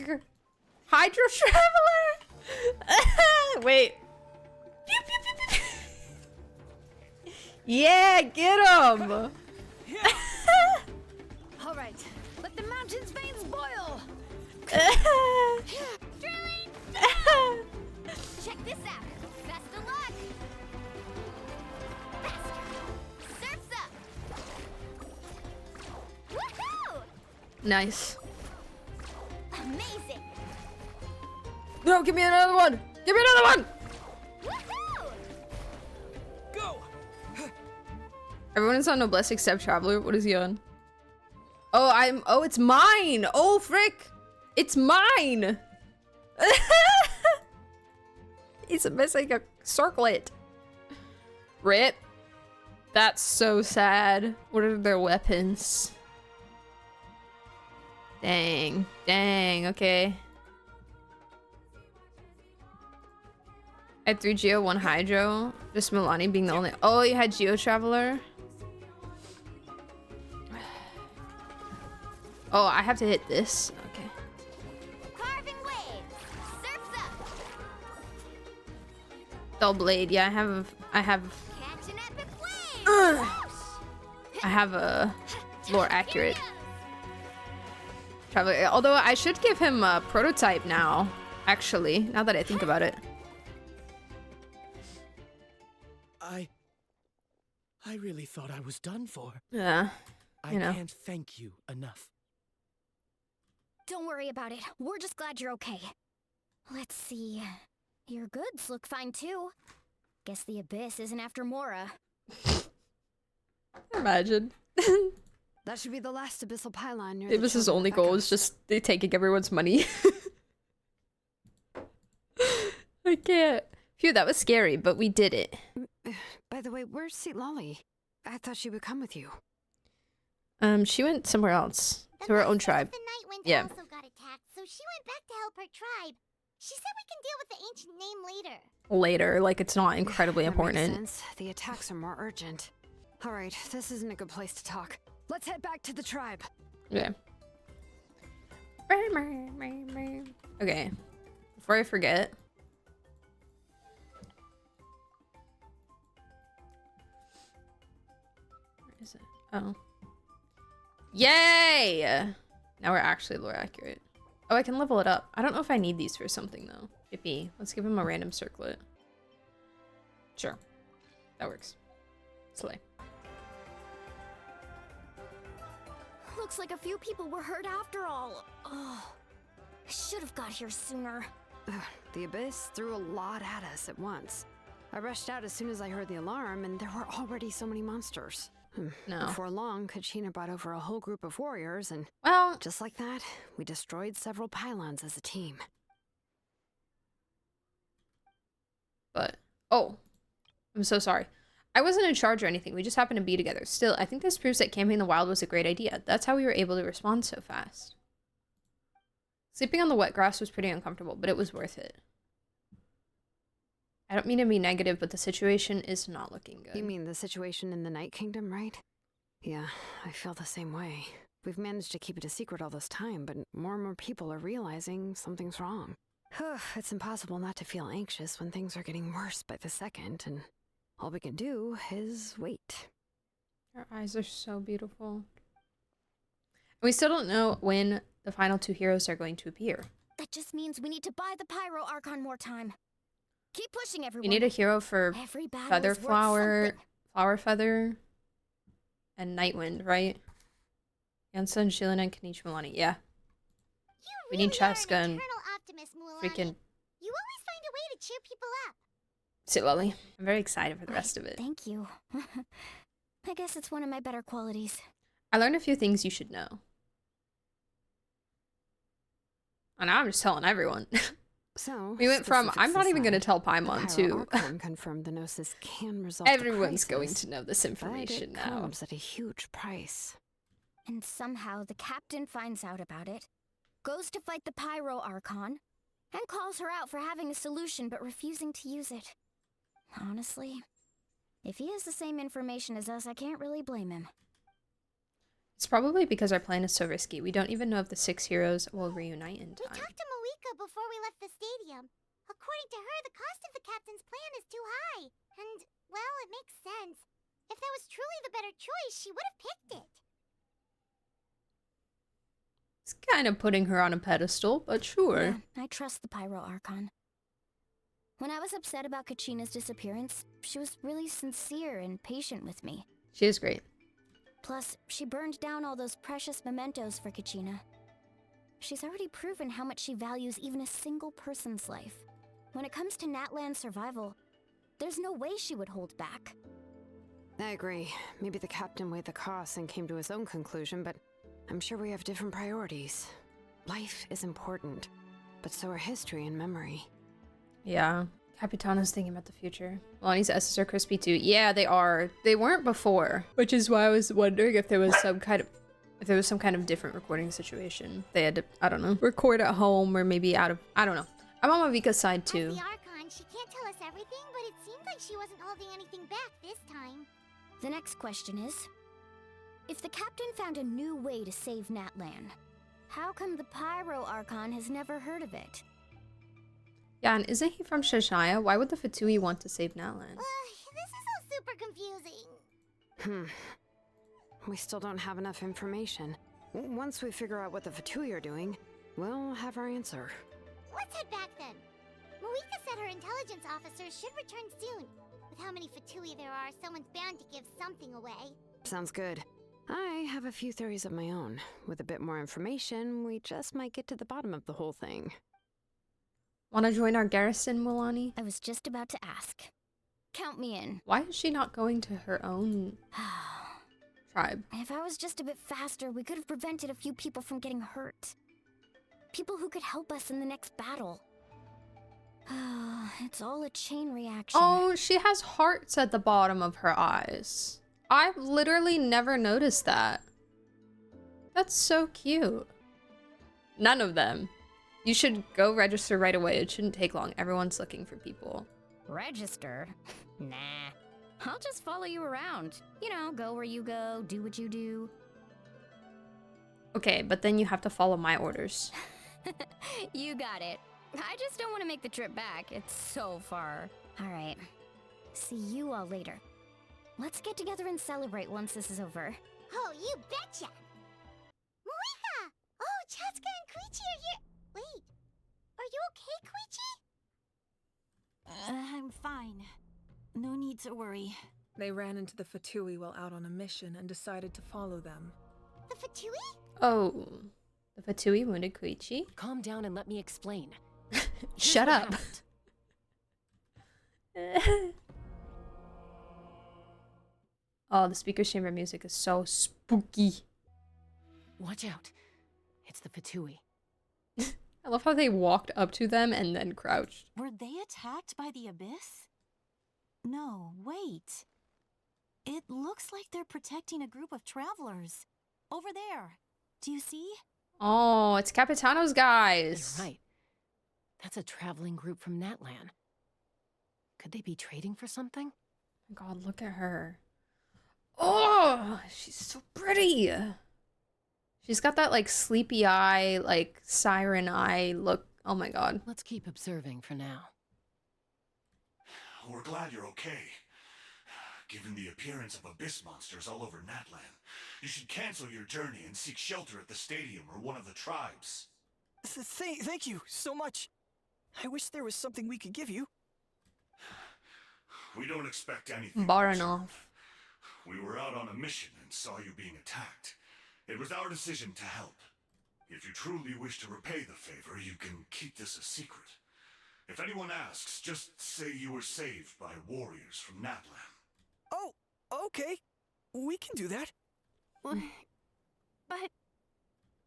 Hydro Traveler? Wait. Pew, pew, pew, pew. Yeah, get him. All right, let the mountain's veins boil! Check this out. Best of luck. Faster. Surf's up. Woohoo! Nice. Amazing. No, give me another one. Give me another one. Woohoo! Go! Everyone is on Noblesse except Traveler. What is he on? Oh, oh, it's mine. Oh, frick. It's mine. He's missing a circlet. Rip. That's so sad. What are their weapons? Dang. Dang. Okay. I had 3 Geo, 1 Hydro. Just Milani being the only. Oh, you had Geo Traveler. Oh, I have to hit this. Okay. Carving waves. Surf's up. Dull blade. Yeah, I have Catch an epic wave. I have a more accurate traveler. Although I should give him a prototype now, actually, now that I think about it. I really thought I was done for. Yeah. I You know. can't thank you enough. Don't worry about it. We're just glad you're okay. Let's see. Your goods look fine too. Guess the Abyss isn't after Mora. Imagine. That should be the last abyssal pylon near Maybe his only goal is just they taking everyone's money. I can't. Phew, that was scary, but we did it. By the way, where's Citlali? I thought she would come with you. She went somewhere else. To her own tribe. The Nightwind Yeah. also got attacked, so she went back to help her tribe. She said we can deal with the ancient name later. Later, like it's not incredibly That important. makes sense. The attacks are more urgent. All right, this isn't a good place to talk. Let's head back to the tribe. Yeah. Okay. Before I forget. Where is it? Oh. Yay! Now we're actually lore accurate. Oh, I can level it up. I don't know if I need these for something though. Yippee. Let's give him a random circlet. Sure. That works. Slay. Looks like a few people were hurt after all. Oh, I should have got here sooner. The Abyss threw a lot at us at once. I rushed out as soon as I heard the alarm, and there were already so many monsters. No. Before long, Kachina brought over a whole group of warriors, and well, just like that, we destroyed several pylons as a team. But, oh, I'm so sorry. I wasn't in charge or anything. We just happened to be together. Still, I think this proves that camping in the wild was a great idea. That's how we were able to respond so fast. Sleeping on the wet grass was pretty uncomfortable, but it was worth it. I don't mean to be negative, but the situation is not looking good. You mean the situation in the Night Kingdom, right? Yeah, I feel the same way. We've managed to keep it a secret all this time, but more and more people are realizing something's wrong. It's impossible not to feel anxious when things are getting worse by the second, and all we can do is wait. Our eyes are so beautiful. We still don't know when the final 2 heroes are going to appear. That just means we need to buy the Pyro Archon more time. Keep pushing, everyone. We need a hero for Every battle Feather is worth Flower, something. Flower Feather, and Nightwind, right? Yansa and Shilin and Kanichi Milani. Yeah. We need Chaska and freaking You always find a way to cheer people up. Citlali. I'm very excited for the rest of it. Thank you. I guess it's one of my better qualities. I learned a few things you should know. And now I'm just telling everyone. So we went from specifics I'm not even going to aside, tell Paimon the to Pyro Archon confirmed the Gnosis can resolve everyone's the going crisis, to know this information but it now. comes at a huge price. And somehow the captain finds out about it, goes to fight the Pyro Archon, and calls her out for having a solution but refusing to use it. Honestly, if he has the same information as us, I can't really blame him. It's probably because our plan is so risky. We don't even know if the 6 heroes will reunite in We time. talked to Malika before we left the stadium. According to her, the cost of the captain's plan is too high. And, well, it makes sense. If that was truly the better choice, she would have picked it. It's kind of putting her on a pedestal, but sure. Yeah, I trust the Pyro Archon. When I was upset about Kachina's disappearance, she was really sincere and patient with me. She is great. Plus, she burned down all those precious mementos for Kachina. She's already proven how much she values even a single person's life. When it comes to Natlan's survival, there's no way she would hold back. I agree. Maybe the captain weighed the costs and came to his own conclusion, but I'm sure we have different priorities. Life is important, but so are history and memory. Yeah. Capitano's thinking about the future. Lonnie's S's are crispy too. Yeah, they are. They weren't before, which is why I was wondering if there was some kind of different recording situation. They had to, I don't know, record at home or maybe out of, I don't know. I'm on Mavika's side too. As the Archon, she can't tell us everything, but it seems like she wasn't holding anything back this time. The next question is, if the captain found a new way to save Natlan, how come the Pyro Archon has never heard of it? Yeah, and isn't he from Shashaya? Why would the Fatui want to save Natlan? This is all super confusing. We still don't have enough information. Once we figure out what the Fatui are doing, we'll have our answer. Let's head back then. Marika said her intelligence officers should return soon. With how many Fatui there are, someone's bound to give something away. Sounds good. I have a few theories of my own. With a bit more information, we just might get to the bottom of the whole thing. Want to join our garrison, Milani? I was just about to ask. Count me in. Why is she not going to her own tribe? If I was just a bit faster, we could have prevented a few people from getting hurt. People who could help us in the next battle. It's all a chain reaction. Oh, she has hearts at the bottom of her eyes. I've literally never noticed that. That's so cute. None of them. You should go register right away. It shouldn't take long. Everyone's looking for people. Register? Nah. I'll just follow you around. You know, go where you go, do what you do. Okay, but then you have to follow my orders. You got it. I just don't want to make the trip back. It's so far. All right. See you all later. Let's get together and celebrate once this is over. Oh, you betcha! Marika! Oh, Chaska and Koichi are here. Wait, are you okay, Koichi? I'm fine. No need to worry. They ran into the Fatui while out on a mission and decided to follow them. The Fatui? Oh, the Fatui wounded Koichi? Calm down and let me explain. Shut up. Oh, the speaker chamber music is so spooky. Watch out. It's the Fatui. I love how they walked up to them and then crouched. Were they attacked by the Abyss? No, wait. It looks like they're protecting a group of travelers. Over there. Do you see? Oh, it's Capitano's guys. You're right. That's a traveling group from Natlan. Could they be trading for something? Oh my god, look at her. Oh, she's so pretty. She's got that like sleepy eye, like siren eye look. Oh my god. Let's keep observing for now. We're glad you're okay. Given the appearance of abyss monsters all over Natlan, you should cancel your journey and seek shelter at the stadium or one of the tribes. Thank you so much. I wish there was something we could give you. We don't expect anything. Baranov. We were out on a mission and saw you being attacked. It was our decision to help. If you truly wish to repay the favor, you can keep this a secret. If anyone asks, just say you were saved by warriors from Natlan. Oh, okay. We can do that. But...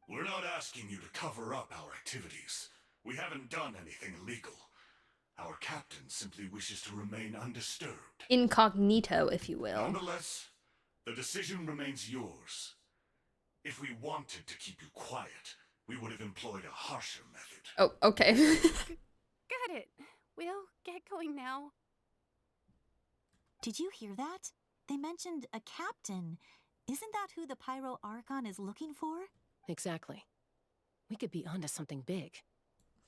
We're not asking you to cover up our activities. We haven't done anything illegal. Our captain simply wishes to remain undisturbed. Incognito, if you will. Nonetheless, the decision remains yours. If we wanted to keep you quiet, we would have employed a harsher method. Oh, okay. Got it. We'll get going now. Did you hear that? They mentioned a captain. Isn't that who the Pyro Archon is looking for? Exactly. We could be onto something big.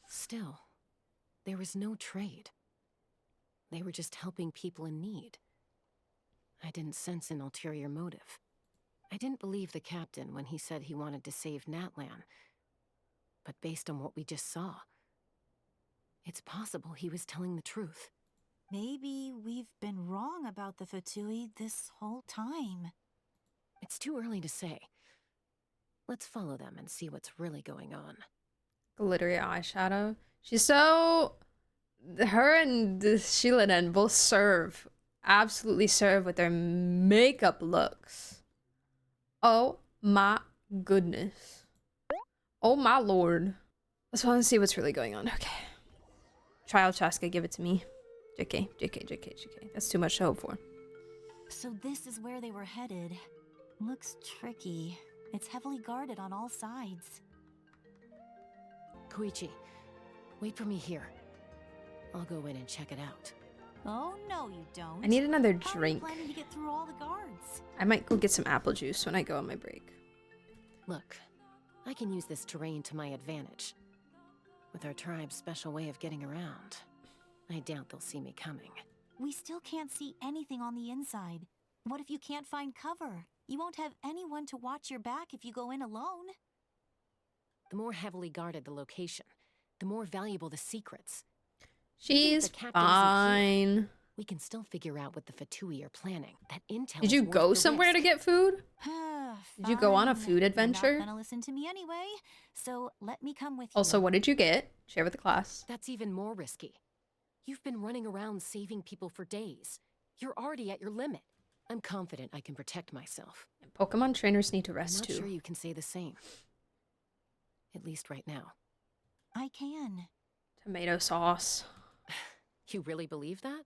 Still, there was no trade. They were just helping people in need. I didn't sense an ulterior motive. I didn't believe the captain when he said he wanted to save Natlan, but based on what we just saw, it's possible he was telling the truth. Maybe we've been wrong about the Fatui this whole time. It's too early to say. Let's follow them and see what's really going on. Glittery eyeshadow. She's so... Her and Shiladen both absolutely serve with their makeup looks. Oh my goodness. Oh my lord. Let's want to see what's really going on. Okay. Child Chaska, give it to me. JK, JK, JK, JK. That's too much to hope for. So this is where they were headed. Looks tricky. It's heavily guarded on all sides. Koichi, wait for me here. I'll go in and check it out. Oh, no, you don't. I need another How drink. are you planning to get through all the guards? I might go get some apple juice when I go on my break. Look, I can use this terrain to my advantage. With our tribe's special way of getting around, I doubt they'll see me coming. We still can't see anything on the inside. What if you can't find cover? You won't have anyone to watch your back if you go in alone. The more heavily guarded the location, the more valuable the secrets. She's fine. Here, we can still figure out what the Fatui are planning. That intel. Did you go somewhere to get food? Did you go on a food adventure? You're not gonna listen to me anyway, so let me come with you. Also, what did you get? Share with the class. That's even more risky. You've been running around saving people for days. You're already at your limit. I'm confident I can protect myself. And Pokemon trainers need to rest too. I'm not sure you can say the same. At least right now. I can. Tomato sauce. You really believe that?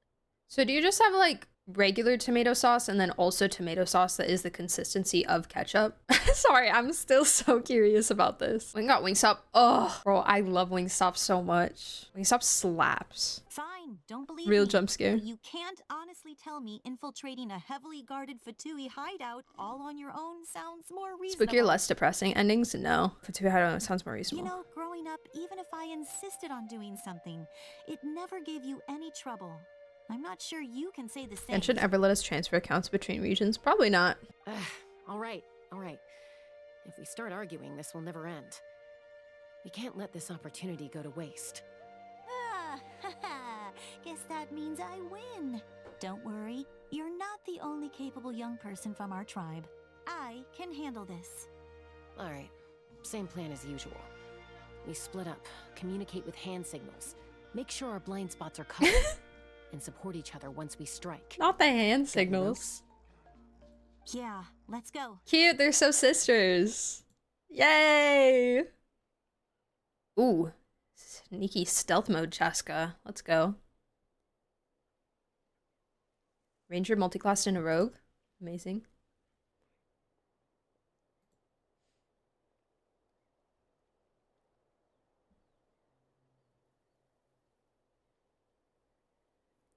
So do you just have like regular tomato sauce and then also tomato sauce that is the consistency of ketchup? Sorry, I'm still so curious about this. We got Wingstop. Oh, bro, I love Wingstop so much. Wingstop slaps. Fine, don't believe Real me, jump scare. but you can't honestly tell me infiltrating a heavily guarded Fatui hideout all on your own sounds more reasonable. Spookier, less depressing endings? No. Fatui hideout sounds more reasonable. You know, growing up, even if I insisted on doing something, it never gave you any trouble. I'm not sure you can say the same. Genshin ever let us transfer accounts between regions? Probably not. All right. If we start arguing, this will never end. We can't let this opportunity go to waste. Guess that means I win. Don't worry, you're not the only capable young person from our tribe. I can handle this. All right, same plan as usual. We split up, communicate with hand signals, make sure our blind spots are covered, and support each other once we strike. Not the hand signals. Yeah, let's go. Cute, they're so sisters. Yay! Ooh, sneaky stealth mode, Chaska. Let's go. Ranger multiclassed in a rogue. Amazing.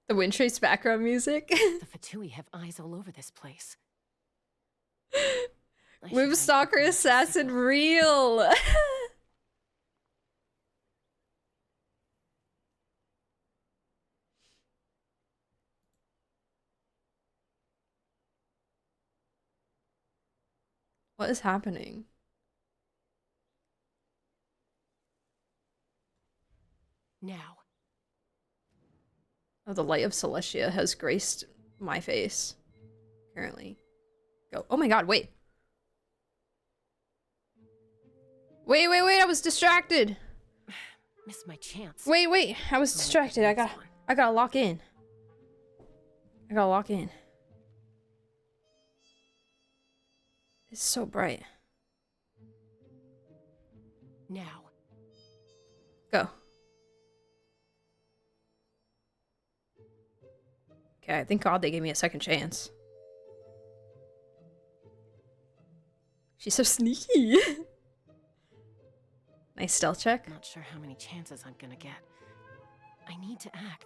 The Windtrace background music. The Fatui have eyes all over this place. Move Stalker Assassin real. What is happening? Now. Oh, the light of Celestia has graced my face. Currently. Go. Oh my god, wait. Wait, I was distracted. Missed my chance. Wait, I was distracted. I gotta lock in. It's so bright. Now. Go. Okay, thank God they gave me a second chance. She's so sneaky. Nice stealth check. Not sure how many chances I'm gonna get. I need to act.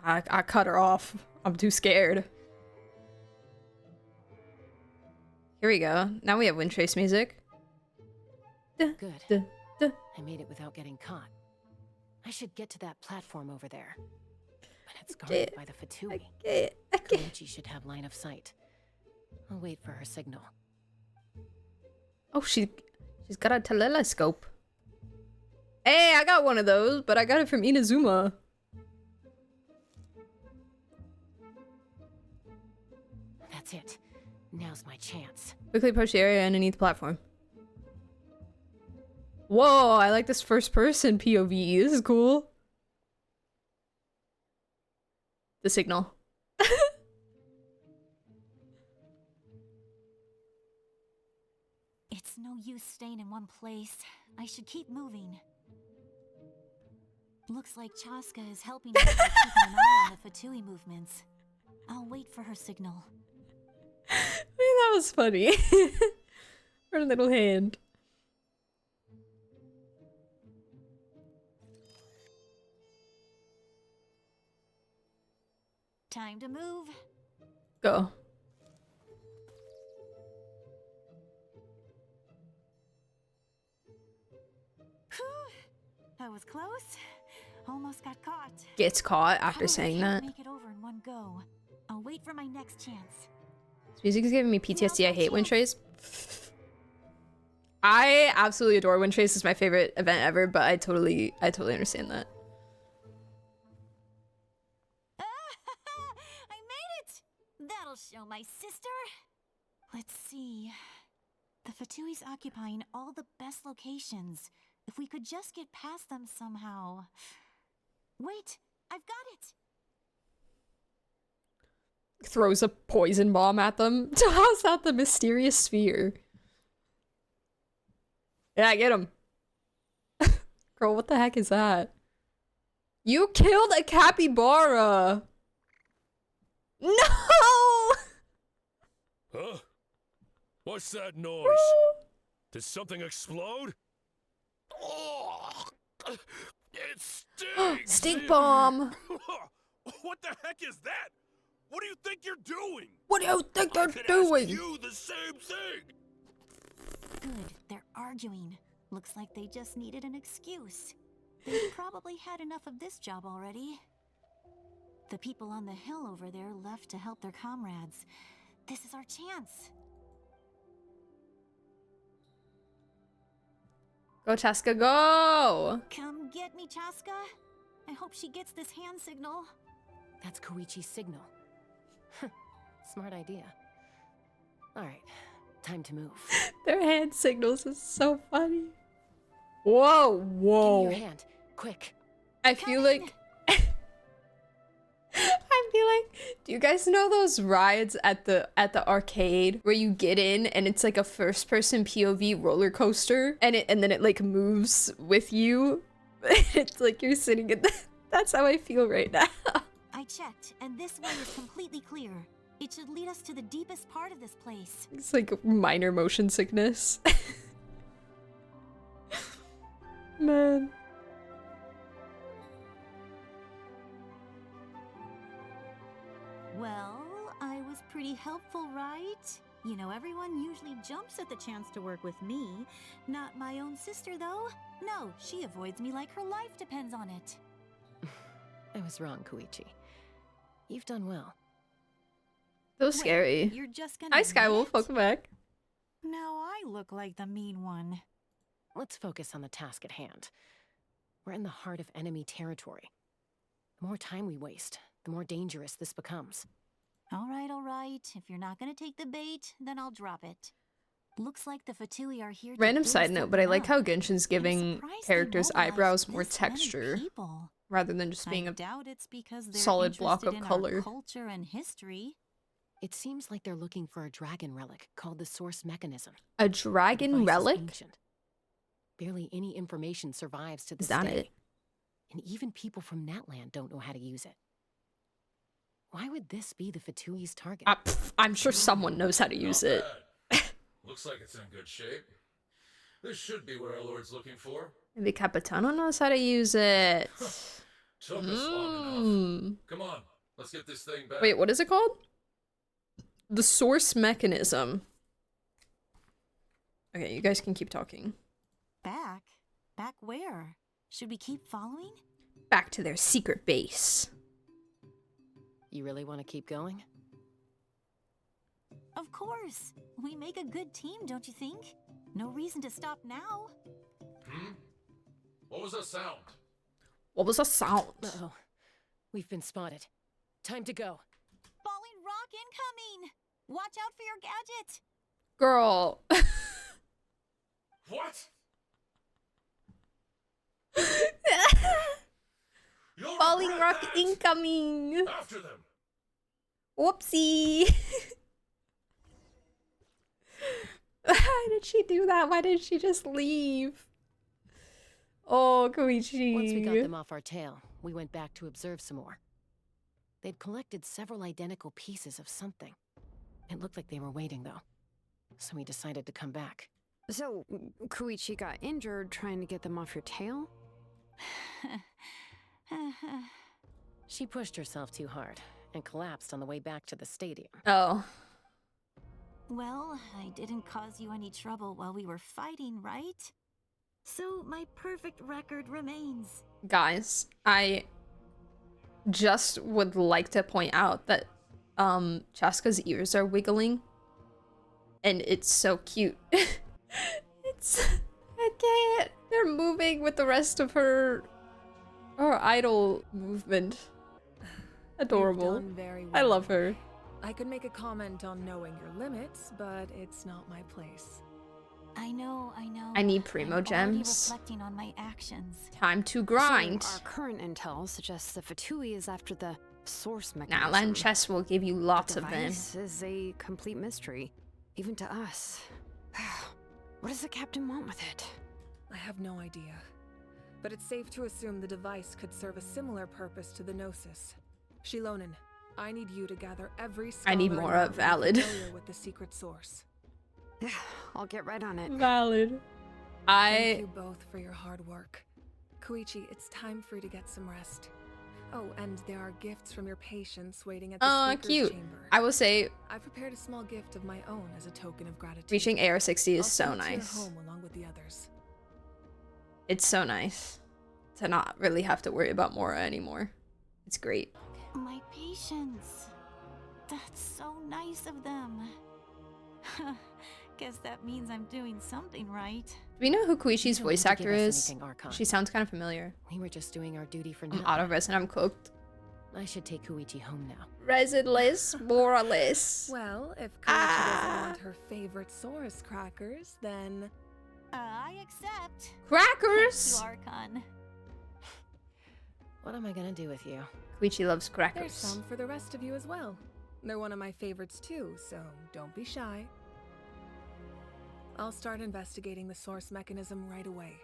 I cut her off. I'm too scared. Here we go. Now we have Windtrace music. Good. I made it without getting caught. I should get to that platform over there. But it's guarded by the Fatui. Koichi should have line of sight. I'll wait for her signal. Oh, she's got a telescope. Hey, I got one of those, but I got it from Inazuma. That's it. Now's my chance. Quickly approach the area underneath the platform. Whoa, I like this first person POV. This is cool. The signal. It's no use staying in one place. I should keep moving. Looks like Chaska is helping me by keeping an eye on the Fatui movements. I'll wait for her signal. I mean, that was funny. Her little hand. Time to move. Go. That was close. Almost got caught. Gets caught after Probably saying can't that. Make it over in one go. I'll wait for my next chance. This music is giving me PTSD. I hate wind trace. I absolutely adore wind trace. It's my favorite event ever, but I totally understand that. I made it! That'll show my sister. Let's see. The Fatui's occupying all the best locations. If we could just get past them somehow. Wait, I've got it! Throws a poison bomb at them. Toss out the mysterious sphere. Yeah, get him. Girl, what the heck is that? You killed a capybara! No! Huh? What's that noise? Did something explode? Oh, it stinks! Stink bomb! What the heck is that? What do you think you're doing? What do you think they're Ask doing? you the same thing. Good, they're arguing. Looks like they just needed an excuse. They've probably had enough of this job already. The people on the hill over there left to help their comrades. This is our chance. Go, Chaska, go! Come get me, Chaska. I hope she gets this hand signal. That's Koichi's signal. Smart idea. Alright, time to move. Their hand signals is so funny. Whoa, whoa. Give me your hand, quick. I feel like... I feel like, do you guys know those rides at the arcade where you get in and it's like a first person POV roller coaster and then it like moves with you? It's like you're sitting in that's how I feel right now. I checked, and this way is completely clear. It should lead us to the deepest part of this place. It's like minor motion sickness. Man. Well, I was pretty helpful, right? You know, everyone usually jumps at the chance to work with me. Not my own sister, though. No, she avoids me like her life depends on it. I was wrong, Koichi. You've done well. So scary. You're just gonna Hi, Skywolf. Welcome back. Now I look like the mean one. Let's focus on the task at hand. We're in the heart of enemy territory. The more time we waste, the more dangerous this becomes. All right. If you're not gonna take the bait, then I'll drop it. Looks like the Fatui are here. Random to side note, but I like how Genshin's giving characters' mobilized eyebrows more this many texture people. rather than just being I a doubt it's because they're solid block interested of in color. Our culture and history. It seems like they're looking for a dragon relic called the Source Mechanism. A The dragon device is relic? ancient. Barely any information survives to Is this that day. it? And even people from Natlan don't know how to use it. Why would this be the Fatui's target? I'm sure someone knows how to use Not it. bad. Looks like it's in good shape. This should be what our Lord's looking for. Maybe Capitano knows how to use it. Took us long enough. Come on, let's get this thing back. Wait, what is it called? The Source Mechanism. Okay, you guys can keep talking. Back? Back where? Should we keep following? Back to their secret base. You really want to keep going? Of course. We make a good team, don't you think? No reason to stop now. What was that sound? What was a sound? Uh-oh. We've been spotted. Time to go. Falling rock incoming! Watch out for your gadget! Girl. What? Falling rock incoming. After them. Whoopsie. Why did she do that? Why didn't she just leave? Oh, Koichi. Once we got them off our tail, we went back to observe some more. They'd collected several identical pieces of something. It looked like they were waiting, though. So we decided to come back. So, Koichi got injured trying to get them off your tail? She pushed herself too hard and collapsed on the way back to the stadium. Oh. Well, I didn't cause you any trouble while we were fighting, right? So my perfect record remains. Guys, I just would like to point out that Chaska's ears are wiggling. And it's so cute. I can't. They're moving with the rest of her idol movement. Adorable. You've done very well. I love her. I could make a comment on knowing your limits, but it's not my place. I know. I need primo I'm gems. reflecting on my actions. Time to grind. So our current intel suggests the Fatui is after the source mechanism. Natlan chess will give you lots the of them. device is a complete mystery, even to us. What does the captain want with it? I have no idea. But it's safe to assume the device could serve a similar purpose to the Gnosis. Shilonen, I need you to gather every scholar I need in more the of Valid. familiar with the secret source. I'll get right on it. Valid. Thank you both for your hard work. Koichi, it's time for you to get some rest. Oh, and there are gifts from your patients waiting at the speaker's cute. chamber. I will say, I prepared a small gift of my own as a token of gratitude. reaching AR60 is I'll so send it to your nice. home along with the others. It's so nice to not really have to worry about Mora anymore. It's great. My patience. That's so nice of them. Guess that means I'm doing something right. Do we know who Koichi's You don't voice need to give actor us is? anything, Archon. She sounds kind of familiar. We were just doing our duty for I'm now. out of resin, I'm cooked. I should take Koichi home now. Resinless, more or less. Well, if Koichi doesn't want her favorite Saurus crackers, then... I accept. Crackers! Thank you, Archon. What am I gonna do with you? Koichi loves There's crackers. some for the rest of you as well. They're one of my favorites too, so don't be shy. I'll start investigating the source mechanism right away.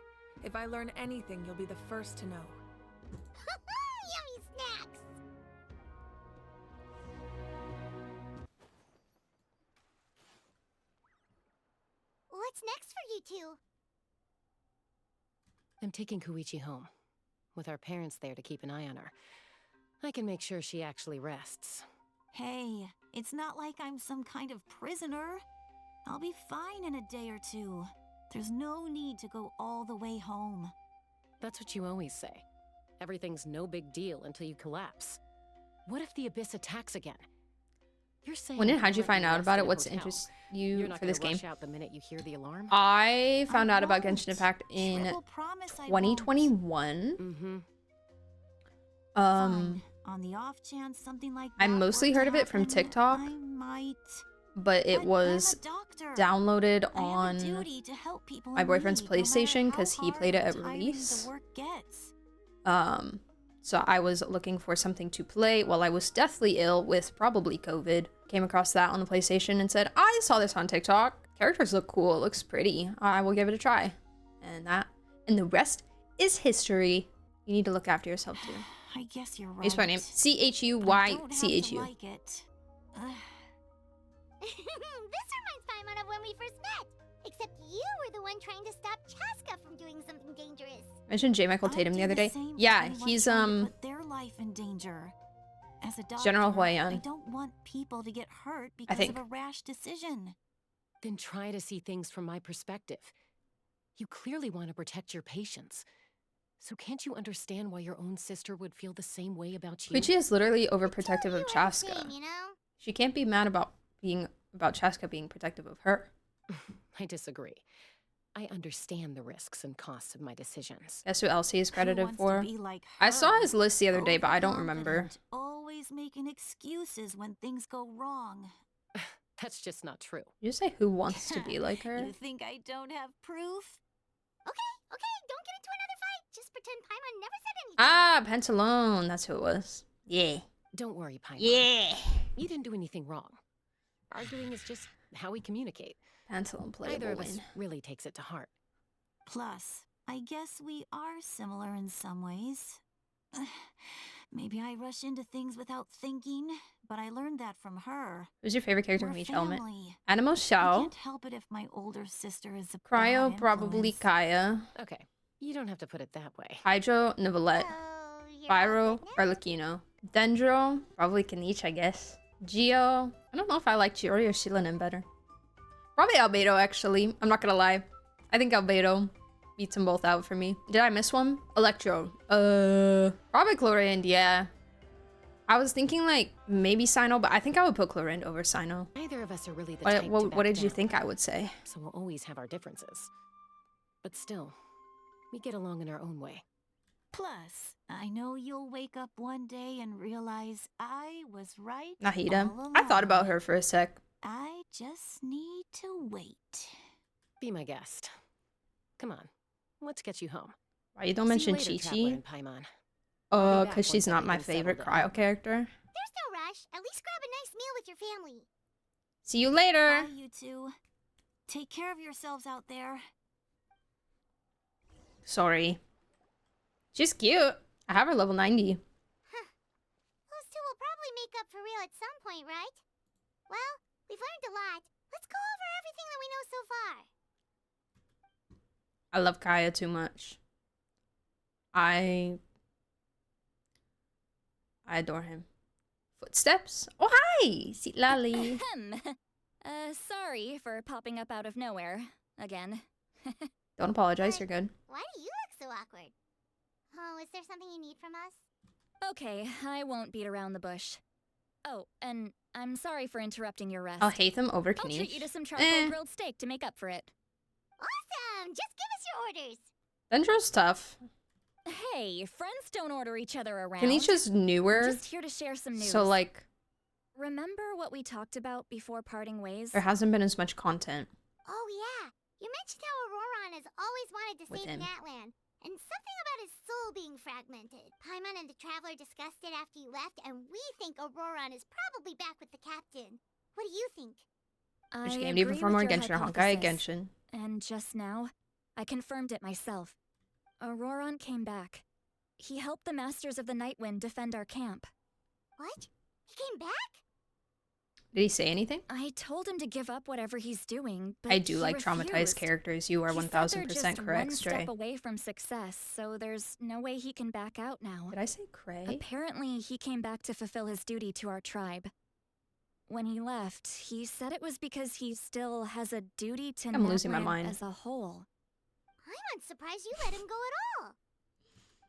If I learn anything, you'll be the first to know. Yummy snacks! What's next for you two? I'm taking Koichi home. With our parents there to keep an eye on her, I can make sure she actually rests. Hey, it's not like I'm some kind of prisoner. I'll be fine in a day or two. There's no need to go all the way home. That's what you always say. Everything's no big deal until you collapse. What if the Abyss attacks again? You're saying When and you how'd you let find me out rest about in it? a What's hotel. interest You're you not for gonna this game? rush out the minute you hear the alarm? I found out about won't. Genshin Impact in Triple promise I won't. 2021. Mm-hmm. Fine. On the off chance something like that I mostly were to heard of it from happen, TikTok, I might. but it But was I'm a doctor. downloaded I have a on duty to help people my in boyfriend's need, no matter PlayStation how because he hard played it or at tiring release. the work gets. So I was looking for something to play while I was deathly ill with probably COVID. Came across that on the PlayStation and said, I saw this on TikTok. Characters look cool. It looks pretty. I will give it a try. And the rest is history. You need to look after yourself too. I guess you're right. Here's my name. I don't have to CHUYCHU. like it. This reminds Paimon of when we first met. Except you were the one trying to stop Chaska from doing something dangerous. Mentioned J. Michael I'd Tatum do the other day. same for Yeah, anyone he's trying to put their life in danger. As a doctor, General Hua I Yan. don't want people to get hurt because think. of a rash decision. Then try to see things from my perspective. You clearly want to protect your patients. So can't you understand why your own sister would feel the same way about you? Koichi is literally overprotective of Chaska. Same, you know? She can't be mad about Chaska being protective of her. I disagree. I understand the risks and costs of my decisions. Guess who else he is credited wants to for? be like I saw her? his list the other day, but I don't remember. Overconfident, always making excuses when things go wrong. That's just not true. You say who wants to be like her? You think I don't have proof? Okay, don't get into another fight. Just pretend Paimon never said anything. Ah, Pantalone. That's who it was. Yeah. Don't worry, Paimon. Yeah. You didn't do anything wrong. Arguing is just how we communicate. Pantalone playable Neither of win. us really takes it to heart. Plus, I guess we are similar in some ways. Maybe I rush into things without thinking, but I learned that from her. Who's your favorite character We're from each family. element? Animo I Xiao. can't help it if my older sister is a Cryo, bad probably influence. Kaya. Okay, you don't have to put it that way. Hydro, Nicolette. Pyro, Arlecchino. Dendro, probably Kanich, I guess. Geo. I don't know if I like Chiori or Shilanin better. Probably Albedo, actually. I'm not gonna lie. I think Albedo beats them both out for me. Did I miss one? Electro. Probably Chlorinde, yeah. I was thinking like maybe Sino, but I think I would put Chlorinde over Sino. Neither of us are really the type to What back did you down, think I would say? so we'll always have our differences. But still, we get along in our own way. Plus, I know you'll wake up one day and realize I was right. Nahida. all I thought about along. her for a sec. I just need to wait. Be my guest. Come on, let's get you home. Why you don't See mention later, Traveler Chi-Chi? and Paimon. I'll be back Cause she's once not my everything's favorite settled down. cryo character. There's no rush. At least grab a nice meal with your family. See you later. Bye, you two. Take care of yourselves out there. Sorry. She's cute. I have her level 90. Those two will probably make up for real at some point, right? Well, we've learned a lot. Let's go over everything that we know so far. I love Kaya too much. I adore him. Footsteps? Oh, hi! Citlali. Sorry for popping up out of nowhere. Again. Don't apologize, you're good. Why do you look so awkward? Oh, is there something you need from us? Okay, I won't beat around the bush. Oh, and I'm sorry for interrupting your rest. I'll hate them over I'll treat you Kanish. to some charcoal grilled steak to make up for it. Awesome! Just give us your orders. Dendro's tough. Hey, friends don't order each other around. Kanish is newer. Just here to share some news. So, like, Remember what we talked about before parting ways? there hasn't been as much content. Oh, yeah. You mentioned how Auroron has always wanted to With save him. Natlan. And something about his soul being fragmented. Paimon and the Traveler discussed it after you left, and we think Auroron is probably back with the captain. What do you think? Which I game do you agree prefer with more, your Genshin or Honkai? hypothesis. Genshin. And just now, I confirmed it myself. Auroron came back. He helped the Masters of the Nightwind defend our camp. What? He came back? Did he say anything? I told him to give up whatever he's doing, but I do he like traumatized refused. characters. You are He said they're 1000% just correct, one Stray. step away from success, so there's no way he can back out now. Did I say Cray? Apparently, he came back to fulfill his duty to our tribe. When he left, he said it was because he still has a duty to I'm losing my Natlan mind. as a whole. I'm unsurprised you let him go at all.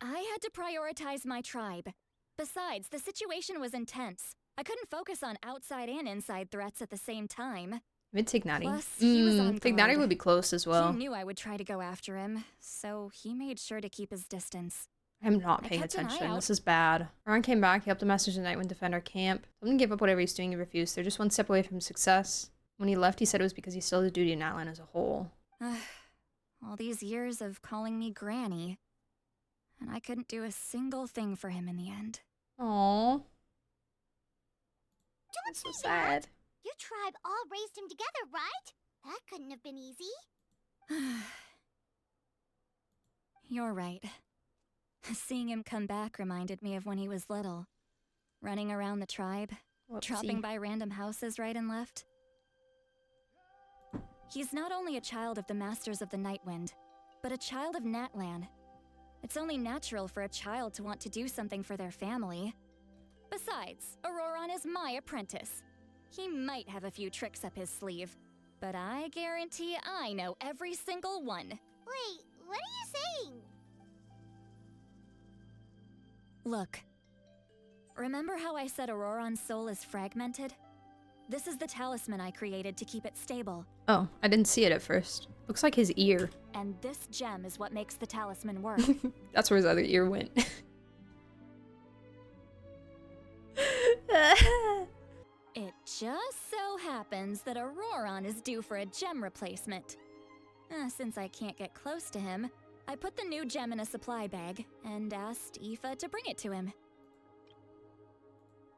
I had to prioritize my tribe. Besides, the situation was intense. I couldn't focus on outside and inside threats at the same time. Mid Tignati. Plus, he was on Tignati guard. would be close as well. He knew I would try to go after him, so he made sure to keep his distance. I'm not I paying kept an eye attention. out. This is bad. Ron came back. He helped the Masters of Nightwind defend our camp. Someone gave up whatever he's doing. He refused. They're just one step away from success. When he left, he said it was because he still had a duty to Natlan as a whole. All these years of calling me Granny, and I couldn't do a single thing for him in the end. Aww. Don't That's so say sad. that. Your tribe all raised him together, right? That couldn't have been easy. You're right. Seeing him come back reminded me of when he was little. Running around the tribe, dropping Whoopsie. by random houses right and left. He's not only a child of the Masters of the Nightwind, but a child of Natlan. It's only natural for a child to want to do something for their family. Besides, Auroron is my apprentice. He might have a few tricks up his sleeve, but I guarantee I know every single one. Wait, what are you saying? Look, remember how I said Auroron's soul is fragmented? This is the talisman I created to keep it stable. Oh, I didn't see it at first. Looks like his ear. And this gem is what makes the talisman work. That's where his other ear went. It just so happens that Auroron is due for a gem replacement. Since I can't get close to him, I put the new gem in a supply bag and asked Aoife to bring it to him.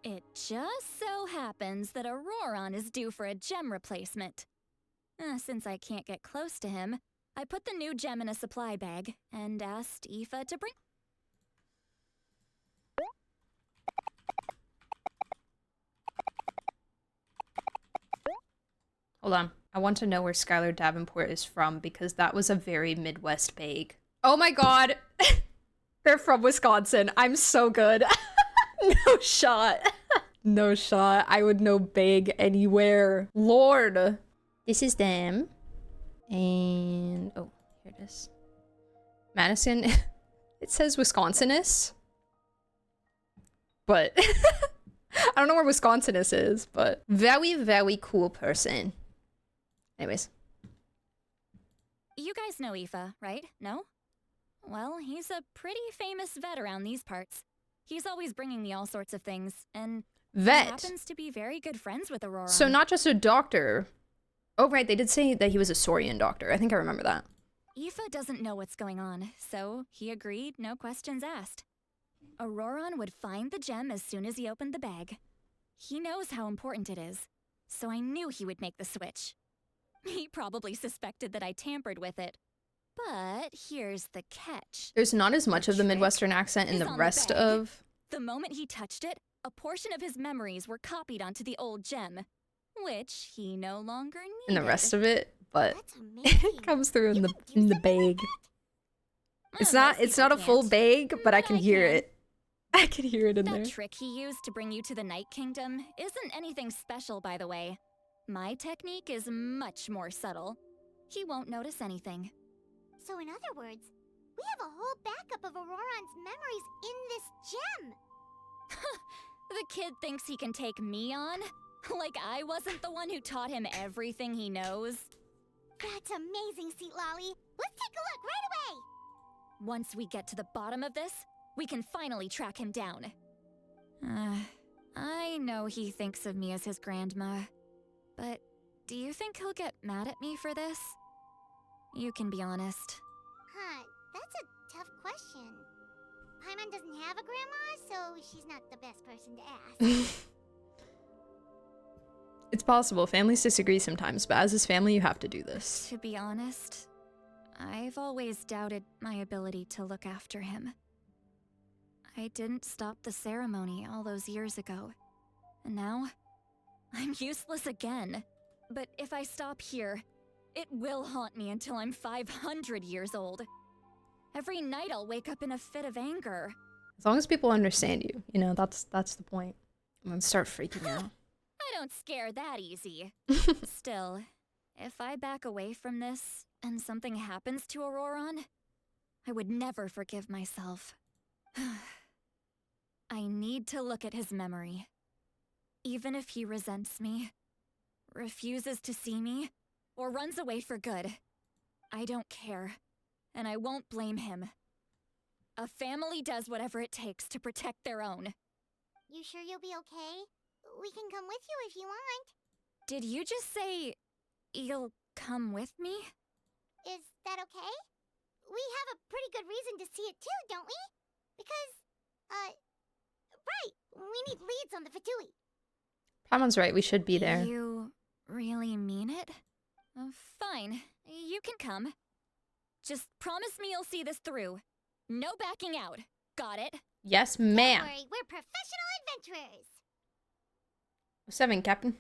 It just so happens that Auroron is due for a gem replacement. Since I can't get close to him, I put the new gem in a supply bag and asked Aoife to bring... Hold on. I want to know where Skylar Davenport is from because that was a very Midwest bag. Oh my god! They're from Wisconsin. I'm so good. No shot. No shot. I would know bag anywhere. Lord. This is them. And... oh, here it is. Madison. It says Wisconsinus. But... I don't know where Wisconsinus is, but... very, very cool person. Anyways. You guys know Aoife, right? No? Well, he's a pretty famous vet around these parts. He's always bringing me all sorts of things, and Vet? he happens to be very good friends with Aurora. So not just a doctor. Oh, right, they did say that he was a Saurian doctor. I think I remember that. Aoife doesn't know what's going on, so he agreed, no questions asked. Auroron would find the gem as soon as he opened the bag. He knows how important it is, so I knew he would make the switch. He probably suspected that I tampered with it. But here's the catch. There's not as much of the Midwestern accent in the rest of... The moment he touched it, a portion of his memories were copied onto the old gem, which he no longer needed. in the rest of it, but it comes through in the bag. It's not a full bag, but I can hear it. I can hear it in there. That trick he used to bring you to the Night Kingdom isn't anything special, by the way. My technique is much more subtle. He won't notice anything. So in other words, we have a whole backup of Auroron's memories in this gem. The kid thinks he can take me on? Like I wasn't the one who taught him everything he knows? That's amazing, Citlali. Let's take a look right away. Once we get to the bottom of this, we can finally track him down. I know he thinks of me as his grandma, but do you think he'll get mad at me for this? You can be honest. Huh, that's a tough question. Paimon doesn't have a grandma, so she's not the best person to ask. It's possible. Families disagree sometimes, but as his family, you have to do this. To be honest, I've always doubted my ability to look after him. I didn't stop the ceremony all those years ago, and now I'm useless again. But if I stop here, it will haunt me until I'm 500 years old. Every night I'll wake up in a fit of anger. As long as people understand you, you know, that's the point. I'm gonna start freaking out. I don't scare that easy. Still, if I back away from this and something happens to Auroron, I would never forgive myself. I need to look at his memory. Even if he resents me, refuses to see me, or runs away for good, I don't care, and I won't blame him. A family does whatever it takes to protect their own. You sure you'll be okay? We can come with you if you want. Did you just say you'll come with me? Is that okay? We have a pretty good reason to see it too, don't we? Because, right, we need leads on the Fatui. Paimon's right, we should be there. You really mean it? Fine, you can come. Just promise me you'll see this through. No backing out. Got it? Yes, ma'am. Don't worry, we're professional adventurers. 7, Captain.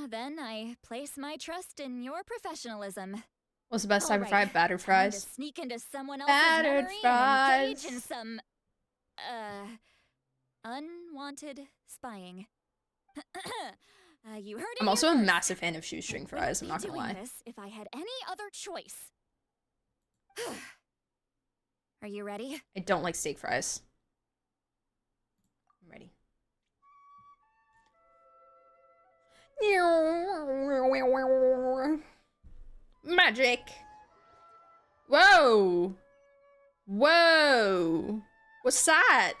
Then I place my trust in your professionalism. What's the best type of fry? Battered fries. To sneak into someone else's Battered memory fries. and engage in some, unwanted spying. You heard it. I'm also a here first. massive fan of shoestring fries, I'm not gonna lie. This if I had any other choice. Are you ready? I don't like steak fries. I'm ready. Magic. Whoa. Whoa. What's that?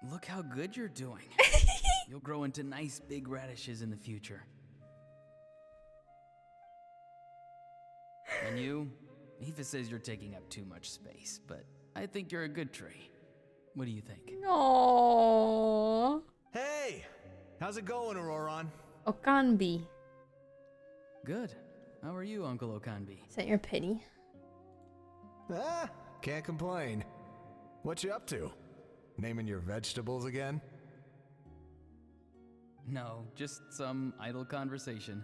Look how good you're doing. You'll grow into nice big radishes in the future. And you? Aoife says you're taking up too much space, but I think you're a good tree. What do you think? Aww. Hey! How's it going, Auroron? Okanbi. Good. How are you, Uncle Okanbi? Is that your pity? Ah, can't complain. What you up to? Naming your vegetables again? No, just some idle conversation.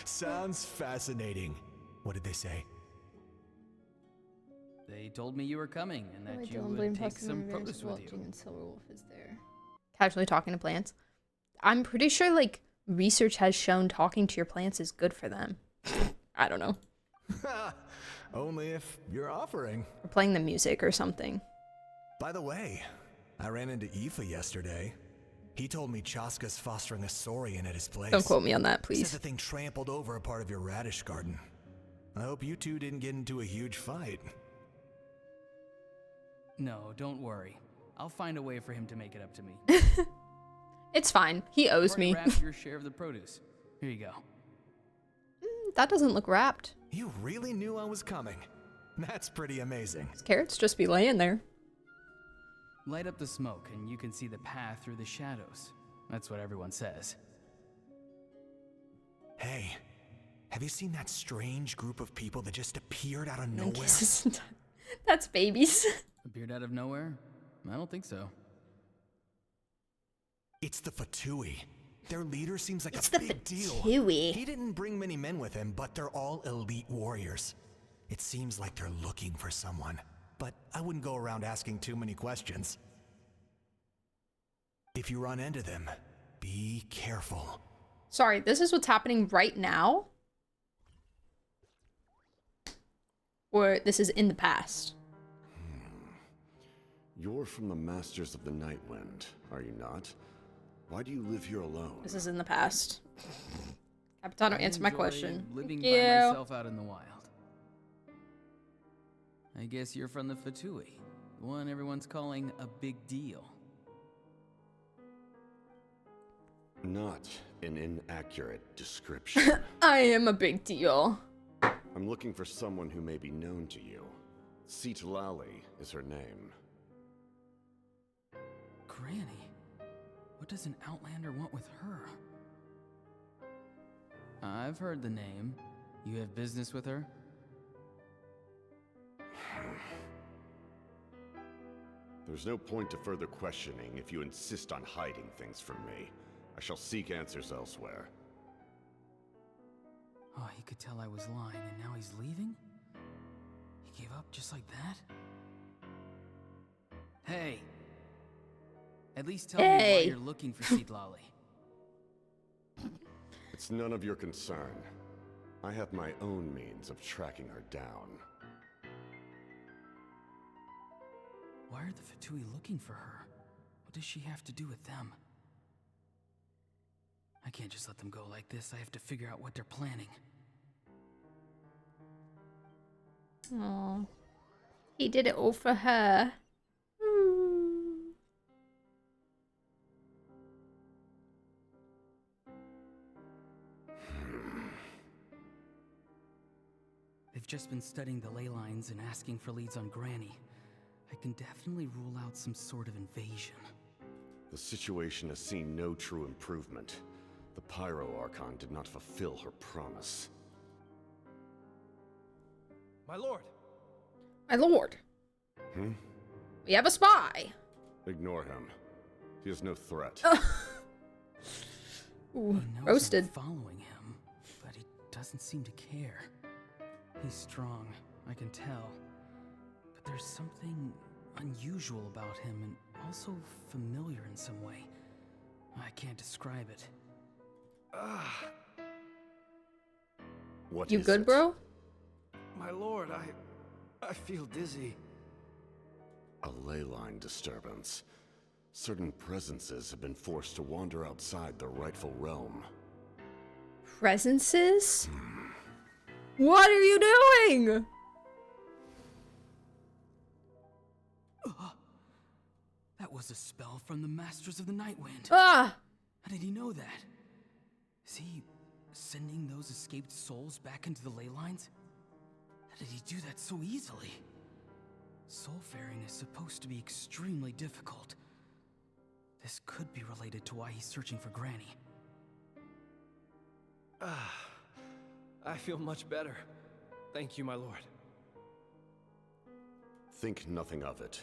Sounds fascinating. What did they say? They told me you were coming and that you Dylan would take some produce with you. And Silverwolf is there. Casually talking to plants. I'm pretty sure, like, research has shown talking to your plants is good for them. I don't know. Only if you're offering. Or playing the music or something. By the way, I ran into Aoife yesterday. He told me Chaska's fostering a saurian at his place. Don't quote me on that, He please. said the thing trampled over a part of your radish garden. I hope you two didn't get into a huge fight. No, don't worry. I'll find a way for him to make it up to me. It's fine. He owes me. Wrap your share of the produce. Here you go. That doesn't look wrapped. You really knew I was coming. That's pretty amazing. These carrots just be laying there. Light up the smoke and you can see the path through the shadows. That's what everyone says. Hey, have you seen that strange group of people that just appeared out of nowhere? That's babies. Appeared out of nowhere? I don't think so. It's the Fatui. Their leader seems like It's a the big deal. Fatui. He didn't bring many men with him, but they're all elite warriors. It seems like they're looking for someone, but I wouldn't go around asking too many questions. If you run into them, be careful. Sorry, this is what's happening right now? Or this is in the past? You're from the Masters of the Nightwind, are you not? Why do you live here alone? This is in the past. Capitano, answer my question. Living Thank by you. myself out in the wild. I guess you're from the Fatui, the one everyone's calling a big deal. Not an inaccurate description. I am a big deal. I'm looking for someone who may be known to you. Citlali is her name. Granny? What does an Outlander want with her? I've heard the name. You have business with her? There's no point to further questioning if you insist on hiding things from me. I shall seek answers elsewhere. Oh, he could tell I was lying and now he's leaving? He gave up just like that? Hey! At least tell me why you're looking for Citlali. It's none of your concern. I have my own means of tracking her down. Why are the Fatui looking for her? What does she have to do with them? I can't just let them go like this. I have to figure out what they're planning. Aww. He did it all for her. They've just been studying the ley lines and asking for leads on Granny. I can definitely rule out some sort of invasion. The situation has seen no true improvement. The Pyro Archon did not fulfill her promise. My lord. My lord. We have a spy. Ignore him. He is no threat. Ooh, He knows roasted. I'm following him, but he doesn't seem to care. He's strong, I can tell. But there's something unusual about him and also familiar in some way. I can't describe it. What You is good, it? bro? My lord, I feel dizzy. A ley line disturbance. Certain presences have been forced to wander outside their rightful realm. Presences? What are you doing? That was a spell from the Masters of the Nightwind. Ah! How did he know that? Is he sending those escaped souls back into the ley lines? How did he do that so easily? Soulfaring is supposed to be extremely difficult. This could be related to why he's searching for Granny. I feel much better. Thank you, my lord. Think nothing of it.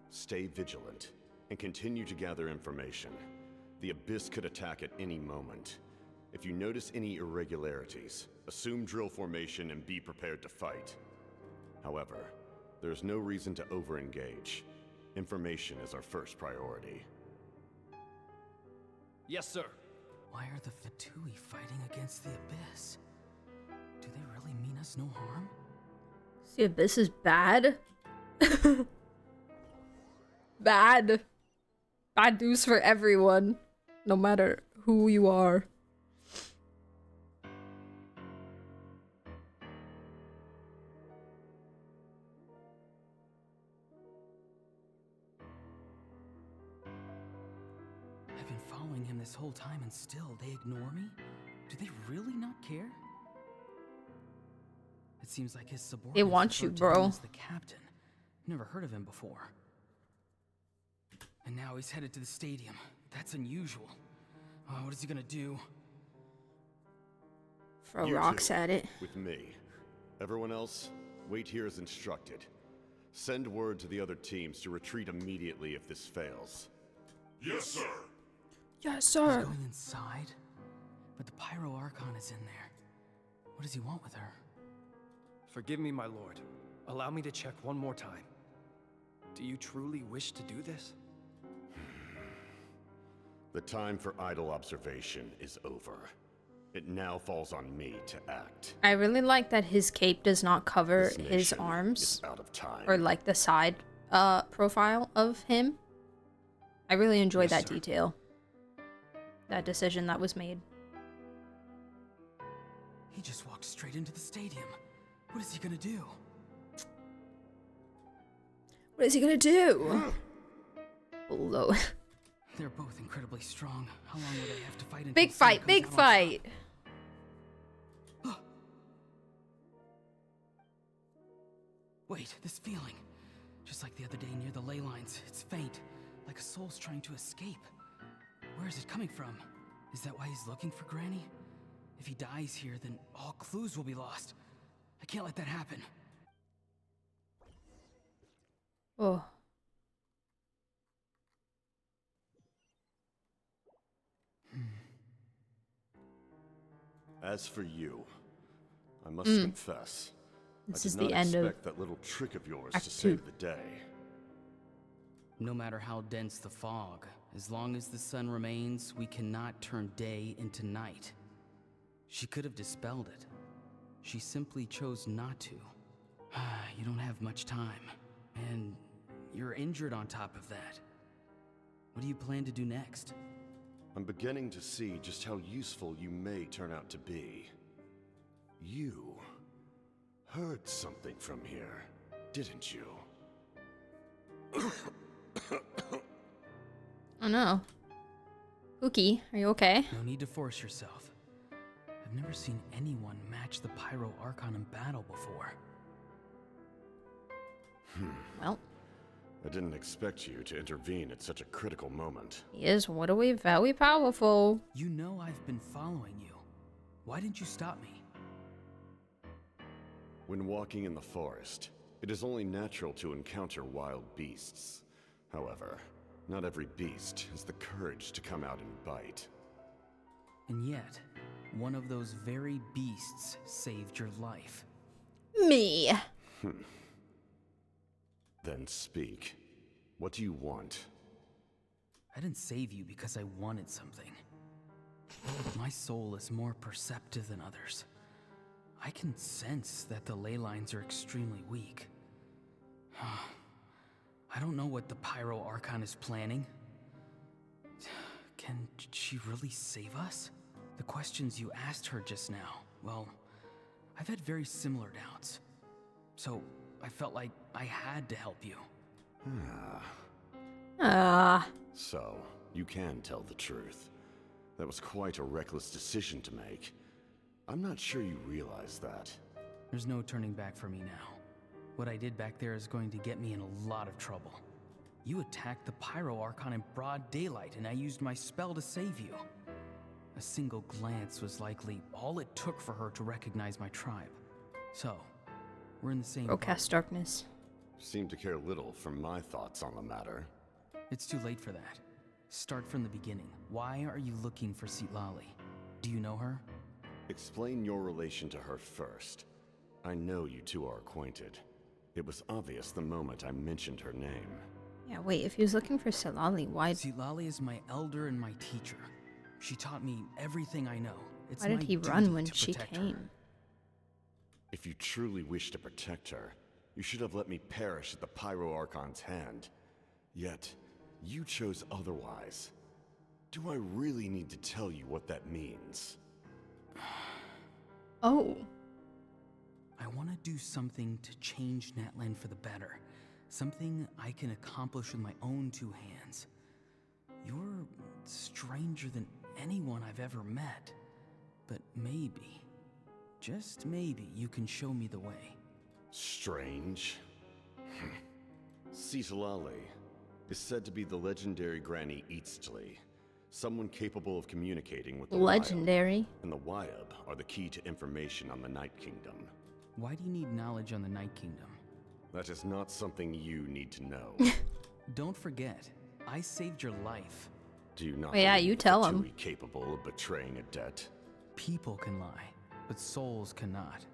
Stay vigilant, and continue to gather information. The Abyss could attack at any moment. If you notice any irregularities, assume drill formation and be prepared to fight. However, there's no reason to over-engage. Information is our first priority. Yes, sir. Why are the Fatui fighting against the Abyss? Do they really mean us no harm? The Abyss is bad? Bad. Bad news for everyone, no matter who you are. I've been following him this whole time and still they ignore me? Do they really not care? It seems like his subordinates They want you, refer to him bro. as the captain. Never heard of him before. And now he's headed to the stadium. That's unusual. What is he gonna do? Throw You rocks two, at it. with me. Everyone else, wait here as instructed. Send word to the other teams to retreat immediately if this fails. Yes, sir. Yes, He's sir. going inside? But the Pyro Archon is in there. What does he want with her? Forgive me, my lord. Allow me to check one more time. Do you truly wish to do this? The time for idle observation is over. It now falls on me to act. I really like that his cape does not cover This his nation arms. is out of time. Or like the side profile of him. I really enjoyed Yes, that sir. detail. That decision that was made. He just walked straight into the stadium. What is he gonna do? What is he gonna do? Although They're both incredibly strong. How long will they have to fight until big someone fight, comes big out on fight. top? Wait, this feeling. Just like the other day near the ley lines. It's faint, like a soul's trying to escape. Where is it coming from? Is that why he's looking for Granny? If he dies here, then all clues will be lost. I can't let that happen. Oh. As for you, I must confess, This I is did the not end of expect that little trick of yours Act to 2. save the day. No matter how dense the fog, as long as the sun remains, we cannot turn day into night. She could have dispelled it. She simply chose not to. You don't have much time, and you're injured on top of that. What do you plan to do next? I'm beginning to see just how useful you may turn out to be. You heard something from here, didn't you? Oh no. Pookie, are you okay? No need to force yourself. I've never seen anyone match the Pyro Archon in battle before. Well, I didn't expect you to intervene at such a critical moment. he is very powerful. You know I've been following you. Why didn't you stop me? When walking in the forest, it is only natural to encounter wild beasts. However, not every beast has the courage to come out and bite. And yet, one of those very beasts saved your life. Me. Then speak. What do you want? I didn't save you because I wanted something. My soul is more perceptive than others. I can sense that the ley lines are extremely weak. I don't know what the Pyro Archon is planning. Can she really save us? The questions you asked her just now, well, I've had very similar doubts. So I felt like I had to help you. So, you can tell the truth. That was quite a reckless decision to make. I'm not sure you realize that. There's no turning back for me now. What I did back there is going to get me in a lot of trouble. You attacked the Pyro Archon in broad daylight, and I used my spell to save you. A single glance was likely all it took for her to recognize my tribe. So, we're in the same boat. Cast darkness. Seem to care little for my thoughts on the matter. It's too late for that. Start from the beginning. Why are you looking for Citlali? Do you know her? Explain your relation to her first. I know you two are acquainted. It was obvious the moment I mentioned her name. Yeah, wait, if he was looking for Citlali, why... Citlali is my elder and my teacher. She taught me everything I know. It's Why did my he duty run when to she protect came? her. If you truly wish to protect her, you should have let me perish at the Pyro Archon's hand. Yet, you chose otherwise. Do I really need to tell you what that means? Oh. I want to do something to change Natlan for the better. Something I can accomplish with my own two hands. You're stranger than anyone I've ever met. But maybe, just maybe, you can show me the way. Strange? Citlali is said to be the legendary Granny Citlali, someone capable of communicating with the legendary. Wyab, and the Wyab are the key to information on the Night Kingdom. Why do you need knowledge on the Night Kingdom? That is not something you need to know. Don't forget, I saved your life. Do you not? Oh, yeah, you tell him. Tui capable of betraying a debt? People can lie, but souls cannot.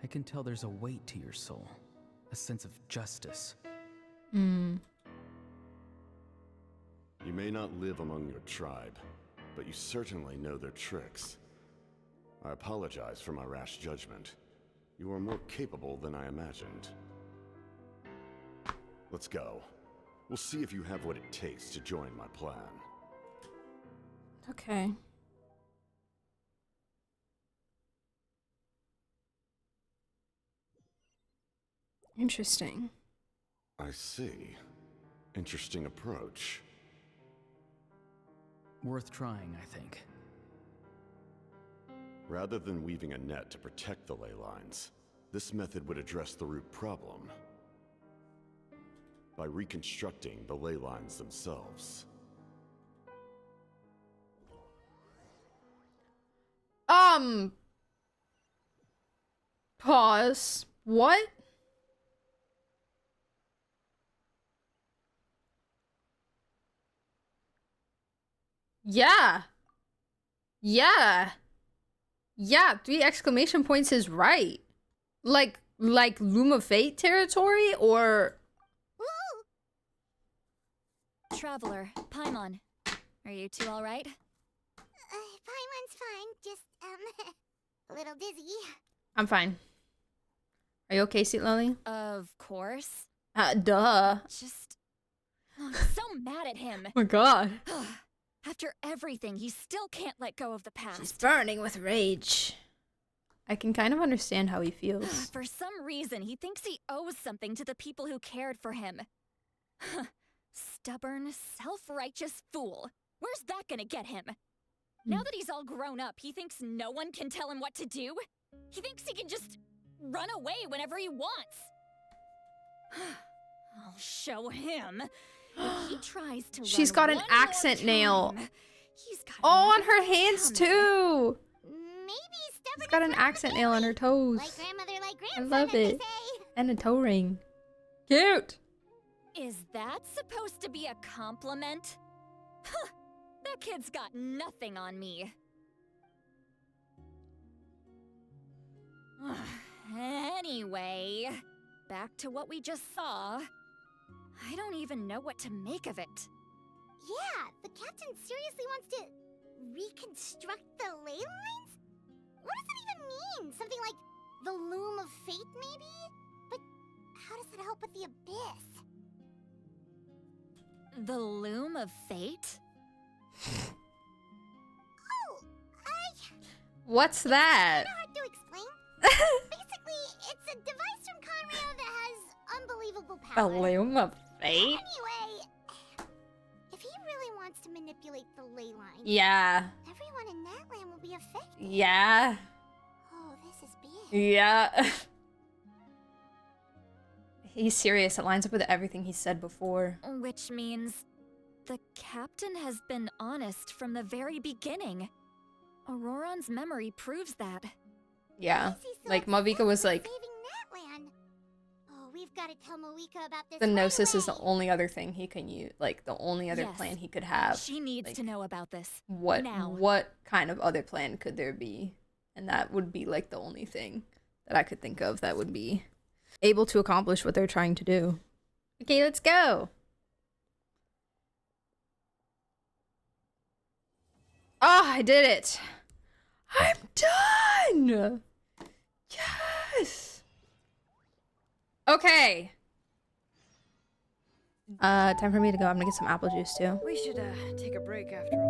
I can tell there's a weight to your soul, a sense of justice. You may not live among your tribe, but you certainly know their tricks. I apologize for my rash judgment. You are more capable than I imagined. Let's go. We'll see if you have what it takes to join my plan. Okay. Interesting. I see. Interesting approach. Worth trying, I think. Rather than weaving a net to protect the ley lines, this method would address the root problem by reconstructing the ley lines themselves. Pause. What? Yeah. Yeah. Yeah, 3 exclamation points is right. Like Loom of Fate territory, or... Traveler, Paimon. Are you two alright? Paimon's fine, just, a little dizzy. I'm fine. Are you okay, Citlali? Of course. Duh. Just... I'm so mad at him. Oh my god. After everything, he still can't let go of the past. She's burning with rage. I can kind of understand how he feels. For some reason, he thinks he owes something to the people who cared for him. Stubborn, self-righteous fool. Where's that gonna get him? Now that he's all grown up, he thinks no one can tell him what to do? He thinks he can just run away whenever he wants. I'll show him. If he tries to She's got an accent nail. He's got on her hands too. Maybe She's got an accent nail on her toes. like grandmother, like I grandson, love as they it. say. And a toe ring. Cute. Is that supposed to be a compliment? Huh, that kid's got nothing on me. Anyway, back to what we just saw. I don't even know what to make of it. Yeah, the captain seriously wants to reconstruct the ley lines? What does that even mean? Something like the loom of fate, maybe? But how does that help with the abyss? The loom of fate? Oh, What's that? It's hard to explain. Basically, it's a device from Conrio that has unbelievable The power. loom of fate? Anyway, if he really wants to manipulate the ley lines, Yeah. everyone in Natlan will be affected. Yeah. Oh, this is big. Yeah. He's serious. It lines up with everything he said before. Which means the captain has been honest from the very beginning. Auroron's memory proves that. Yeah. Like, Mavika was like, Saving Natlan. Oh, we've got to tell Moeka about this. the right Gnosis away. is the only other thing he can use. Like, the only other Yes. plan he could have. She needs Like, to know about this. What Now. kind of other plan could there be? And that would be, like, the only thing that I could think of that would be able to accomplish what they're trying to do. Okay, let's go. Oh, I did it. I'm done. Yes. Okay. Time for me to go. I'm gonna get some apple juice too. We should take a break after all.